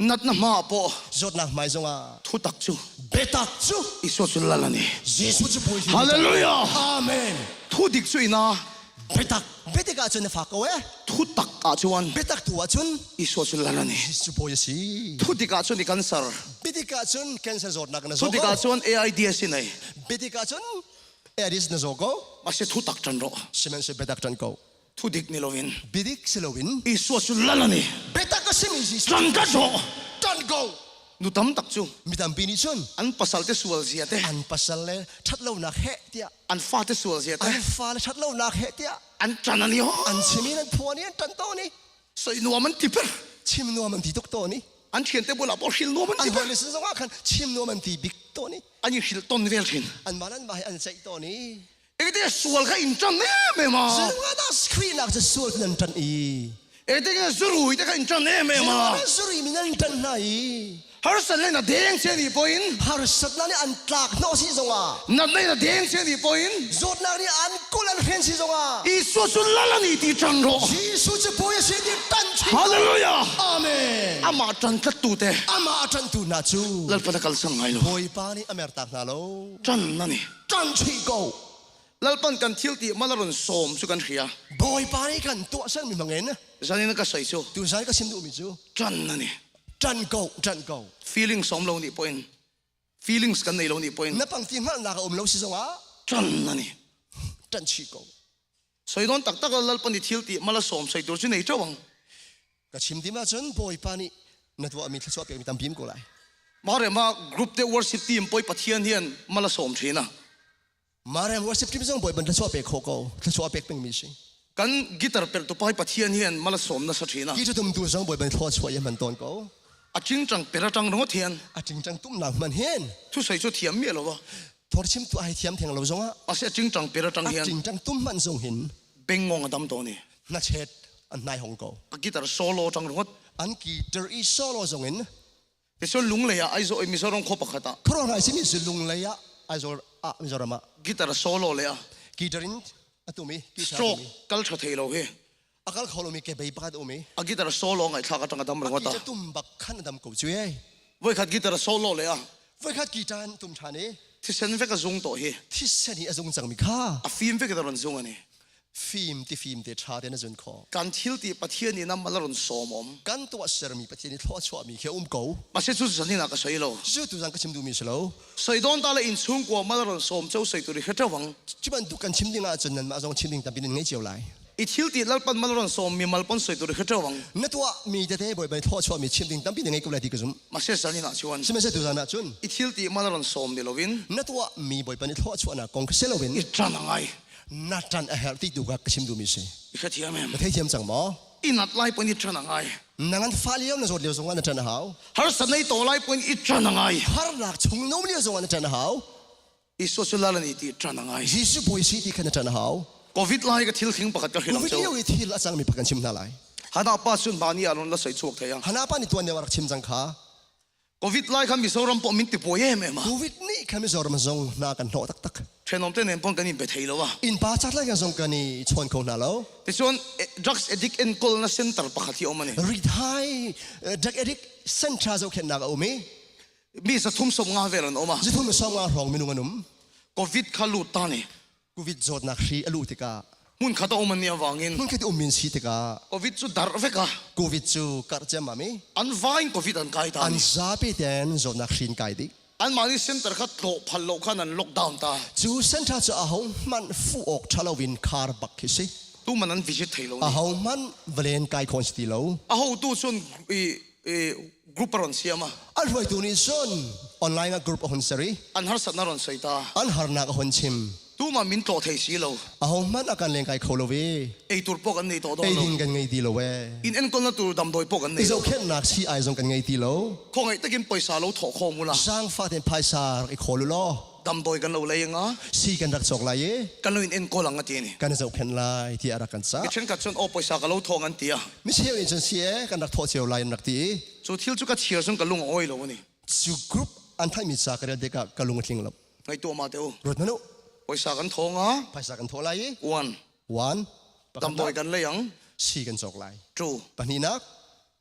S10: nat na ma po
S8: จอดนักไม่จงอ่ะ
S10: thu tak chu
S8: เบตักจู
S10: isu su la la ni
S8: ยิสุจะพูด
S10: hallelujah
S8: อาเมน
S10: thu dik chu ina
S8: เบตักจนฝากเอาไว้
S10: thu tak a chuan
S8: เบตักตัวจน
S10: isu su la la ni
S8: ยิสุพูดสิ
S10: thu dik a chu ni kan sar
S8: เบติกาจนแคนเซอร์จอดนักนะ
S10: thu
S8: โซ
S10: dik
S8: โก้
S10: a chuan AIDS nei
S8: เบติกาจนเอริสนะโซโก้
S10: ma se thu tak tran ro
S8: ชิมันเสเบตักจันโก้
S10: thu dik ni lovin
S8: เบติกสิโลวิน
S10: isu su la la ni
S8: เบตักก็ชิมิจิ
S10: tran ka zo
S8: จันโก้
S10: nu tam tak chu
S8: มีตามปีนี้ชน
S10: an pasal te sual zia te
S8: อันปัสสาวะชัดเล่านักเฮเตีย
S10: an fa te sual zia
S8: อั
S10: te
S8: นฟ้าชัดเล่านักเฮเตีย
S10: an tran ani ho
S8: อันชิมินันพัวนี้อันจันโตนี้
S10: sei nu man ti per
S8: ชิมนัวมันที่ตุกโตนี้
S10: an thian te bola por hil nu man
S8: อัน
S10: ti
S8: บอ
S10: per
S8: ลลิสซงว่าคันชิมนัวมันที่บิ๊กโตนี้
S10: ani hil ton vel thin
S8: อันมานั้นมาให้อันใจโตนี้
S10: e te sual kha in tran ne me ma
S8: ซึ่งว่านักสกรีนนักจะสู้นันจันอี
S10: e te ke zurui te kha in tran ne me
S8: ซึ่ง
S10: ma
S8: ว่าสุริมินันจันไหน
S10: har san le na deng che ni poin
S8: ฮาร์สัตนั่นอันตากโนสิซงอ่ะ
S10: nat le na deng che ni poin
S8: จอดนักนี่อันกุลันเฟนสิซงอ่ะ
S10: isu su la la ni ti tran ro
S8: ยิสุจะพูดสิ่งที่ตั้งใจ
S10: hallelujah
S8: อาเมน
S10: ama tran ka tu te
S8: อามาจันตุนาจู
S10: lal pa kal sang ai lo
S8: โอยปานี่อเมริกานาโล
S10: tran na ni
S8: จันชีโก
S10: lal pan kan thil ti malaron som chu kan khia
S8: โอยปานี่กันตัวเส้นมีมังเงิน
S10: zani na ka sai chu
S8: ตัวใช้ก็ชิมดูมิจู
S10: tran na ni
S8: จันโกจันโก
S10: feeling som lo ni point feelings kan nei lo ni point
S8: นับปังทีมันนักอมโลสิซงอ่ะ
S10: tran na ni
S8: จันชีโก
S10: soi don tak tak lal pan ni thil ti mala som sai tur chu nei chawang
S8: ก็ชิมดีมาจนโอยปานี่นัตัวมีทศวรรษมีตามพิมกูไล
S10: ma re ma group te worship team poi pathian hian mala som thina
S8: มาเรียนว่าสิบทีมจงบ่อยบรรทศวรรษโคโก้ทศวรรษเป็นมิสิ
S10: kan guitar per to pai pathian hian mala som na sa thina
S8: กี่จะตุ้มตัวจงบ่อยบรรทศวรรษยังมันตอนโก้
S10: a ching chang pera chang ro thian
S8: อาจริงจังตุ้มหนักมันเห็น
S10: thu sai chu thiam mi lo wa
S8: ทอดชิมตัวไอเทียมเทียงเราจงอ่ะ
S10: a se ching chang pera chang
S8: อา
S10: hian
S8: จริงจังตุ้มมันทรงหิน
S10: bengong adam to ni
S8: นักเช็ดอันนายฮงโก
S10: a guitar solo chang ro
S8: อันกีเตอร์อีโซโลทรงหิน
S10: te so lung le ya ai zo mi so rong kho pakhata
S8: เพราะอะไรสิมีสิลุงเลยอะไอโซอะมิโซรามา
S10: guitar solo le ya
S8: กีเตอร์อินอะตุมีกีตาร์
S10: stroke kal tha thei lo he
S8: อาการเขาเรามีแค่ใบปากตุมี
S10: a guitar solo ngai thla ka chang adam ro
S8: กี
S10: ta
S8: จะตุ้มบักขันดำกูช่วย
S10: voi khat guitar solo le ya
S8: ไว้คัดกีตาร์ตุ้มชานี
S10: thi sen ve ka zung to he
S8: ที่เส้นนี้อาจงจังมีค่า
S10: a film ve ka ron zung ani
S8: ฟิล์มที่ชาเดนจนคอ
S10: kan thil ti pathian ni nam mala ron som om
S8: กันตัวเสร์มีปฏิทินทอดชัวมีแค่ก
S10: ma se chu zani na ka sai lo
S8: จู่ตัวจังก็ชิมดูมีสโล
S10: sai don ta le in chung ko mala ron som chau sai tu ri khatawang
S8: ที่มันดูกันชิมดิ้งอาจนนั้นมาจงชิมดิ้งแต่เป็นไงเจียวไหล
S10: i thil ti lal pan mala ron som mi mal pon sai tu ri khatawang
S8: นั่นตัวมีแต่บ่อยไปทอดชัวมีชิมดิ้งแต่เป็นไงกูเลยที่กระซุ่ม
S10: ma se zani na chuan
S8: ใช่ไหมใช่ตัวจังนะจุน
S10: i thil ti mala ron som ni lovin
S8: นั่นตัวมีบ่อยไปทอดชัวนะกองเซลวิน
S10: i tran angai
S8: นัดจันเอลที่ดูกับชิมดูมีสิ
S10: i khathia mem
S8: ประเทศเทียมจังหมอ
S10: i nat lai pon i tran angai
S8: นั่งกันฟ้าเลี้ยวนะจดเลี้ยวสงวันจันหาว
S10: har sanai to lai pon i tran angai
S8: ฮาร์ลักชงโน้มเลี้ยวสงวันจันหาว
S10: i social la ni ti tran angai
S8: ยิสุบุยสิที่ขันจันหาว
S10: covid lai ka thil thing pakhat ka
S8: กู
S10: hilam
S8: วิดี
S10: chau
S8: โอที่ละจังมีพักกันชิมนาไล
S10: hana pa sun bani alon la sai chuak thayang
S8: ฮานาปานี่ตัวเนี่ยว่าชิมจังขา
S10: covid lai kham mi soram po min ti po ye me ma
S8: กูวิดนี่ขมิจอร์มันซงนากันโนตักตัก
S10: thenom te nem pon kan in be thei lo wa
S8: อินป้าจัดเลยกันซงกันนี่ชวนเขาหน้าแล้ว
S10: ti chuan drugs addict and call na center pakhat hi omani
S8: รีไทดักเอริกเซนทรัลเคนนักอุมี
S10: mi sa thum som nga veron oma
S8: จิทุ่มสองงาหองมินุงนุม
S10: covid khalu ta ni
S8: กูวิดจอดนักชีอลูติกา
S10: mun khata oman ni awangin
S8: มึงคิดอุมินสีติกา
S10: covid chu dar veka
S8: กูวิดจูกัดเจมามี
S10: an vain covid an kai ta
S8: อัน
S10: ni
S8: ซาปีเดนจอดนักชีนไกดิ
S10: an mani center khat lo phal lo khan an lockdown ta
S8: จูเซนทรัลจะอาหงมันฟูออกชาลวินคาร์บักคิสิ
S10: chu ตู้มันนั้นวิจิตรไทยโล
S8: อาหงมันเวลนไกคอนสติโล
S10: อาหูตู้ส่วนกรุ๊ปรอนเสียมา
S8: อันรวยตัวนี้ส่วนออนไลน์กับกลุ่มคนสรี
S10: อันฮาร์สัตนารอนใส่ตา
S8: อันฮาร์นักคนชิม
S10: ตู้มันมินโตไทยสีโล
S8: อาหงมันอาการเลี้ยงไก่โคโลเว
S10: ไอตัวปกันในตัวโด
S8: ไอ้
S10: นโล
S8: หินกันไงดีโลเว
S10: อินเอ็นคนละตัวดำโดยปกันใน
S8: ไอ้เจ้าแค่นักชีไอซงกันไงดีโล
S10: คงไอตะกินปอยสาโลถอคงมูละ
S8: สร้างฟ้าเต็มพายสาไอ้โคโลโล
S10: ดำโดยกันเราเลยงะ
S8: สีกันรักจอกลาย
S10: กันเราอินเอ็นคนหลังกันทีนี่
S8: กันเจ้าแค่ลายที่อารักกันซะ
S10: เช่นกับส่วนโอปอยสากันเราทองกันเตีย
S8: ไม่ใช่อินเสียกันรักทอเชียวลายนักตี
S10: ส่วนที่จุกเชียร์ส่วนกันลุงอ้อยเราเนี่ย
S8: จูกรุ๊ปอันไทยมีสากันเด็กกับลุงทิ้งลบ
S10: ในตัวมาเดียว
S8: รถมนุษย์
S10: ปอยสากันทองอ่ะ
S8: พายสากันทอลาย
S10: วัน
S8: วัน
S10: ดำโดยกันเลยยัง
S8: สีกันจอกลาย
S10: จู
S8: ปนีนัก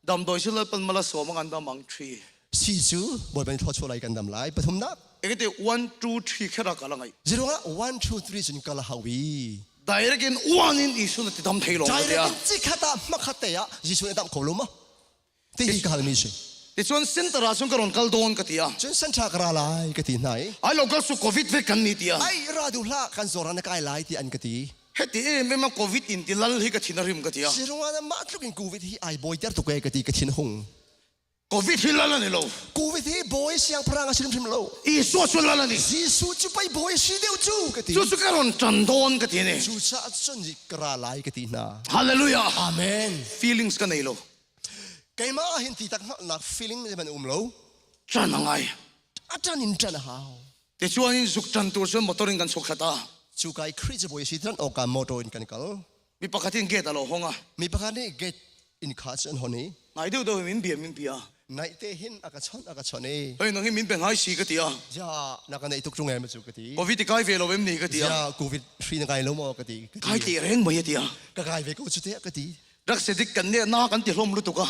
S10: ดำโดยเชื่อเป็นมาละสวมกันดำมังทรี
S8: สีจูบอยเป็นทอชัวลายกันดำลายปฐมนัก
S10: เอกเดี1 2 3แค่ละกันละไง
S8: จีโร่1 2 3จนกลาฮาวี
S10: ได้เรื่องวันนี้อิสุนติดำไทยลง
S8: ใจ
S10: เดี
S8: เรื่
S10: ย
S8: องจิกตามักขัดเตะยิสุนดำโคลุมะที่กาลมิชิ
S10: แต่ส่วนเส้นตราส่วนกระรอนกัลโดนกันเดีย
S8: จนสันชากราลายกติไหน
S10: ไอ้เราก็สุโควิดเวกันนี่เดีย
S8: ไอราดูละกันโซรันกายลายที่อันกติ
S10: เฮ้ยที่ไม่มาโควิดอินที่ลัลฮิกทินาริมกันเดีย
S8: จีโร่มาทุกินกูวิธีไอบอยเตอร์ตุกเอกติกตินหง
S10: โควิดที่ลัลนี่โล
S8: กูวิธีบอยเสียงพรางสิมสิมโล
S10: อีส่วนลัลนี่
S8: ยิสุจุไปบอยสิเดียวจูกติ
S10: ส่วนกระรอนจันโดนกันเดียเนี่ย
S8: จูชาจนจิกราลายกตินา
S10: ฮาเลลูยา
S8: อาเมน
S10: feelings กันนี่โล
S8: ไกมาหินตีตักนัก feeling มันโล
S10: จันยังไง
S8: อาจารย์นินจันหาว
S10: แต่ส่วนนี้สุกจันตัวส่วนมอเตอร์กันสุขตา
S8: จูไกคริสบอยสิทันโอกาสมอโตอินกันกัล
S10: มีปกติเกตอะไรหงอ่ะ
S8: มีประการนี้ get in catch อันหนี้
S10: ไหนเดี๋ยวเดี๋ยวมินเบียมินเบีย
S8: ในเตหินอากาศชนอากาศชนเอ
S10: เฮ้ยน้องมินเป็นไงสีกันเดีย
S8: จ้านักในทุกตรงไหนมาจูกติ
S10: โควิดที่ใกล้เวลาเวมนี่กันเดีย
S8: จ้าโควิดฟรีนักไงล้มกติ
S10: ใกล้ตีแรงไหมเดีย
S8: กไกเวกูจุดเตะกติ
S10: รักเสดิกันเนี่ยน่ากันตีลมรู้ตุกะ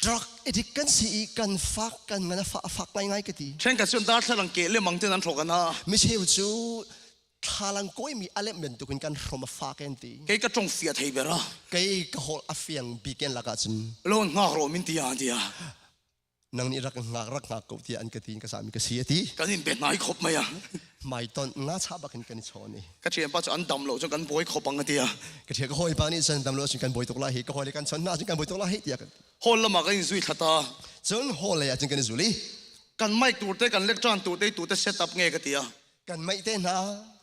S8: drug addict กันสีกันฟักกันงั้นฟักไงกติ
S10: เช่นกับส่วนดาร์ทลังเกลเรื่องมังเจนันโถกันนะ
S8: ไม่ใช่ว่าจูทาลังก้อยมีอะไรเหมือนตุกันกันรวมฟักกันตี
S10: เกย์ก็จงเสียไทยเบร่า
S8: ไกก็ฮอลอฟยังบีกันละกัน
S10: โลนงาโรมินตียเดีย
S8: นังนี่รักงากกูที่อันกตินก็สามีก็เสียที
S10: กันนี่เป็นนายครบไหมอ่ะ
S8: ไม่ตอนน่าชาบักกันชนี่
S10: ก็เชียนป้าจะอันดำโลจนกันบอยครบปังกันเดีย
S8: ก็เทียก็หอยปานี่ฉันดำรถฉันกันบอยตกลาเหก็หอยกันฉันน่าฉันกันบอยตกลาเหตียกัน
S10: ฮอลละมากันสุยทัตตา
S8: จนหอยเลยฉันกันจุลี
S10: กันไม่ตูดเตกันเล็กจานตูดเตตูดเตเซตอัพเงี้ยกันเดีย
S8: กันไม่เต้นนะ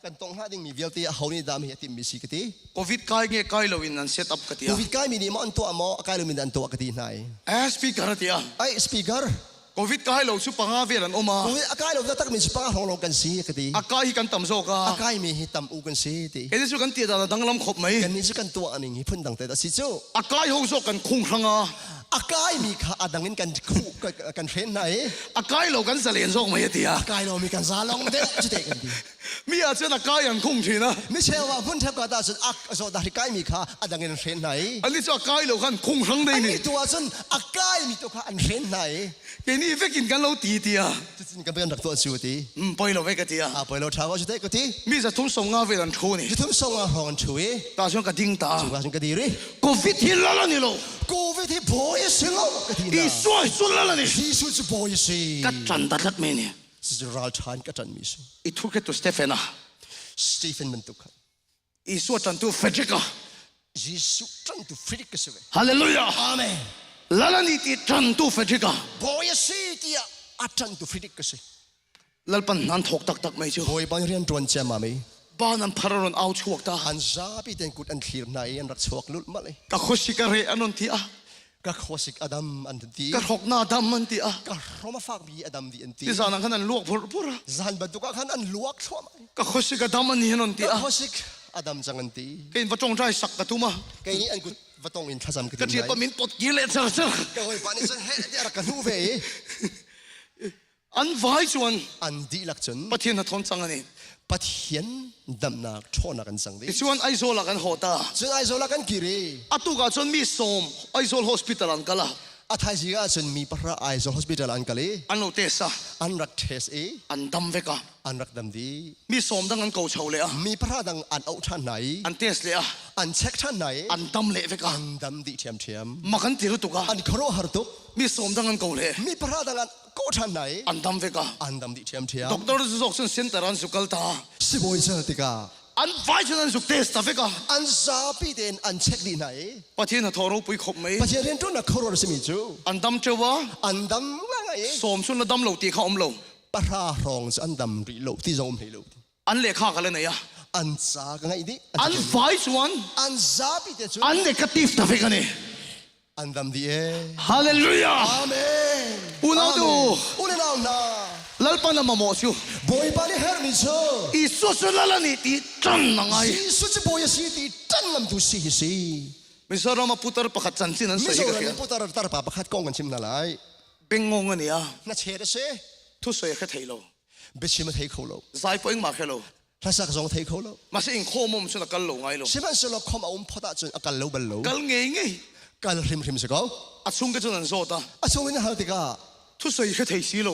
S8: กันตรงห้าดิ้งมีเวลตีเขานี่ดามเหตุมิสิกตี
S10: โควิดใกล้เงี้ยใกล้เราวินนั้นเซตอัพกันเดีย
S8: กูวิดใกล้มีนี่มันตัวมอใกล้เรามีดันตัวกติไหน
S10: เอสปีกันเดีย
S8: ไอ้สปีกเกอร์
S10: โควิดใกล้เราชุบปังอาเวลันออกมา
S8: กูวิดใกล้เราจะตักมีสปาของเรากันสีกติ
S10: อาใกล้กันต่ำโซกา
S8: ใกล้มีหิตำอูกันสีตี
S10: เอ็นสุกันเตียดาดังลำครบไหม
S8: กันนี่จะกันตัวอันนี้พุ่นดังแต่ตัดสิจู
S10: อาใกล้ห้องโซกันคงครังอ่ะ
S8: ใกล้มีขาดังเงินกันคู่กันเทรนไหน
S10: อาใกล้เรากันเสลียนโซกไหมเดีย
S8: ใกล้เรามีกันซาลงเด็กจะเตะกันดี
S10: มีอาจจะอาใกล้ยังคงทีนะ
S8: ไม่ใช่ว่าพุ่นเทปกาตาสุดโซดาที่ใกล้มีขาดังเงินเทรนไหน
S10: อันนี้จะอาใกล้เรากันคงครังได้
S8: อัน
S10: นี่
S8: นี้ตัวสุนใกล้มีตัวขาอันเทรนไหน
S10: เกนี่เฟกินกันเราตีเดีย
S8: จะสิกันเป็นดักตัวสูตี
S10: ปล่อยเราไว้กันเดีย
S8: ไปเราท้าว่าจะเตะกันที
S10: มีจะทุ่งส่งอาเวลันโชนี่
S8: จะทุ่มส่งอาหารช่วย
S10: ตาช่วงกระดิ่งตา
S8: จุกาจุกดีริ
S10: โควิดที่ละละนี่โล
S8: กูวิธีบอยสิโลกที
S10: อี
S8: น่ะ
S10: ส่วนละละนี่
S8: ที่สุดจะบอยสิ
S10: กัดจันตัดเมนี่
S8: จะรัลชันกันจันมิส
S10: อีทุกข์ตัวสเตฟานะ
S8: สตีเฟนมันตุกัน
S10: อีส่วนจันตัวเฟจิกา
S8: ยิสุจันตุฟริกส์เว
S10: ฮาเลลูยา
S8: อาเมน
S10: ละละนี่ที่จันตัวเฟจิกา
S8: บอยสิที่อาจันตุฟริกส์
S10: ลัลปันนันทกตักไม่เจอบ
S8: อยบางเรียนจวนเจมามี
S10: บ้านนั้นพารอนเอาชวกตา
S8: อันซาบิเดนกุดอันคลีร์นายอันรักชวกลุลมาเลย
S10: กะขชิกะเรอันนนทีอะ
S8: ก็ขวสิกอดัมอันที
S10: กะหกหน้าดำมันทีอะ
S8: ก็รมาฝากบีอดัมดีอันที
S10: ที่สานังขนาดลวกพุระ
S8: จันบัตุกขันอันลวกชัวม
S10: กะขชิกะดำมันนี่นนที
S8: ก็
S10: อะ
S8: ขวสิกอดัมจังอันที
S10: เกณฑ์ว่าจงใจสักกะตุมา
S8: แกนี่อันกุดวัตงอินทัศมกัน
S10: กะเทียบปะมินปดกิเลสซะ
S8: ก็หอยปานิสันเฮเดียรักกันหูเว
S10: อันไว้ชวน
S8: อันดีลักจน
S10: ปะเทียนทนสังอันนี้
S8: ปัทเฮียนดำนักชอนักันสังดี
S10: ชวนไอโซลกันโหตา
S8: จนไอโซลักันกิริ
S10: อะตุกะจนมีสมไอโซลฮอสพิทอลอันกะละ
S8: อาทายสิกาจนมีพระไอโซฮอสพิทอลอันกะลี
S10: อันโนเตสะ
S8: อันรักเทสเอ
S10: อันดำเวกะ
S8: อันรักดำดี
S10: มีสมดังอันเกาเฉาเลยอะ
S8: มีพระดังอันเอาท่านไหน
S10: อันเตสเลยอะ
S8: อันเช็คท่านไหน
S10: อันดำเละเวกะ
S8: อันดำดีเทียมเทียม
S10: มากันติรุตุกะ
S8: อันครอฮาร์ตุก
S10: มีสมดังอันเกาเลย
S8: มีพระดังอันโกท่านไหน
S10: อันดำเวกะ
S8: อันดำดีเทียมเทียม
S10: ด็อกเตอร์สุกซึ่งเซนเตอร์อันสุกัลตา
S8: สิบอยเจติกา
S7: อันไฟชนันสุกเทสตาเฟกะ
S8: อันซาปีเดนอันเช็คดีไหน
S7: ปะเทียนทอรูปุยขบไหม
S8: ประเทศเรียนต้นนักขรสมิจู
S7: อันดำเจ้าวะ
S8: อันดำว่าไง
S7: สมสุนดำเหลาตีเขาอมเหลา
S8: ปะรารองอันดำริโลที่จงริโล
S7: อันเล็กข้ากันเลยไหนอะ
S8: อันซาไงดิ
S7: อันไฟชวน
S8: อันซาปีเดจู
S7: อันเล็กตีฟตาเฟกันเนี่ย
S8: อันดำดีเอ
S7: ฮาเลลูยา
S8: อาเมน
S7: อุนาดู
S8: อุนาวนา
S7: ลัลปันมาโมชิว
S8: บอยปาลิเฮอร์มิโซ
S7: อีสุสุลลานี่ตีจันนังไง
S8: ซีสุจิบอยสีตีจันลำตุสีฮิซี
S7: มิสรามาพุทธร์ประคัตจันสินัน
S8: มิ
S7: ส
S8: โซ
S7: วย
S8: รั
S7: กัน
S8: นพุทธรัตร์ปาปะขัดกองกันชิมนาไล
S7: เป็นงงกันเนี่ย
S8: น่าเชื่อเซ่
S7: ทุสวยแค่ไทยโล
S8: เบชิมเทโคโล
S7: ใจพอเองมาแค่โล
S8: ถ้าสักสองเทโคโล
S7: มาสิเองโคมุมสุนักกันโลไงโล
S8: ชิมันสโลคอมอาพอตาจนอาการโลบัลโล
S7: กันเงี้ยไง
S8: การริมริมสกาว
S7: อัดซุงกันจนนันโซตา
S8: อาชงวินาทีกา
S7: ทุสวยแค่ไทยสีโล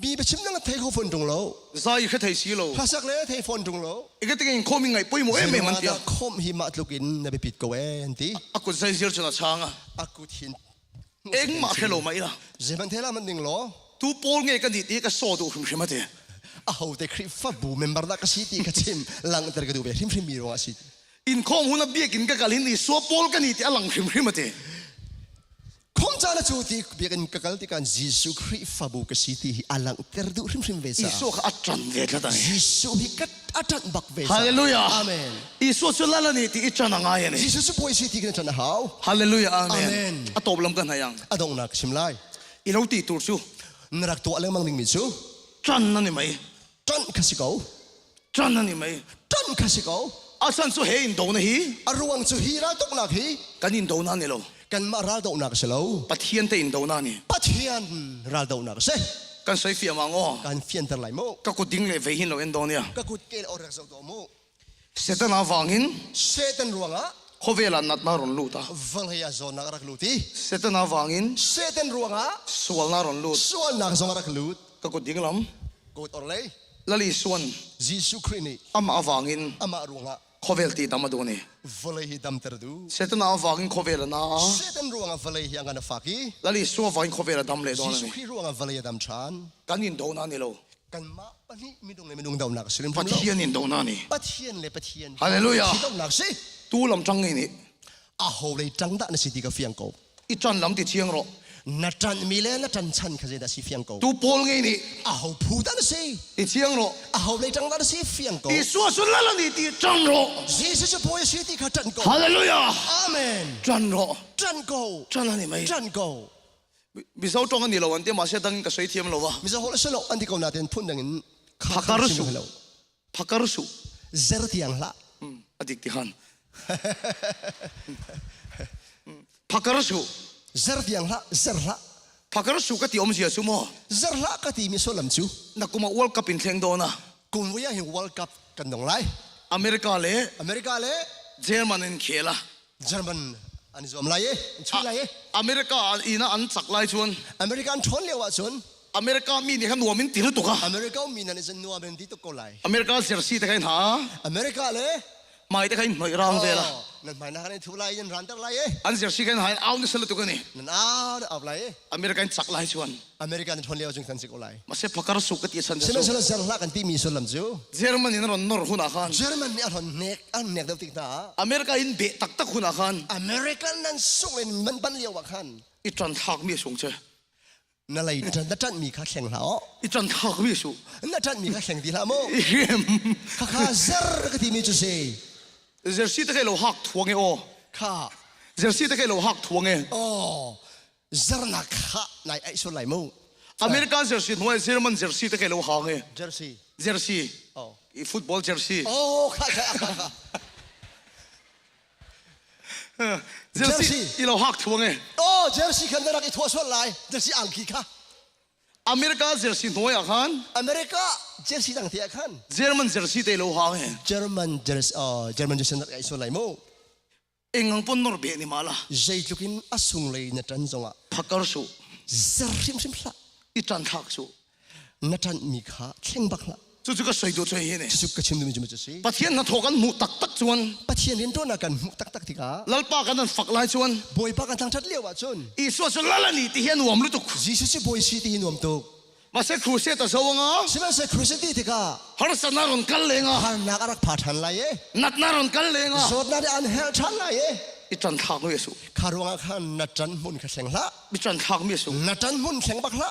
S8: บีเบชิมนั่งเทโคฟอนตรงโล
S7: ใจแค่ไทยสีโล
S8: ถ้าสักเลยเทฟอนตรงโล
S7: อีกทีเองโคมิงไงปุ้ยโมเอ็มเอ็มมันเดียว
S8: คมหิมะลูกินนบีปิดกเวนตี
S7: อากุใจเสียจนช้างอ่ะ
S8: อากูทิน
S7: เอ็งมาแค่โลไหมล่ะ
S8: เจมันเทล่ามันดึงโล
S7: ตูโป้งไงกันดีตีก็โซดูขึ้นใช่ไหมเดีย
S8: อาหูแต่คริฟ้าบูเมมเบอร์นักสิตีกชิมลังตระกดูเบริมริมมีโรอาสิ
S7: อินข้อมูลเบี้ยกินกับกาลินนี่สัวโป้งกันดีตีอลังขึ้นใช่ไหมเดีย
S8: คมจานจูตีเบียกันกัลติกันยิสุคริฟ้าบูกสิตีอลังตระดูริมริมเว
S7: อี
S8: ซ่า
S7: สัวอัดจันเวทแล้วตั้ง
S8: ยิสุฮิกัดอาจันบักเวซ่า
S7: ฮาเลลูยา
S8: อาเมน
S7: อีสัวสุลลานี่ตีอีจันนังไงเนี่ย
S8: ยิสุสุปอยสิตีกันจันหาว
S7: ฮาเลลูยาอาเม
S8: อาเม
S7: น
S8: น
S7: อะตบลำกันหายัง
S8: อดงนักชิมไล
S7: อีเราตีตูร์ชู
S8: นรักตัวเรื่องมังมิงมิจู
S7: จันนั่นนี่ไหม
S8: จันคาสิโก
S7: จันนั่นนี่ไหม
S8: จันคาสิโก
S7: อาสันสุเฮอินโดนะฮี
S8: อารวงจูฮีราตกนักฮี
S7: กันอินโดนั่นนี่โล
S8: กันมาราดกนักเสลา
S7: ปะเทียนเตอินโดนั่นนี่
S8: ปัทยันราดกนักเส
S7: กันใส่เฟียมังอ๋อ
S8: กันเฟียนเตอร์ไลโม
S7: ก็กูดิ้งเลยเวหินเราอินโดเนี่ย
S8: ก็กุดเกลออร์เซาตัวโม
S7: เสร็จแล้วฟังหิน
S8: เซตันรวงอ่ะ
S7: เขาเวลานัดนารอนลูตา
S8: ฟังให้ยาโซนักรักลูตี
S7: เสร็จแล้วฟังหิน
S8: เซตันรวงอ่ะ
S7: สวลนารอนลูต
S8: ส่วนนักโซนักลูต
S7: ก็กูดิ้งล
S8: กุดออร์เลย
S7: ำแล้วลีส่วน
S8: ยิสุครินี
S7: อามาฟังหิน
S8: อามารวงอ่ะ
S7: เขาเวลตีตามมาดูนี่
S8: ฟังให้ดำเตอร์ดู
S7: เสร็จแล้วฟังหินเขาเวลนะ
S8: เซตันรวงอ่ะฟังให้ยังกันฟักกี้
S7: แล้วลีส่วนฟังหินเขาเวลดำเลยดู
S8: ยิ
S7: นี่
S8: สุคริรวงอ่ะฟังให้ดำชาน
S7: กันอินโดนั่นนี่โล
S8: กันมาปะนี่มีดงเลยมีดงดาวนักสิริม
S7: ปะ
S8: พล
S7: เทียนอินโดนั่นนี่
S8: ปัทยันเลยปัทยัน
S7: ฮาเลลูยา
S8: ที่ดงนักสิ
S7: ตูลำจังไงนี่
S8: อาโหเลยจังดะนสิติกาเฟียงโก
S7: อีจันลำติเชียงรอ
S8: นัดจันมีเลนัดจันชันขจดาสิเฟียงโก
S7: ตูโปลไงนี่
S8: อาโหพูดอันสิ
S7: อีเชียงรอ
S8: อาโหเลยจังดะนสิเฟียงโก
S7: อีสัวสุลลานี่ตีจันรอ
S8: ยิสุจะพูดสิติกาจันโก
S7: ฮาเลลูยา
S8: อาเมน
S7: จันรอ
S8: จันโก
S7: จันนั่นนี่ไหม
S8: จันโก
S7: บิสาวจงกันนี่เราวันเดียวมาเสียดังกับสวยเทียมเราวะ
S8: มิจะโหลสโลอันที่เขานาเดนพุ่นดังอิน
S7: พักการสุพักการสุ
S8: เซอร์ที่ยังละ
S7: อดีตที่หันพักการสุ
S8: เซอร์ที่ยังละเซอร์ละ
S7: พักการสุก็ที่อมเสียสุโม
S8: เซอร์ละก็ที่มิโซลัมจู
S7: นักกุมาวอลกับปินเทงโดนะ
S8: กุนวิยาหิวอลกับกันดงไล
S7: อเมริกาเล่
S8: อเมริกาเล่
S7: เยอรมันเขียละ
S8: เยอรมันอันนี้จอมไลเย่ช่วยไลเย่
S7: อเมริกาอีน่าอันสักไล่ชวน
S8: อเมริกันชนเลียวชน
S7: อเมริกามีนี่ขันหัวมินตีรุตุกะ
S8: อเมริกามีนันจะนัวเป็นที่ตะโกไล
S7: อเมริกาเสียสีแต่ใครหา
S8: อเมริกาเล่
S7: ไม่แต่ใครไม่รางเวละ
S8: นั่นหมายนะในทุไลยันรันตะไลเย่
S7: อันเสียสีใครหาเอานี่สลุตุกันนี่
S8: นั่นเอาไลเย่
S7: อเมริกันสักไล่ชวน
S8: อเมริกันชนเลียวจึงทันสิโกไล
S7: มาเสียพักการสุก็ที่สัน
S8: ใช่ไหม
S7: จะ
S8: ใช่ไหมเซอร์ละกันที่มีโซลัมจู
S7: เยอรมันนี่นรนนรหุนาขัน
S8: เยอรมันนี่อันเนกเดาติกตา
S7: อเมริกาอินเบตักตักหุนาขัน
S8: อเมริกันนั้นส่งเลยมันบันเลียววักขัน
S7: อีจันทักมีสงเช
S8: นั่นเลยนั่นจันมีข้าแข่งแล้ว
S7: อีจันทักมีสุ
S8: นั่นจันมีข้าแข่งดีละโม
S7: อีเอ็ม
S8: ข้าเซอร์ก็ที่มีจุดเซ่
S7: เจอสีแต่ใครเราหักทวงเอโอ
S8: ข้า
S7: เจอสีแต่ใครเราหักทวงเอ
S8: โอ้เซอร์นักข้านายไอโซไลโม
S7: อเมริกันเจอสีหน่วยเยอรมันเจอสีแต่ใครเราหักเอ
S8: เจอร์ซี
S7: เจอสี
S8: โอ้
S7: อีฟุตบอลเจอสี
S8: โอ้ข้า
S7: เจอสีอีเราหักทวงเอ
S8: โอ้เจอร์ซีคันนั้นรักอีทัวร์ส่วนไลเจอร์ซีอังกีข้า
S7: อเมริกาเจอสีหน่วยอ่ะขัน
S8: อเมริกาเจอร์ซีต่างที่ขัน
S7: เยอรมันเจอสีแต่เราหักเอ
S8: เยอรมันเจอร์เยอรมันจะเซ็นไอโซไลโม
S7: เอ็งอังปนนอร์เบนี่มาละ
S8: ใจจุกินอสุงเลยนัดจันจงอ่ะ
S7: พักการสุ
S8: เซอร์ริมริมละ
S7: อีจันทักสุ
S8: นัดจันมีข้าแข่งบักละ
S7: จู่ๆก็ใส่ดูใส่เห็นเนี่ย
S8: สุกกระชิมดูมีจุดจุดสิ
S7: ปะเทียนนัทโทกันหมูตักตักชวน
S8: ปัจเจียนเรียนตัวนักกันตักตักที่กา
S7: ลัลปากันนั่นฝักลายชวน
S8: บอยปากันทางชัดเลี้ยวอ่ะจน
S7: อีสัวสุลลานี่ที่เห็นหัวมลุตุก
S8: จีสุสิบอยสิที่นวมตุก
S7: มาเสกครูเสตโซวงอ่ะ
S8: สิมันเสครูสิตีที่กา
S7: ฮาร์สนารอนกันเลงอ่ะ
S8: หันนักรักผาทันไรเย่
S7: นัดนารอนกันเลงอ่ะ
S8: โสดนาเดอันเฮลชันไรเย่
S7: อิจันทางเยซู
S8: คารวงขันนัดจันมุนขเสงละ
S7: อิจันทางเยซู
S8: นัดจันมุนเสงบักละ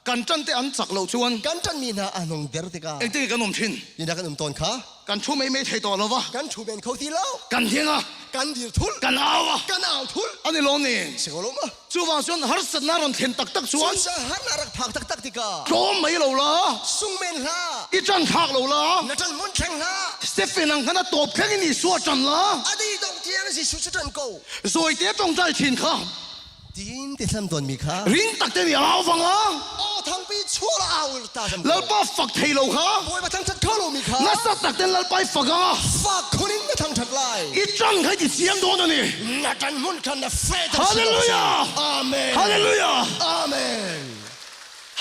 S7: กันจันเตอันจักเหล่าชวน
S8: กันจันมีนาอันนงเดรติกา
S7: เอ็งตีกันนมชิน
S8: ยินดีกันนุ่มต้นขา
S7: กันชูไม่เทต่อแล้ววะ
S8: กันชูเป็นเขาที่เล่า
S7: กันเทียงอ่ะ
S8: กันดีทุล
S7: กันเอาอ่ะ
S8: กันเอาทุล
S7: อันนี้ร้อนนี่
S8: เสกลมอ่ะ
S7: จูวางชวนฮาร์สนารอนเทนตักตักชว
S8: ส่วน
S7: น
S8: จะหันนักรักผากตักติกา
S7: โจมไม่เหล่าละ
S8: ซุงเมนละ
S7: อิจันทางเหล่าละ
S8: นัดจันมุนเสงละ
S7: สเตฟานังขนาดตบแค่นี้สวดจันละ
S8: อดีตตรงเทียนสิสุดจันโก
S7: สวยเตี้ยตรงใจชินข้า
S8: ดินติดลำต้นมีขา
S7: ริงตักเตี้ยเอาฟังอ่ะ
S8: โอ้ทั้งปีชั่วละเอาตาจำ
S7: แล้วป้าฝักเทเหล่าข้า
S8: บอยมาทั้งชัดเข้าลมีขา
S7: นัสตักเตี้ยแล้วไปฝักอ่ะ
S8: ฝากคนนี้มาทั้งชัดไล
S7: อิจันใครที่เสียงโดนนี่
S8: นัดจันมุนขันนะเฟต
S7: ฮาเลลูยา
S8: อาเมน
S7: ฮาเลลูยา
S8: อาเมน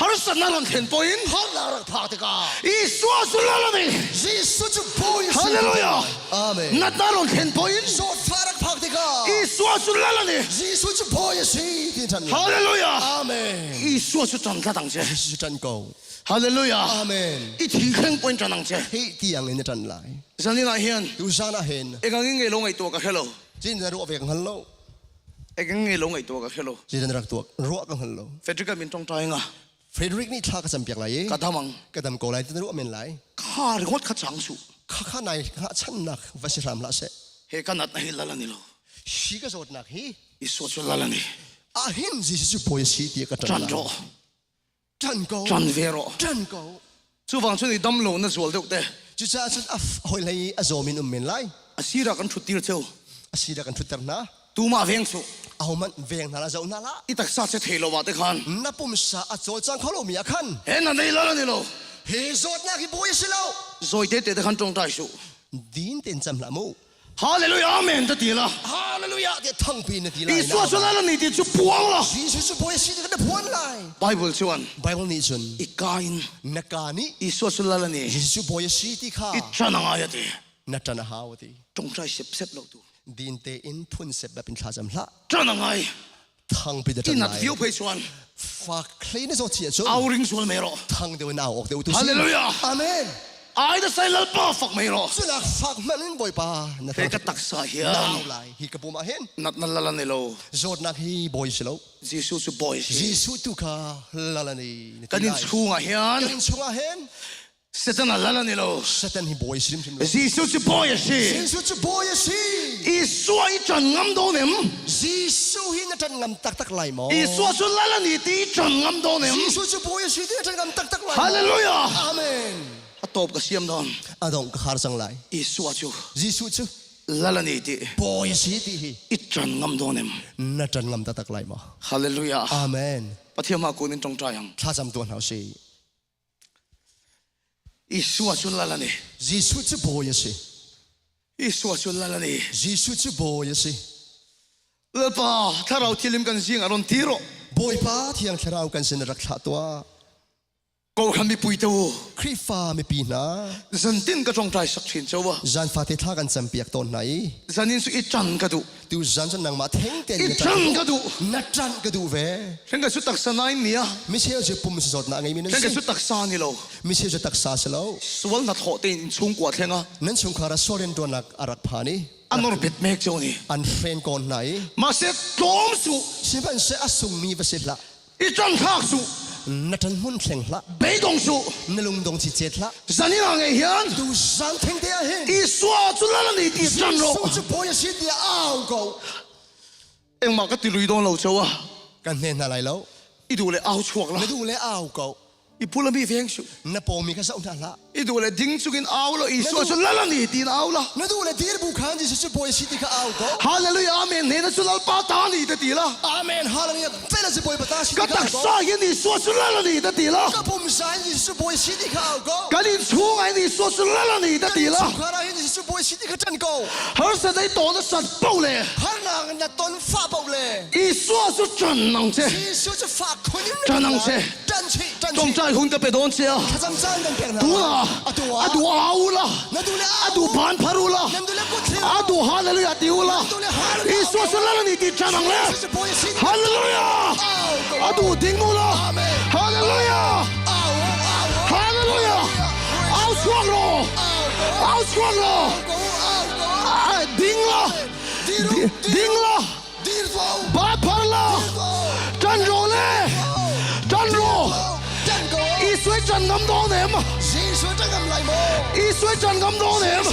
S7: ฮาร์สนารอนเทนปอยน์
S8: ฮัลโหลรักพาติกา
S7: อีสวาสุลาลานี่
S8: จีสุจุบอย
S7: ฮาเลลูยา
S8: อาเมน
S7: นัดนารอนเทนปอยน์
S8: โซฟารักพาติกา
S7: อีสวาสุลาลานี่
S8: จีสุจุบอยสิที่จัน
S7: ฮาเลลูยา
S8: อาเมน
S7: อีสวาสุจันทร์ตังเจ
S8: จีสุจันโก
S7: ฮาเลลูยา
S8: อาเมน
S7: อีที่เครื่องปอยน์จันทังเจ
S8: เฮ้ยที่ยังเงินจันไหล
S7: สันนิษฐานเฮียน
S8: ดูซานาเห็น
S7: เอ็งยังไงลงไอตัวกับเฮลโล
S8: จีนจะรู้ว่าเป็นฮัลโหล
S7: เอ็งยังไงลงไอตัวกับเฮลโล
S8: จีนจะรักตัวรู้ว่าเป็นฮัลโหล
S7: เฟดริกามินจงใจงะ
S8: เฟรดริกนี่ท่ากระสัมเปียกไหล
S7: กระทำมัง
S8: กระดำโกไหลจะรู้ว่าเป็นไหล
S7: ข้าหรือฮดข้าจังสุ
S8: ข้าในข้าฉันนักวสิรามละเส
S7: เฮกันนัดให้ลาลานี่โล
S8: ชีก็สดนักฮี
S7: อีสวาสุลาลานี่
S8: อาหินจีสุบอยสิที่กระ
S7: จั
S8: จั
S7: น
S8: น
S7: โจ
S8: จันโก
S7: จันเวโร
S8: จันโก
S7: จูฟังชนี่ดำโลนั่นสวลเด็กเต้
S8: จุดจ้าฉันอัฟหอยเลยอาโซมินเมนไล
S7: อาศิระกันชุดตีร์เจ้า
S8: อาศิดากันทุตร์นะ
S7: ตูมาเวงสุ
S8: เอามันเวียงนาลาเจ้านาละ
S7: อีตักซาเซเทโลวาเตคัน
S8: นับปุ่มสาอัจโจจังเขาโลมีอาคัน
S7: เห็นนั่นในลาลานี่โล
S8: เฮโซดนักฮิบอยสิโล
S7: ซอยเตเตเตคันจงใจสุ
S8: ดินเต็นจำละมู
S7: ฮาเลลูยาอาเมนตะตีละ
S8: ฮาเลลูยาเดี๋ยวทั้งปีนาทีไล
S7: อีสวาสุลาลานี่ที่จุปวงละ
S8: จีสุบอยสิที่กันพวนไล
S7: ไบเบิลชวน
S8: ไบเบิลนี่จน
S7: อีกาอิน
S8: นักการนี้
S7: อีสวาสุลาลานี่
S8: จีสุบอยสิที่ข้า
S7: อีจันงายติ
S8: นัดจันหาวตี
S7: จงใจเสพเสพเราตู
S8: ดินเตอินพุนเสบแบบเป็นชาจำละ
S7: จันงาย
S8: ทั้งปีจะจั
S7: อี
S8: น
S7: นัด
S8: ไล
S7: ฟิวเพชวน
S8: ฝากคลีนโซเชียช
S7: เอาริงสวลเมโร
S8: ทั้งเดียวหนาวออกเดียวตุ
S7: ฮาเลลูยา
S8: อาเมน
S7: ไอ้เดใส่ลป้าฝักเมโร
S8: สุนัขฝากมันบ่อยป่านัด
S7: เฮกตักสาเฮีย
S8: หนาวไหลฮิกระปุมาเห็น
S7: นัดนั่นละละนี่โล
S8: โจดนักฮีบอยสิโล
S7: จีซูสุบอย
S8: จีสุตุกาลาลานี
S7: กันนินชูงาเฮียน
S8: กันชงอาเห็น
S7: เสตันละละนี่โล
S8: สตันฮีบอยสิมสิม
S7: จีซูสุบอยสิ
S8: จีสุจะบอยสิ
S7: อีสวายจันงำโดนิม
S8: จีสุฮินัดงำตักตักไหลมอ
S7: อีสวาสุลาลานี่ที่จันงำโดนิม
S8: จีสุจะบอยสิที่นัดงำตักตักไหล
S7: ฮาเลลูยา
S8: อาเมน
S7: อตบกับเสียมดอน
S8: อาดองกขาร์สังไหล
S7: อีสวาจู
S8: จีสุจะ
S7: ลาลานี่ที่
S8: บอยสิที่
S7: อีจันงำโดนิม
S8: นัดงำตักตักไหลมอ
S7: ฮาเลลูยา
S8: อาเมน
S7: ปะเทียมากูนินจงใจยัง
S8: ถ้าจำตัวเขาสิ
S7: อีสวาสุลาลานี่
S8: จีสุจะบอยสิ
S7: อีสวาสุลาลานี่
S8: จีสุจะบอยสิ
S7: เออป่าถ้าเราที่ลิมกันเสียงอารมณ์ทีโร
S8: บอยป้าที่ยังเรากันสินรักษาตัว
S7: กูขันมีปุยตัว
S8: ครีฟ้าไม่ปีนา
S7: จันตินก็จงใจสักชิ้นเจ้าวะ
S8: จันฟ้าที่ท่ากันจำเปียกตอนไหน
S7: จันนินสุอีจันกระดู
S8: ดูจันจะนั่งมาเท่งเต้น
S7: อีจันกระดู
S8: นัดจันก็ดูเว
S7: ฉันก็สุดตักสนายเนี่ย
S8: ไม่ใช่จะปุ่มสดนะไงมีนั่น
S7: ฉันก็
S8: สิ
S7: สุดตักสานี่โล
S8: ไม่ใช่จะตักษาเสลา
S7: สวลนัดหอตินชุ่งกว่าเทงอ่ะ
S8: นั่นชงคาราโซเรนตัวนักอารักพานี
S7: อันนอร์เบ็ดเมกเจ้านี่
S8: อันเฟรนก่อนไหน
S7: มาเสกโจมสุ
S8: สิบันเสอสุงมีวสิละ
S7: อีจันทักสุ
S8: นัดจันมุนเข่งละ
S7: เบดงสุ
S8: นลุงดงจิเจ็ดละ
S7: จันนี่อะไรเฮียน
S8: ดูจันเท่งเดียเห็น
S7: อีสวาสุลาลานี่ที่จันโร
S8: สู้จะพอยสิเดียอ้าวกู
S7: เอ็งมาก็ติลุยโดนเราเจ้าอ่ะ
S8: กันเน้นอะไรแล้ว
S7: อีดูเลยเอาชวกละ
S8: ไม่ดูเลยอ้าวกู
S7: อีพูดแล้วมีเฟียงสุ
S8: นับปมีก็สาวนั่นละ
S7: อีดูเลยดิ้งสุกินเอาละอีสวาสุลาลานี่ที่เอาละ
S8: นัดูเลยที่บุคคลที่จะพอยสิเดียอ้าวกู
S7: ฮาเลลูยาอาเมนเห็นสุลาปาตานี่ที่ละ
S8: อาเมนฮาเลลูยาเฟลจะพอยปตาสิ
S7: ก็ตักสายันนี่สวาสุลาลานี่ที่ละ
S8: ก็ผมสายที่จะพอยสิเดียอ้าวกู
S7: กันนี่ชูไอ้นี่สวาสุลาลานี่ที่ละ
S8: สุขาราที่จะพอยสิเดียจันกู
S7: ฮาร์สได้โตนะสัตว์เป้าเลย
S8: ฮานังนัดต้นฟ้าเปล่าเลย
S7: อีสวาสุจันนังเช
S8: ที่สุดจะฝากคนนี้
S7: จันนังเช
S8: จันชีจัน
S7: จง
S8: ชี
S7: ใจหุ่นกับไปโดนเสีย
S8: ถ้าจำจันกันเพียงนะ
S7: ดูละ
S8: อะตัว
S7: อะดูเอาละ
S8: นัดูเลย
S7: อะดูผ่านพารุละ
S8: นัดูเลยกุศล
S7: อะดูฮาเลลูยาดิวละอีสวาสุลาลานี่ที่จันนังเลย
S8: จะพอยสิ
S7: ฮาเลลูยา
S8: อ้าวกู
S7: อะดูดิ้งมูละ
S8: อาเมน
S7: ฮาเลลูยา
S8: อ้าว
S10: ao chuang lo ding lo ding lo ba par lo chan ro le chan ro y suy trần ngâm đô niệm y suy trần ngâm đô niệm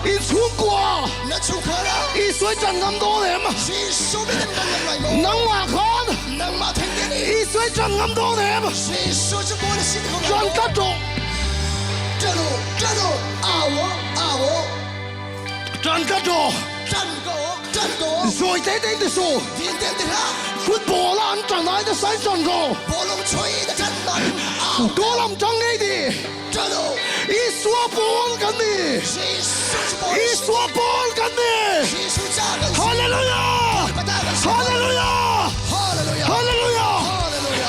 S10: y xuống qua y suy trần ngâm đô niệm nắng mà con y suy trần ngâm đô niệm trần cắt trục trần cắt trục rồi tế đến từ số phút bỏ là anh chẳng ai đã sai trần rồi có làm chẳng ngay đi ý xóa bốn gần đi ý xóa bốn gần đi Hallelujah Hallelujah Hallelujah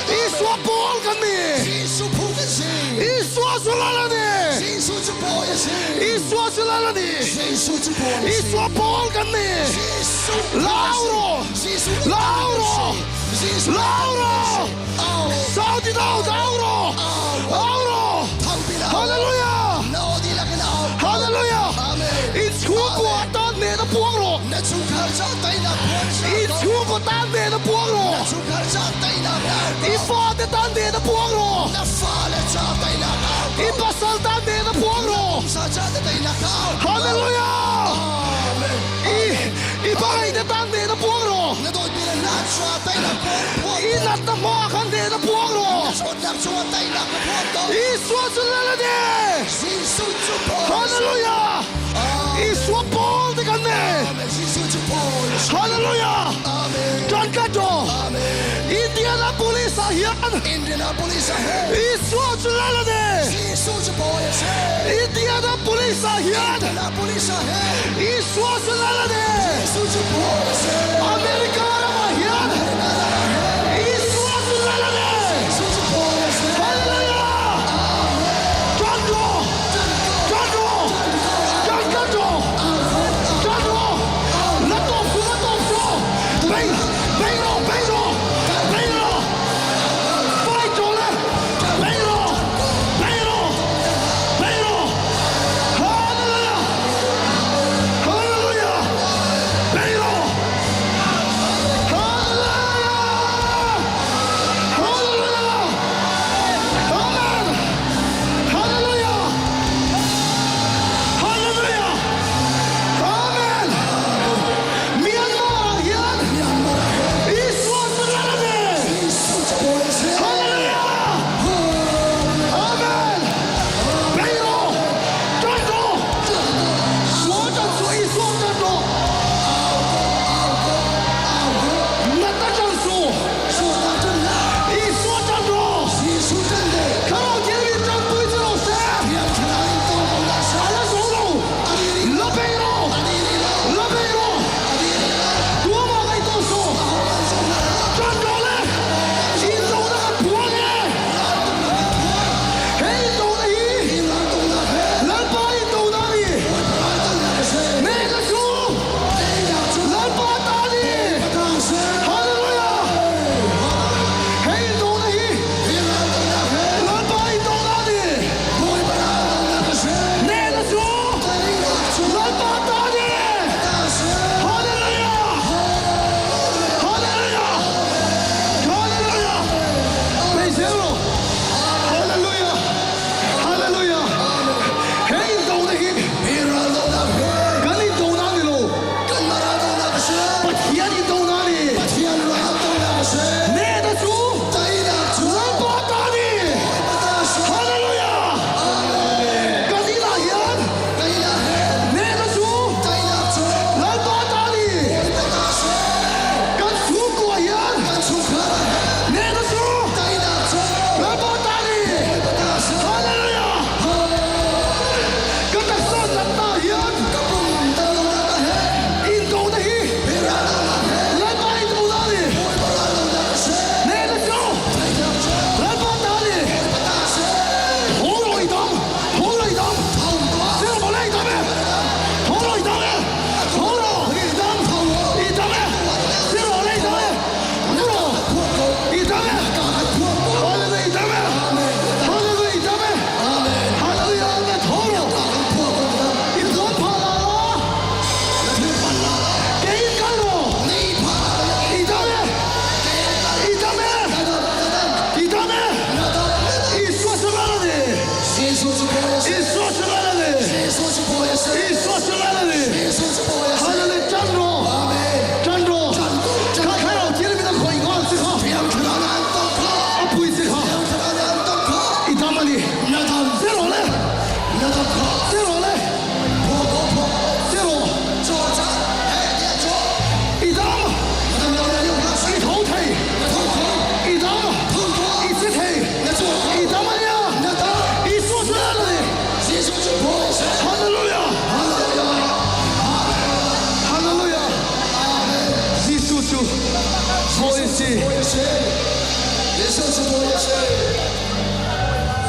S10: ý xóa bốn gần đi ý xóa xuống lại đi ý xóa xuống lại đi ý xóa bốn gần đi Lauro Lauro Lauro sao đi đâu Lauro Lauro Hallelujah Hallelujah ít chúa của ta nè nó buông rồi ít chúa của ta nè nó buông rồi ít pha để ta nè nó buông rồi ít bát sal ta nè nó buông rồi Hallelujah ít bài để ta nè nó buông rồi ít nát ta hoa khăn nè nó buông rồi ít xóa xuống lại đi Hallelujah ít xóa ball đểกันnè Hallelujah trần cắt trục Indianapolis hiện ít xóa xuống lại đi Indianapolis hiện ít xóa xuống lại đi America hiện ít xóa xuống lại đi Hallelujah trần trục trần trục trần cắt trục trần trục nó tôm xuống bay bay rồi bay rồi bay rồi bay trốn lên bay rồi bay rồi bay rồi Hallelujah Hallelujah bay rồi Hallelujah Hallelujah Amen Hallelujah Hallelujah Amen Myanmar hiện ý xóa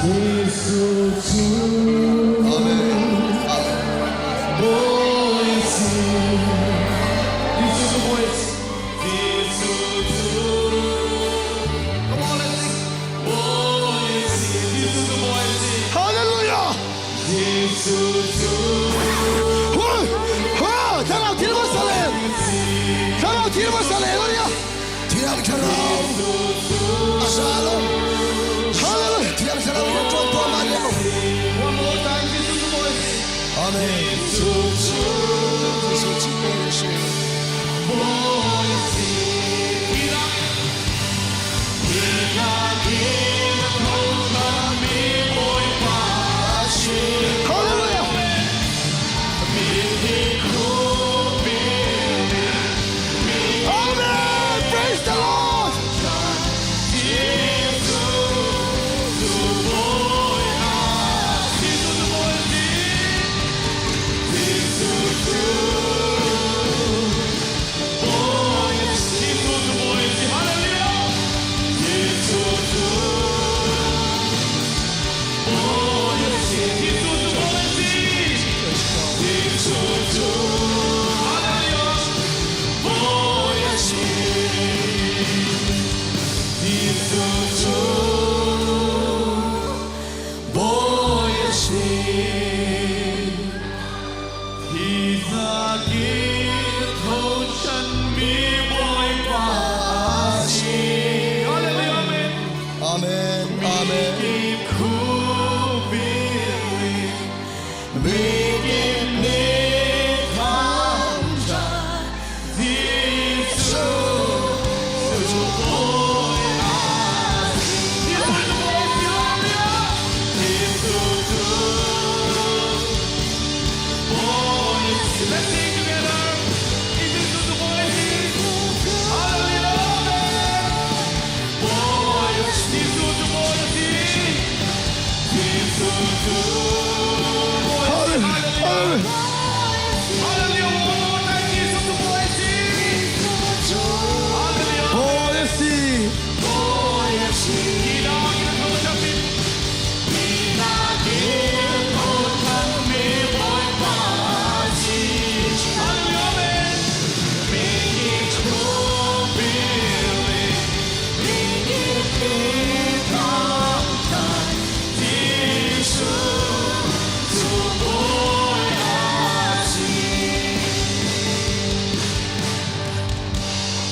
S10: 할렐루야. 사랑 예루살렘. 사랑 예루살렘. 할렐루야.
S8: Tiang Karau Asalom
S10: 할렐루야.
S8: Tiang Karau yang tuan tuan Maria.
S10: One more time, Jesus the voice.
S8: Amen. Yesus
S10: 할렐루야. 아멘. Praise the Lord.
S8: Amen. Amen.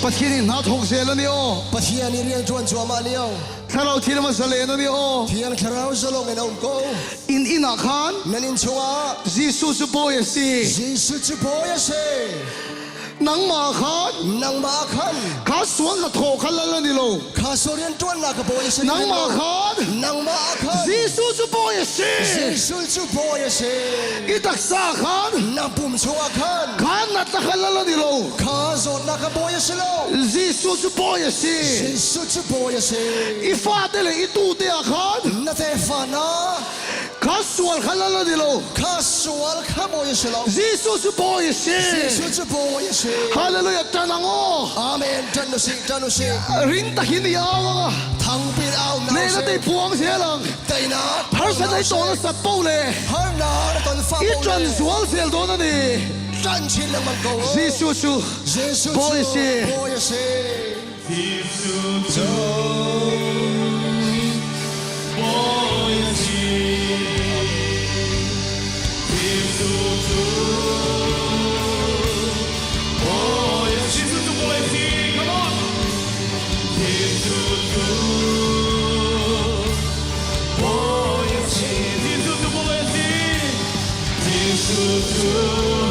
S10: Pathian na thok se lo ni o.
S8: Pathian ni riang tuan tuan Maria.
S10: Sarau yerusalem no ni o.
S8: Tiang Karau Zalong en om ko.
S10: In inakhan
S8: Nanin chua.
S10: Jesus boy si.
S8: Yesus boya se.
S10: Nang ma khan
S8: Nang ma khan.
S10: ka suan ka thok khan lo ni lo.
S8: Kasorian tuan na ka boya se.
S10: Nang ma khan
S8: Nang ma khan.
S10: Jesus boy si.
S8: Jesus boya se.
S10: Itak sa khan
S8: Nang pum chua khan.
S10: khan na ta khan lo ni lo.
S8: Kazot na ka boya se lo.
S10: Jesus boy si.
S8: Jesus boya se.
S10: Ifadele itu te khan
S8: Na te fana.
S10: ka sual khan lo ni lo.
S8: Kasual ka boya se lo.
S10: Jesus boy si.
S8: Jesus boya se.
S10: Hallelujah tanango.
S8: Amen. Tanu si.
S10: Rin takin yawa.
S8: Thang pin au na
S10: Ne na te
S8: se.
S10: puang se lang.
S8: Tay na.
S10: Har sa dai to na sa po le.
S8: Har na ton fa.
S10: I tran sual sel do na ni.
S8: Tran chin lang man ko.
S10: Jesus
S8: Jesus
S10: boy si.
S8: boya se.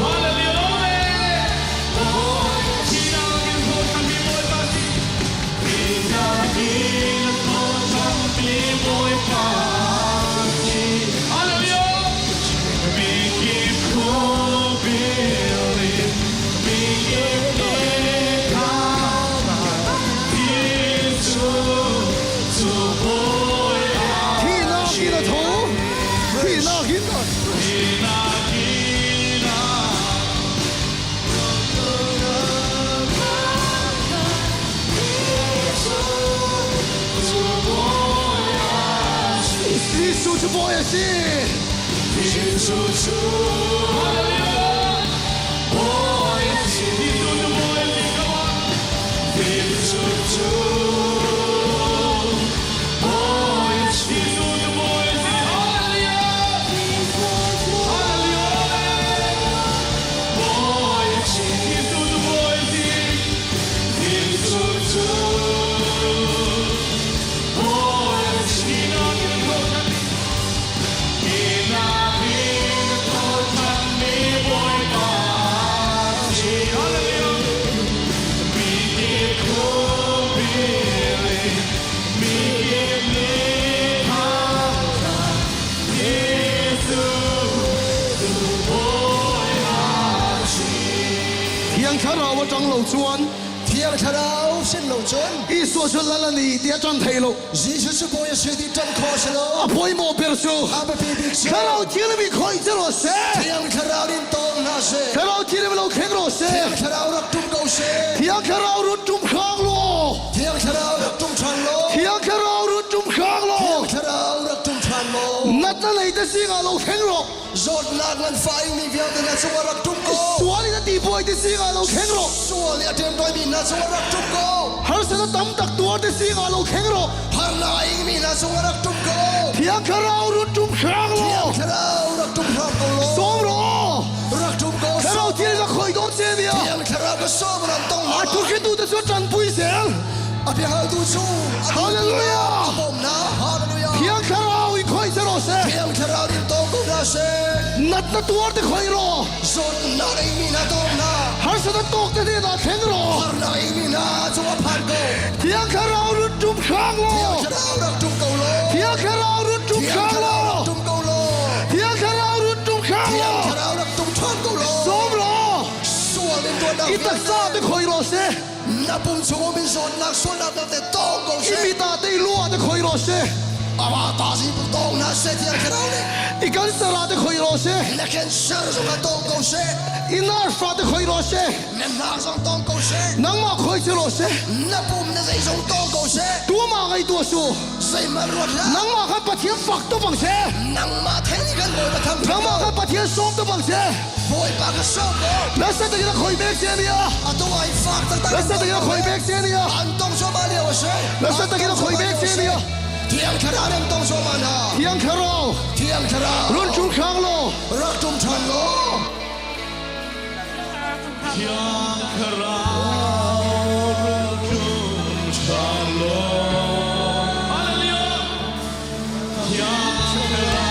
S2: Hallelujah.
S10: 主播也是。看到我长老转，
S8: 天看到神路转，
S10: 一说出来了你爹长退路，
S8: 耶稣是波也是的真可惜了，
S10: 啊不莫别说，
S8: 阿不必必说，
S10: 看到天里面可以这么说，
S8: 天看到你懂那些，
S10: 看到天里面老看罗说，
S8: 天看到那中高些，
S10: 天看到人中康路，
S8: 天看到那中传路，
S10: 天看到人中康路，
S8: 天看到那中传路，
S10: 那来的是俺老看路。
S8: Zot na ngan fai mi viang de na suara tum ko.
S10: Suali na ti boy de singa lo khengro.
S8: Suali atem doi mi na suara tum ko.
S10: Har sa tam tak tuar de singa lo khengro.
S8: Har na ing mi na suara tum ko.
S10: Thiang kharau ru tum khang lo.
S8: Thiang kharau rak tum khang ko.
S10: Som ro.
S8: Rak tum ko.
S10: Kharau thiang na khoi dong che dia.
S8: Thiang kharau ko som ran tong.
S10: A tu ke tu de so chan pui sel.
S8: Api hal tu chu.
S10: Hallelujah.
S8: Bom na. Hallelujah.
S10: Thiang kharau i khoi se ro se.
S8: Thiang kharau din tong ko na se.
S10: Nat na tuar de khoi ro.
S8: Zot na ing mi na tong na.
S10: Har sa na tok de na khengro.
S8: Har na ing mi na chu phan ko.
S10: Thiang kharau ru tum khang lo.
S8: Thiang kharau rak tum ko lo.
S10: Thiang kharau ru tum khang lo.
S8: Tum ko lo.
S10: Thiang kharau ru tum khang lo.
S8: Thiang kharau rak tum chan ko lo.
S10: Som ro.
S8: Suali tu na.
S10: Itak sa de khoi ro se.
S8: Na pum chu min zot nak so na de tong ko se.
S10: Imita de lua de khoi ro se.
S8: Aba ta si bu tong na se thiang kharau le.
S10: Ikan sara de khoi ro se.
S8: Na ken sar so na tong ko se.
S10: Inar fa de khoi ro se.
S8: Men na song tong ko se.
S10: Nang ma khoi se ro se.
S8: Na pum na sei song tong ko se.
S10: Tu ma ngai tu su.
S8: Sei ma ruat la.
S10: Nang ma khan pathian fak to bang se.
S8: Nang ma theng ni kan boy ba tham.
S10: Nang ma khan pathian som to bang se.
S8: Boy ba ka som ko.
S10: La sa de na khoi mek se nia.
S8: Atu ai fak ta ta.
S10: La sa de na khoi mek se nia.
S8: An tong so ba le wa se.
S10: La sa de na khoi mek se nia.
S8: Thiang kharau nem tong so ma na.
S10: Thiang kharau.
S8: Thiang kharau.
S10: Run chung khang lo.
S8: Rak tum chan lo.
S7: Thiang kharau rung chung chan lo. Hallelujah. Thiang kharau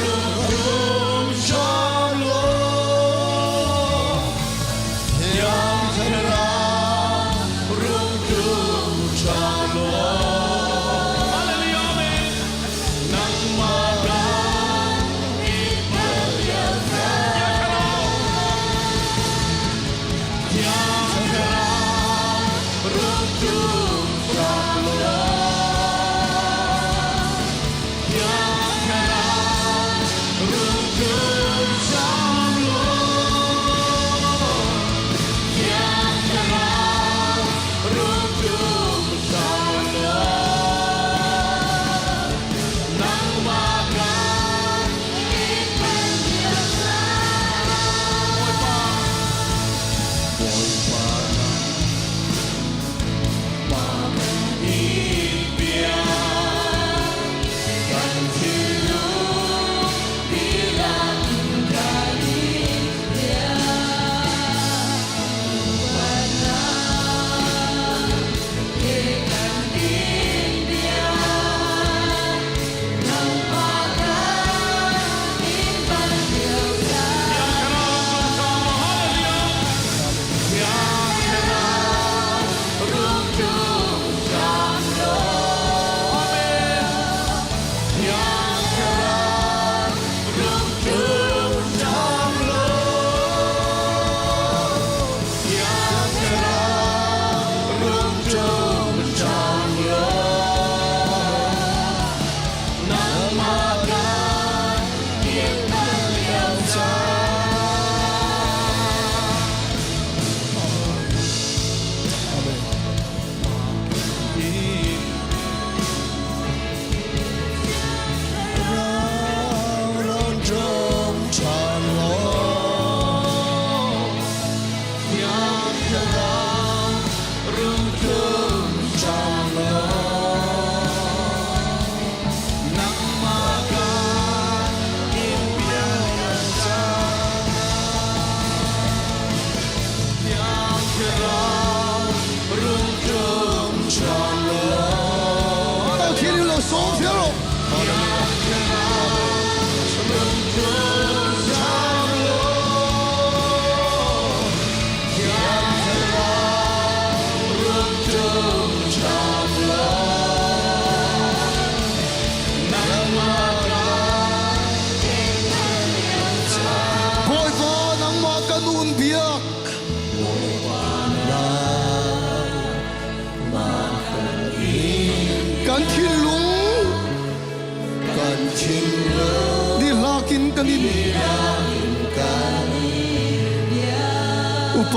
S7: rung chung chan lo. Thiang kharau rung chung chan lo. Hallelujah. Nang ma dan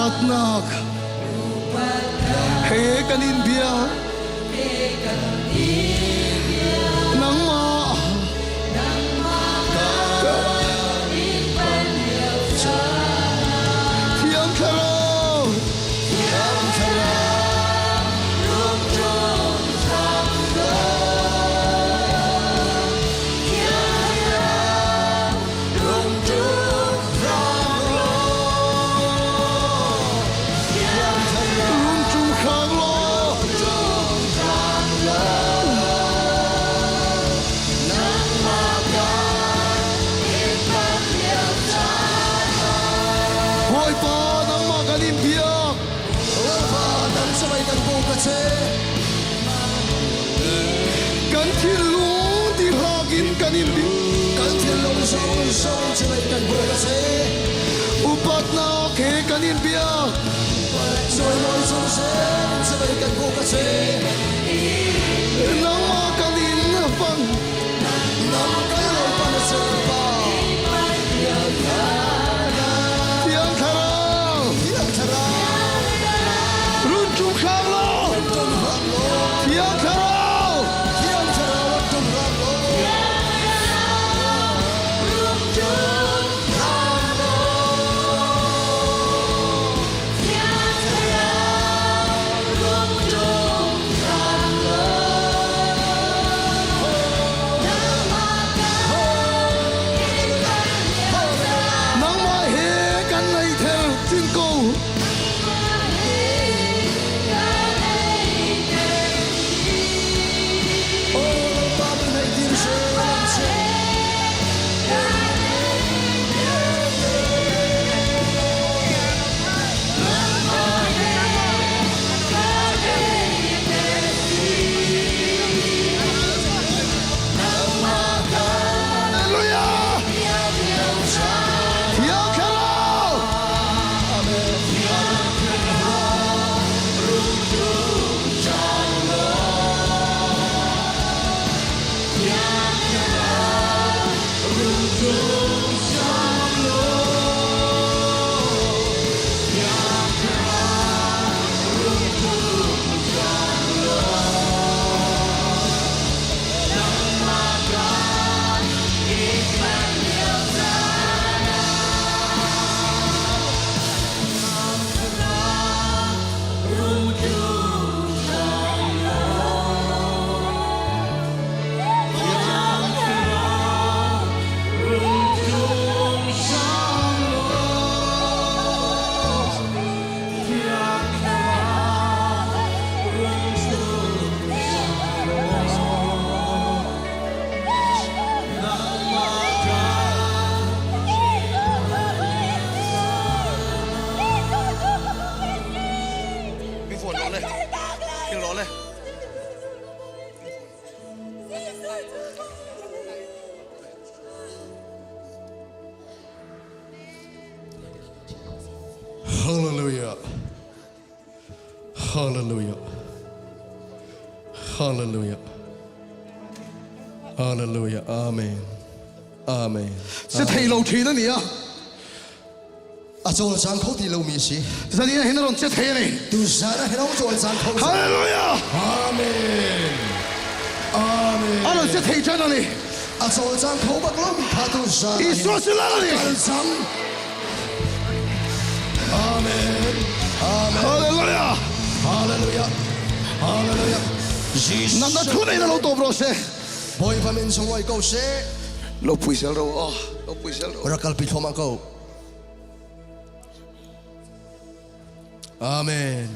S10: upatnak he kanin bia nang ma thiam tharo rum chung khang lo hoi pa nang ma kanin bia
S8: nang sabay kan po kasi
S10: kan thil lu ti hagin kanin bi
S8: kan thiên long song song sabay kan po kasi
S10: upatnak he kanin bia
S8: soy loy song sen sabay kan po kasi
S10: nang ma kanin pang
S8: nang kayo pa na sa pa
S10: thiam tharo
S8: yang thara
S10: run chung khang lo
S8: tum ram lo
S10: thiam tharo
S8: yang thara tum ram lo
S10: nang ma he kan nei thel tin ko
S8: oh pa ba nay dir se se
S10: hallelujah thiam tharo
S6: mi phồn rồi lên tiếng rõ lên
S10: Hallelujah. Hallelujah. Hallelujah. Hallelujah. Amen. Amen.
S8: sẽ thấy lâu thì đó nè à cho sang khâu thì lâu mi si
S10: Giờ này hiệnron sẽ thấy này.
S8: tu sa na hello cho sang khâu
S10: Hallelujah.
S8: amen amen
S10: Anh sẽ thấy chân này.
S8: à cho sang khâu bạc lâu mi khá tu sa
S10: Isus sẽ là này.
S8: al sang amen amen
S10: Hallelujah.
S8: hallelujah hallelujah Jesus
S10: Nằm đã thu này là lâu tổ bro sẽ.
S8: boy pa min song wai câu se
S10: Lâu pui sẽ rồi. Lâu pui sẽ rồi.
S8: rakal pi thoma câu
S10: Amen.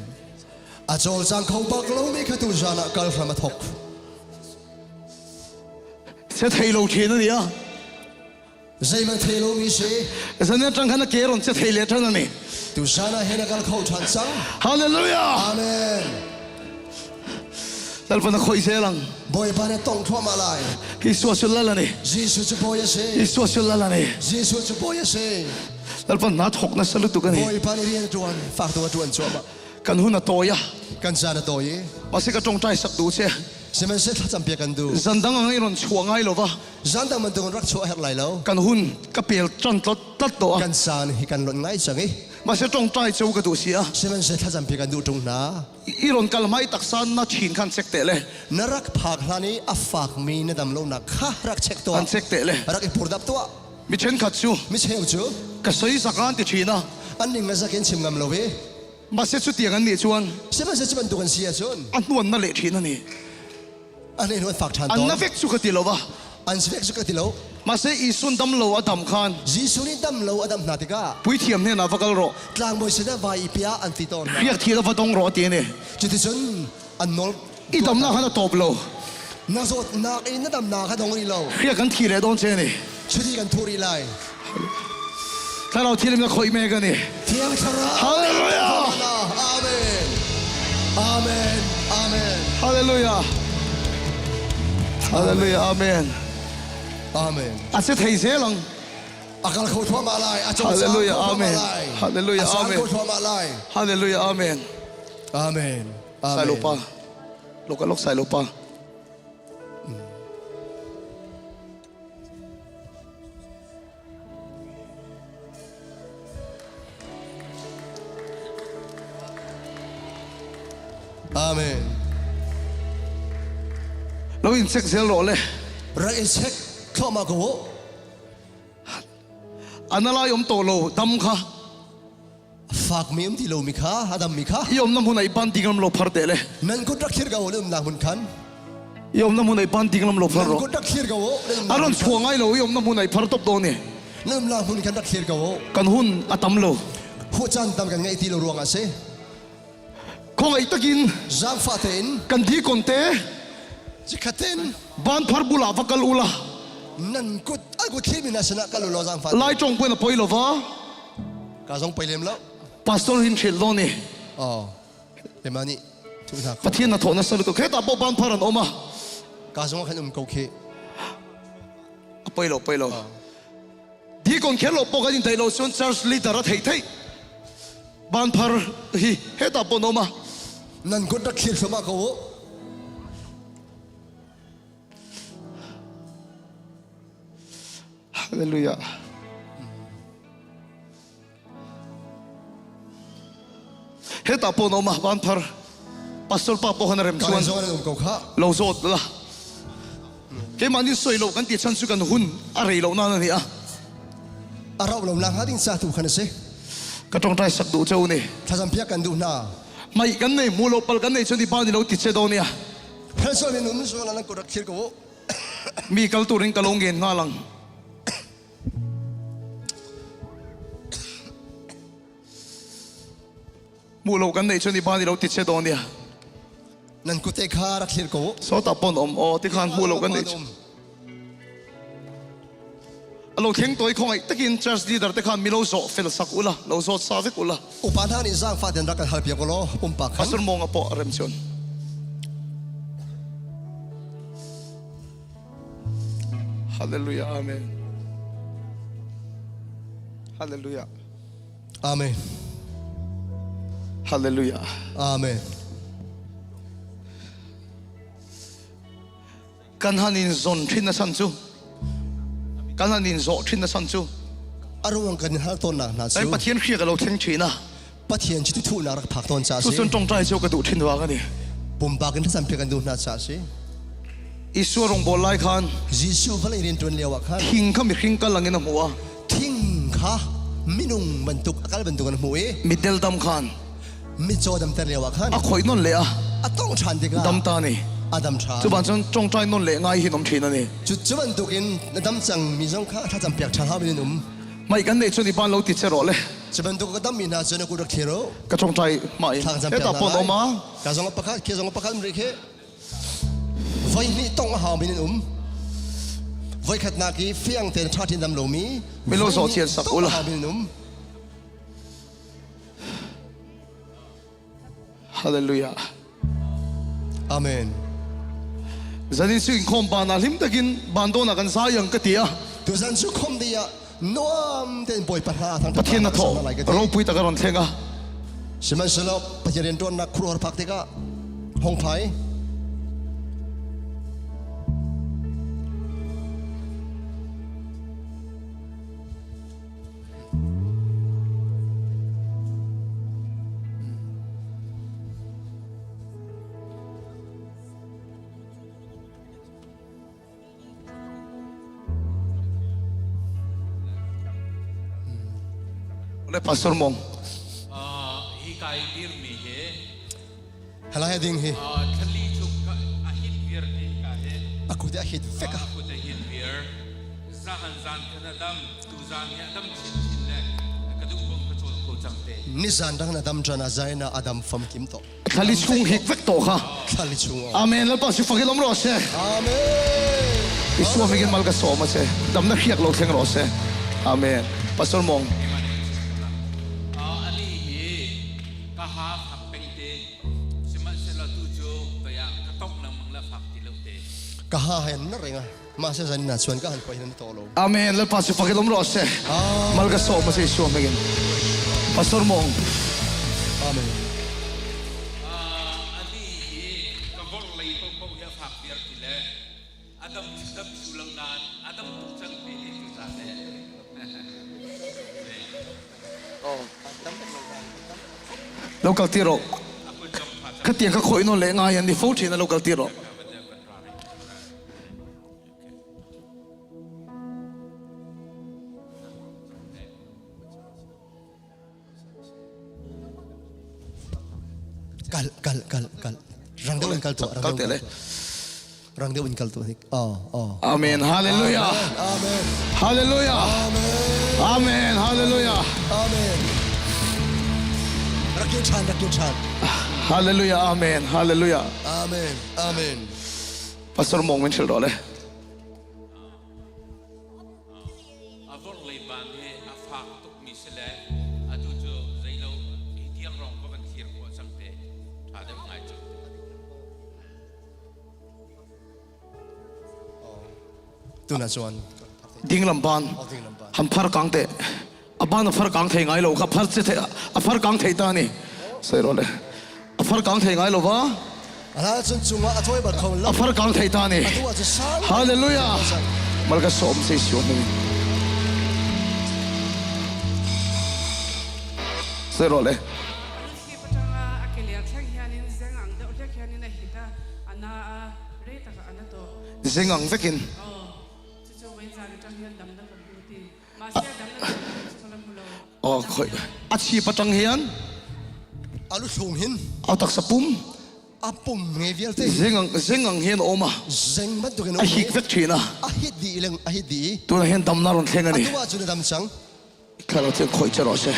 S8: à cho sang khâu bạc lâu mi khá tu sa na kal from a thok
S10: Sẽ thấy lâu thì này à.
S8: zai man thelo mi se
S10: Giờ này trăng khăn kia rồi sẽ thấy lệ chân này.
S8: tu sa na hena kal khâu than sang
S10: Hallelujah.
S8: amen
S10: Dal pa na khoi sẽ lang.
S8: boy pa ne tong thoma lai
S10: Isus sẽ là này.
S8: Jesus chu boy se
S10: Isus sẽ là này.
S8: Jesus chu boy se
S10: Dal pa na thok na salut tu kan ni.
S8: boy pa ne rian tuan fak tu tuan choma
S10: Kan hun na toya.
S8: kan sa na toy
S10: Masih ka trong trai sak du sẽ.
S8: สิมันเสร็จถ้าจำเปียกันดู
S10: จันดังไงรอนช่วงไงหรอวะ
S8: จันดังมันตรงรักชัวเฮร์ไลแล้ว
S10: กันหุ่นกับเปียจันตัดตัว
S8: กันซานฮิกันหล่นง่ายจังไง
S10: มาเสียตรงใจเจ้ากระดูเสีย
S8: สิมันเสร็จถ้าจำเปียกันดูตรงน้า
S10: อีรอนกัลไม่ตักซันน่าชินขันเซ็กเตะเลย
S8: นรักภาคลานี้อัฟฝากมีนดำลงนักข้ารักเช็คตัว
S10: ขันเซ็กเตะเลย
S8: รักอีปูดับตัว
S10: มิเช่นขัดชู
S8: ไม่ใช่เอาจู
S10: กระใสสักการติชีนะ
S8: อันหนึ่งมาสักเห็นชิมงามเราเว้
S10: มาเสียสุดเตียงกันนี่ชวน
S8: สิมันเสร็จจะมันดูกันเสียชน
S10: อันนวลนั่นเละชีนั่นนี่
S8: อันนี้นวลฝากทาน
S10: อัน
S8: ตัว
S10: นั้นเฟกสุขติโลวะ
S8: อันสเปกสุกติโล
S10: มาเสียอีสุนดำโลอดัมคาน
S8: จีสุนี่ดำเราอดัมนาติกา
S10: ปุยเทียมเนี่ยนะฟักกะโร
S8: กลางบริษัทวายเปียอันติตอน
S10: เรียกทีละฟัดงรอเตียนี่
S8: จุดที่สุดอันนอล
S10: อีดำน่าขันตบโล
S8: นักโทษนักอินนัดดำนาขัดงรีเรา
S10: เรียกกันทีเลยโดนเจนี่
S8: ชุดที่กันทูรีไล
S10: ถ้าเราทีละมีคอยเมกันนี่
S8: เทียมชรา
S10: ฮาเลลูยา
S8: อาเมนอาเมนอาเมน
S10: ฮาเลลูยาฮาเลลูยาอาเมน
S8: อาเมน
S10: อาจจะไทยเสียหลัง
S8: อาการเขาทั่วมาลายอาจารย์
S10: ฮาเลลูยา
S8: ทั่วมาลาย
S10: อาเมนฮาเลลูยาอาเมน
S8: เขาทั่วมาลาย
S10: ฮาเลลูยาอาเมน
S8: อาเมน
S10: ใส่ลูกปะลูกกันลูกใส่ลูกปะ
S8: อาเมน
S10: เราอินเซ็กเซลโลเลย
S8: รักเอเช็คเข้ามากู
S10: อันนั้นเรายมโตโลดำค่ะ
S8: ฝากมีมที่โลมิค่าอาดัมมิค่าย
S10: มน้ำหุ่นไอ้ปันติงลำโลพาร์เตเลย
S8: นั่นก็รักเขียร์กูเริ่มนางมุนคัน
S10: ยมน้ำหุ่นไอ้ปันติงลำโลพา
S8: นั่
S10: ร์
S8: น
S10: โร
S8: ก็รักเขียร์กูเริ่ม
S10: อารอนช่วงไงโลยมน้ำหุ่นไอ้พาร์ตบโดนี่
S8: เริ่มนางมุนคันรักเขียร์กู
S10: กันหุ่นอะตำโล
S8: หัวจันทำกันไงที่เรารวงอาเซ
S10: คงไอ้ตะกิน
S8: จางฟาเทน
S10: กันที่คนเตะ
S8: จิคัเทน
S10: บ้านพาร์บุลาฟักกลอุลา
S8: นั่นกูไอ้กูที่มีนาชนะกันรู้จางฟา
S10: ไล่จงเพื่อนปอยโลวะ
S8: กาซงไปเลี้ยมแล้ว
S10: พาสตอร์หินเชลโลนี่
S8: อ๋อเดี๋ยวมานี่ทุกท่าน
S10: ปะเทียนน่ะโถนัสลุกแค่ตาบบ้านพารันออกมาก
S8: าซงขันกูเค
S10: ปอยโลที่คนแค่โลปกันยินไทยโลส่วนชาร์ลลีดาร์ไทยไทยบ้านพาร์ฮีเฮตาปนออกมา
S8: นั่นกูรักเขียร์สมากู
S10: ฮาเลลูยาเฮตาปนออกมาบ้านพาร์ปัสตอร์ป้าปอฮันเรม
S8: กา
S10: ส่วน
S8: ซงขันกูข้า
S10: เราโสดละแค่มันนี่สวยโลกันติดชั้นสุกันหุ่นอะไรเรานั่นนี่อ่ะ
S8: อาเราลงนางหาดิ้งซาตุขันเซ
S10: ก็ต้องใจสักดูเจ้านี่
S8: ถ้าจำเพียกันดูหน้า
S10: ไม่กันนี่มูโลปัลกันนี่ชนที่บ้านนี่เราติดเสดเนี่ย
S8: เพราะฉะนั้นนุ่มส่วนนั้นกูรักเขียร์กู
S10: มีกัลตูริงกัลงเงินงาลังมูโลกันนี่ชนที่บ้านนี่เราติดเสดเนี่ย
S8: นั่นกูเตะขารักเขียร์กู
S10: โซตาปนอมอที่ขันมูโลกันนี่เราเที่ยงตัวของไอ้ตะกินเจสดีดาร์ที่ขันมีเราโซฟิลสักอุละเราโซซาฟิกอุละ
S8: อุปาทานิจางฟาเดนรักกันฮัลเปียกโลปุ่มปากขั
S10: พั
S8: น
S10: สดุมองอปอเรมชนฮาเลลูยาอาเมนฮาเลลูยา
S8: อาเมน
S10: ฮาเลลูยา
S8: อาเมน
S10: กันฮันินซอนทินนัสันจูกันฮันินโซทินนัสันจู
S8: อารมณ์กันฮัลต้นนา
S10: ไอ้
S8: ซู
S10: ปะเทียนเขียกับเราเที่ยงชีนะ
S8: ปะเทียนชิตุนารักผักต้นซา
S10: สุ
S8: ซี
S10: ดจงใจเจ้ากระดูทินวากันนี่
S8: ปุ่มปากกันที่สัมเพียกันดูนาซาซี
S10: อิสวรงบอลไล่ขัน
S8: ยิสูพลังเรียนจนเลี้ยวขัน
S10: ทิ้งเขามีทิ้งกันหลังเงินหัว
S8: ทิ้งขามินุงบรรทุกอากาศบรรทุกกันหัว
S10: มิเดลดำขัน
S8: มิโจดำเตเลี้ยวขัน
S10: อะคอยนนเลยอะ
S8: ต้องชันดีกว่า
S10: ดำตานี่
S8: อาดัมชา
S10: จุบันจงใจนนเลยง่ายหินอมทีนั่นนี่
S8: จุดบรรทุกินดำจังมีสองขาถ้าจำเปียกชาฮาบินุ่ม
S10: ไม่กันในชนที่บ้านเราติดเชื้อโรเลย
S8: จุดบรรทุกก็ดำมีนาจนกูรักเทโร่
S10: ก็จงใจไม่
S8: ทางจำ
S10: เฮ้
S8: เปียก
S10: ตาปนออกมา
S8: การส่งปากเขียนส่งปากมันเรียกไว้นี่ต้องหาบินุ่มไว้ขัดนากีเฟียงเตนชาติดำโลมี
S10: ไม่รู้โซเชียลสักอุละ
S8: หาบินุ่ม
S10: ฮาเลลูยา
S8: อาเมน
S10: จะนี่สิ่งคอมบานาลิมตะกินบานโดนักันสายังกะเตีย
S8: ตัวฉันสุขมดีอะน้อมเต็นป่วยปัญหาทาง
S10: ปะเทียนนะโถเราปุยตะกันเทงะ
S8: ใช่ไหมสำหรับปะเทียนตัวนักครัวพักติกะห้องไผ่
S7: le pastor mong
S2: hi kai dir mi he
S8: Halaya ding hi.
S2: thali chu ka a hit vir ti ka he
S8: Aku dia hit feka.
S2: ku te hit vir zahan zan kana dam tu zan ya dam chin chin le ka du bong ka chol ko chang te
S8: Nisan dang na dam jana zaina Adam fam kim to.
S7: khali chung hik vek to kha
S8: Khali chung.
S7: amen le pastor fakilom ro se
S8: Amen.
S7: isu migin mal ka so ma se dam na khiak lo theng ro se amen pastor mong
S2: ali hi ka ha phak peng te sima se la tu chu ka ya ka tok na mang la phak ti lo te
S8: Kaha hen na renga. Masa zan na chuan ka han ko hin to lo.
S7: amen le pastor fakilom ro se mal ka so ma se isu migin pastor mong
S8: Amen.
S2: ali hi ka vol lei po po ya phak vir ti le adam dam chu lang nan adam tu chang te ni tu sa le
S7: local tiro ka tiang ka khoi no le nga yan ni fo thina local tiro
S8: Kal. Rang deu in kal to.
S7: kal te le
S8: Rang deu in kal to. Oh.
S7: amen hallelujah
S8: Amen.
S7: hallelujah amen hallelujah
S8: Amen. Rakyo chan.
S7: hallelujah amen hallelujah
S8: Amen. Amen.
S7: pastor mong men chil ro le
S2: avor lei ban he a phak tuk mi se le atu chu zailo hi tiang rong ko kan thir ko chang te tha de ngai chu
S8: Tu na chuan.
S7: ding lam ban
S8: Ding lam ban.
S7: ham phar kang te aban phar kang thei ngai lo kha phar che the a phar kang thei ta ni sai ro le a phar kang thei ngai lo wa
S8: Ala chun chunga athoi ba khom
S7: a
S8: la.
S7: phar kang thei ta ni
S8: Tu wa sa.
S7: hallelujah mal ka som se isu migin sai ro le
S11: Ki patanga akeliak thang hianin zengang de utek hianin a hita ana a reta ka ana to
S7: zingang vekin
S11: chu wei zan tang hian dam da ka buti ma sia dam da salam bulo
S7: oh khoi a chi patang hian
S8: Alu thum hin.
S7: au tak sapum
S8: Apum ngevial te.
S7: zingang hian oma
S8: Zeng ban tu kan.
S7: a hik vek thina
S8: A hit di ilang a hit di.
S7: tu na hian dam na ron thlenga ni
S8: Tu wa chun dam chang.
S7: khalo te khoi che ro se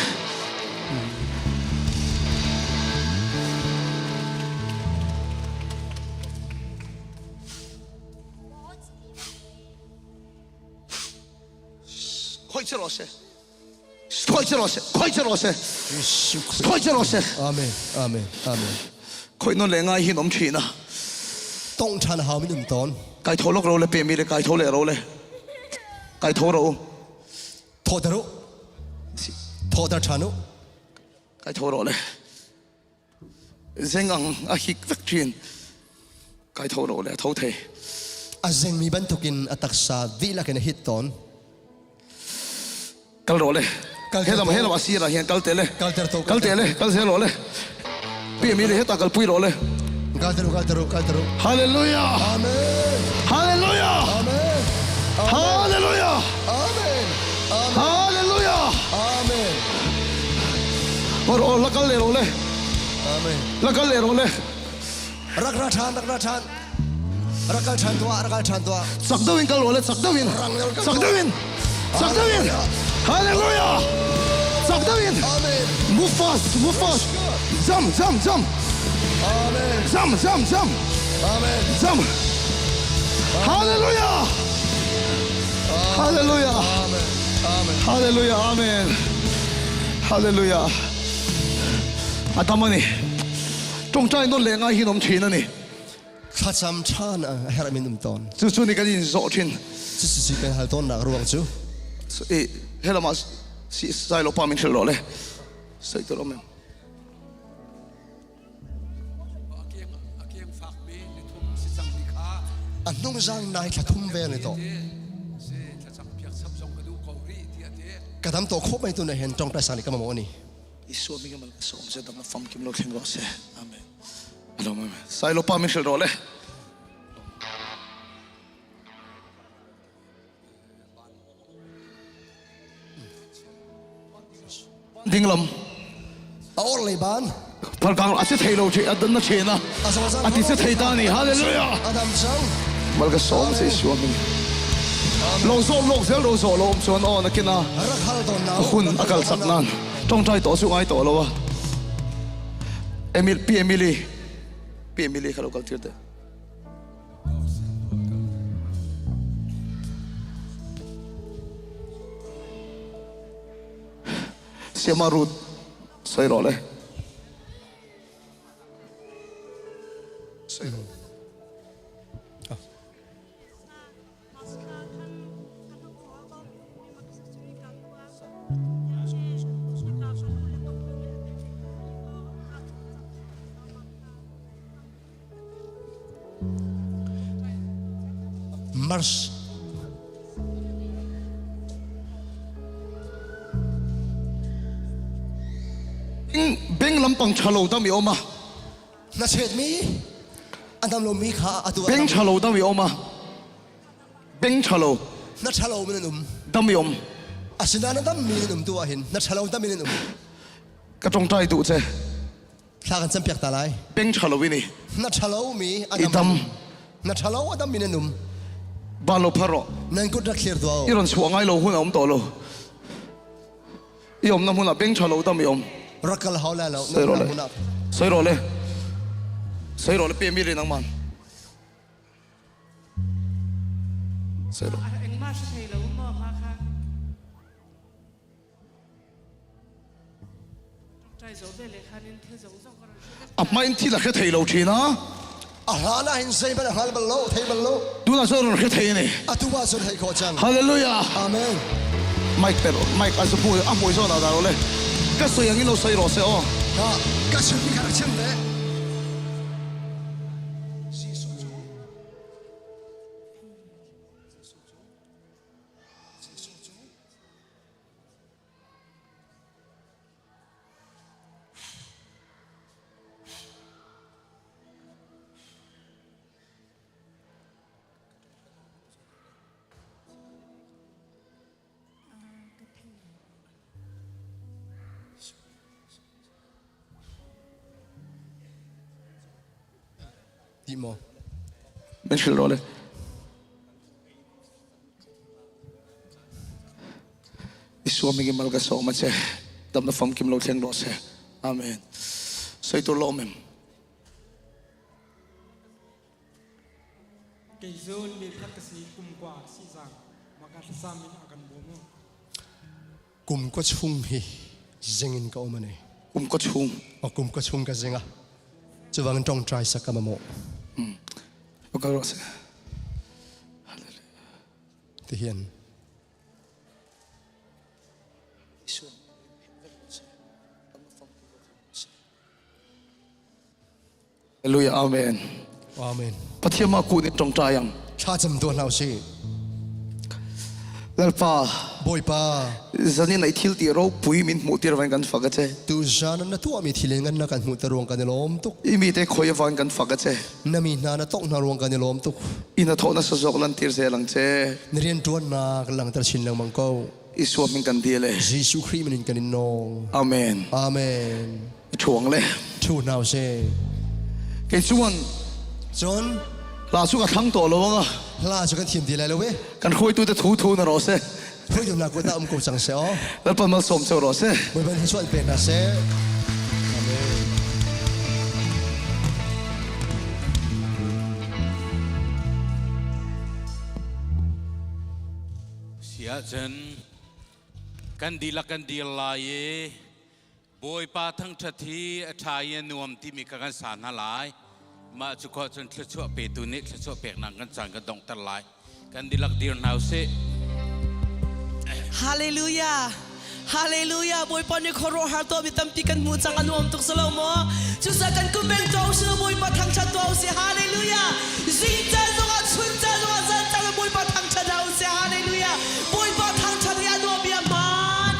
S7: khoi che ro se khoi che ro se khoi che ro se khoi che ro se
S8: Amen.
S7: khoi no le nga hi nom thina
S8: Tong chan hao mi dum ton.
S7: kai tho lok ro le pe mi le kai tho le ro le kai tho ro
S8: Thodaro. Thodar chanu.
S7: kai tho ro le zengang a hik vek thin kai tho ro le tho the
S8: A zeng mi ban tukin ataksa vi la kan hit ton.
S7: kal ro le
S8: Kal
S7: he lam
S8: te
S7: he
S8: to.
S7: lam asi ra hian kal te le
S8: Kal ter to.
S7: kal te le kal se ro le pe mi le he ta kal pui ro le
S8: Kal tero.
S7: hallelujah
S8: Amen.
S7: hallelujah
S8: Amen.
S7: hallelujah
S8: Amen.
S7: hallelujah
S8: Amen.
S7: ro la kal le ro le
S8: Amen.
S7: la kal le ro le
S8: Rakra chan. Rakal chan tua.
S7: sak dawin kal ro le sak dawin hallelujah sak dawin
S8: Amen.
S7: move fast jump
S8: Amen.
S7: jump
S8: Amen.
S7: jump hallelujah hallelujah
S8: Amen. Amen.
S7: hallelujah amen hallelujah atamani tongchai no lenga hi nom thina ni
S8: Khatsam chan a heramin dum ton.
S7: chu chu ni kan in zo thin
S8: Si kan hal ton na ruang chu.
S7: so e helama si sai lo pa min thlo le sai to lo mem
S8: Anong zang nai thathum ve ni to. Kadam to khop mai tu na hen tong ta sani kama mo ni.
S7: isu mi mal so se dam fam kim lo khen ro se amen alo mem sai lo pa min thlo le
S10: ding lam
S8: All lay ban.
S10: par kang ase thei lo che adan na che na ati se thei ta ni hallelujah
S8: Adam Chang.
S10: mal ka som se suam min lo som lo zel lo so lo chuan on akina
S8: Rakhal don now.
S10: hun akal sak nan tong trai to su ngai to lo wa Emily khalo kal tir de Siamarut sai ro le sai ro
S8: Mars.
S10: beng lampang chalo da mi oma
S8: Na chet mi. Adam lo mi kha atu.
S10: beng chalo da mi oma beng chalo
S8: Na chalo min num.
S10: da mi om
S8: Asina na dam min num tu ahin. Na chalo dam min num.
S10: ka tong trai tu che
S8: Tha kan cham piak ta lai.
S10: beng chalo wi ni
S8: Na chalo mi
S10: Idam.
S8: Na chalo adam min num.
S10: ba lo pharo
S8: Nan kut ra clear do.
S10: iron chuangai lo hun om to lo i om na huna beng chalo da mi om
S8: Rakal haula lo.
S10: sai ro le sai ro le pe mi ri nang man sai ro
S11: Eng ma sa thei lo mo ha kha. Trai zo be le khanin the zo zo ko
S10: a main thi la khe thei lo thi na
S8: Ahana hin sei ban hal ban lo thei ban lo.
S10: du na so ron khe thei ni
S8: Atu ba so thei ko chang.
S10: hallelujah
S8: Amen.
S10: Mike pero Mike as pu a mo so na da lo le ka so yang lo sai ro se o
S8: Ha, ka chu mi ka chem de. Di mo.
S10: men shil ro le isu mi gi mal ga so ma che dam na fam kim lo theng ro se amen sai to lo mem
S12: Kay zon ni kat kasi kumkwa si zang makatasamin akan bomo.
S8: Kum ko chung hi. Zengin ka omane.
S10: kum ko chung
S8: O kum ko chung ka zenga. Chuwang tong try sa kamamo.
S10: o ka ro se
S8: Ti hian.
S10: hallelujah amen
S8: Amen.
S10: pathiama ku ni tong tayang
S8: Cha cham do lau si.
S10: lalpa
S8: Boy pa.
S10: zani nai thil ti ro pui min mu tir van kan faga che
S8: Tu jana na tu ami thilengan na kan mu tarong kan lom tuk.
S10: imi te khoy van kan faga che
S8: Nami na na tok na rong kan lom tuk.
S10: ina thona sa jok lan tir se lang che
S8: Nrian tuan na lang tar sin lang mangko.
S10: isu min kan diele
S8: Jesu Christ min kan nong.
S10: amen
S8: Amen.
S10: chuang le
S8: Tu now se.
S10: ke chuan
S8: John.
S10: la su ka thang to lo nga
S8: La cho kan thiam di lai lo we.
S10: kan khoi tu te thu thu na ro se
S8: Phoi yum na ko ta ko chang se o.
S10: lalpa mal som che ro se
S8: Boy ban hi chuan pe na se.
S2: sia chen kan dila kan dil la ye boy pa thang thathi athai nuam ti mi kan san na lai ma chu ko chen thchu pe tu ni thchu pe nang kan chang ka dong tar lai kan dilak dir nau se
S3: Hallelujah. Hallelujah. Boy pa ni khoro har to bitam pikan mu chang anuam tuk salo mo. Chusa kan kumbeng to su boy pa thang chat to se hallelujah. Zinta zo ga chunta zo ga zan ta boy pa thang chat au se hallelujah. Boy pa thang chat ya no bi man.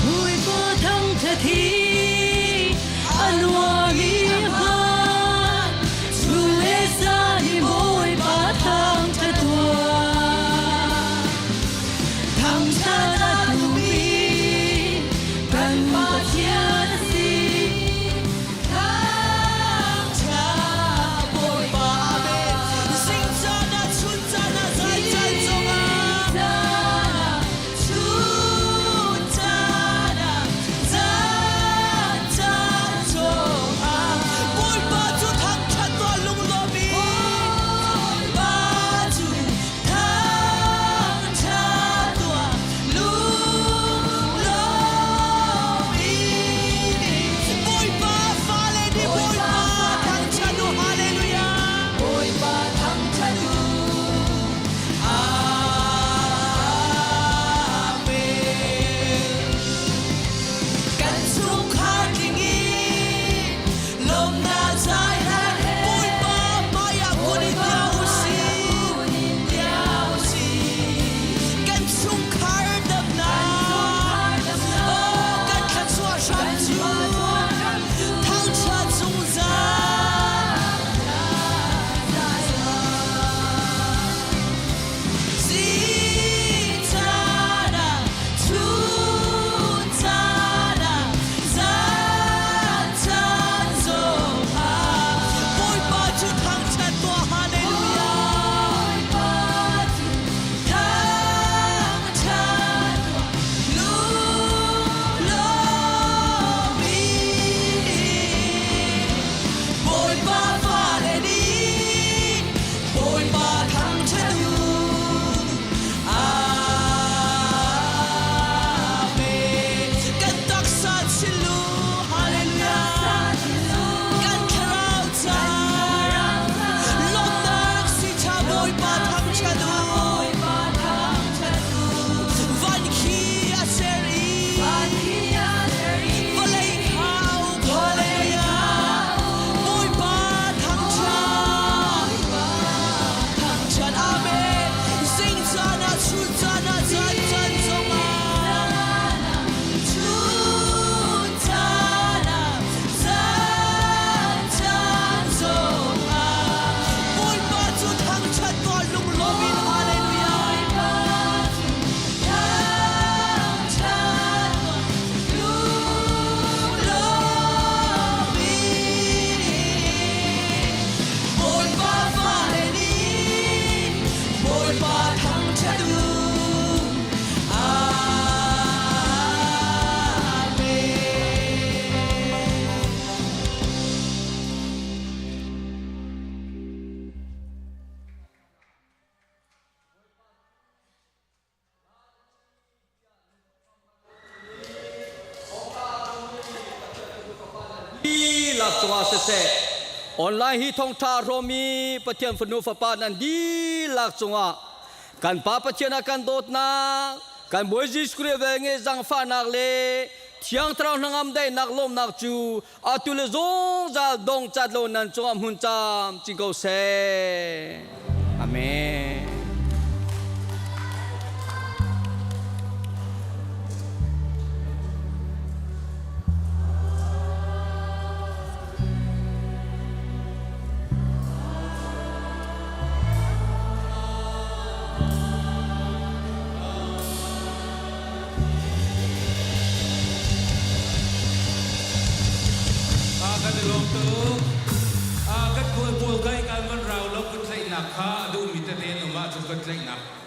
S1: Boy pa thang thathi
S4: se online hi thong tha romi pathian funu fa pa nan di lak chunga kan pa pathian kan dot na kan boy Jesus kre ve nge jang fa nak le thiang trao nangam dai nak lom nak chu atule zong za dong chat lo nan chungam hun cham chingko se amen.
S2: Kan lom tu, kan kuat kuat kai kan man rau lok kan say nak ha, adu mita ten umat kan say nak.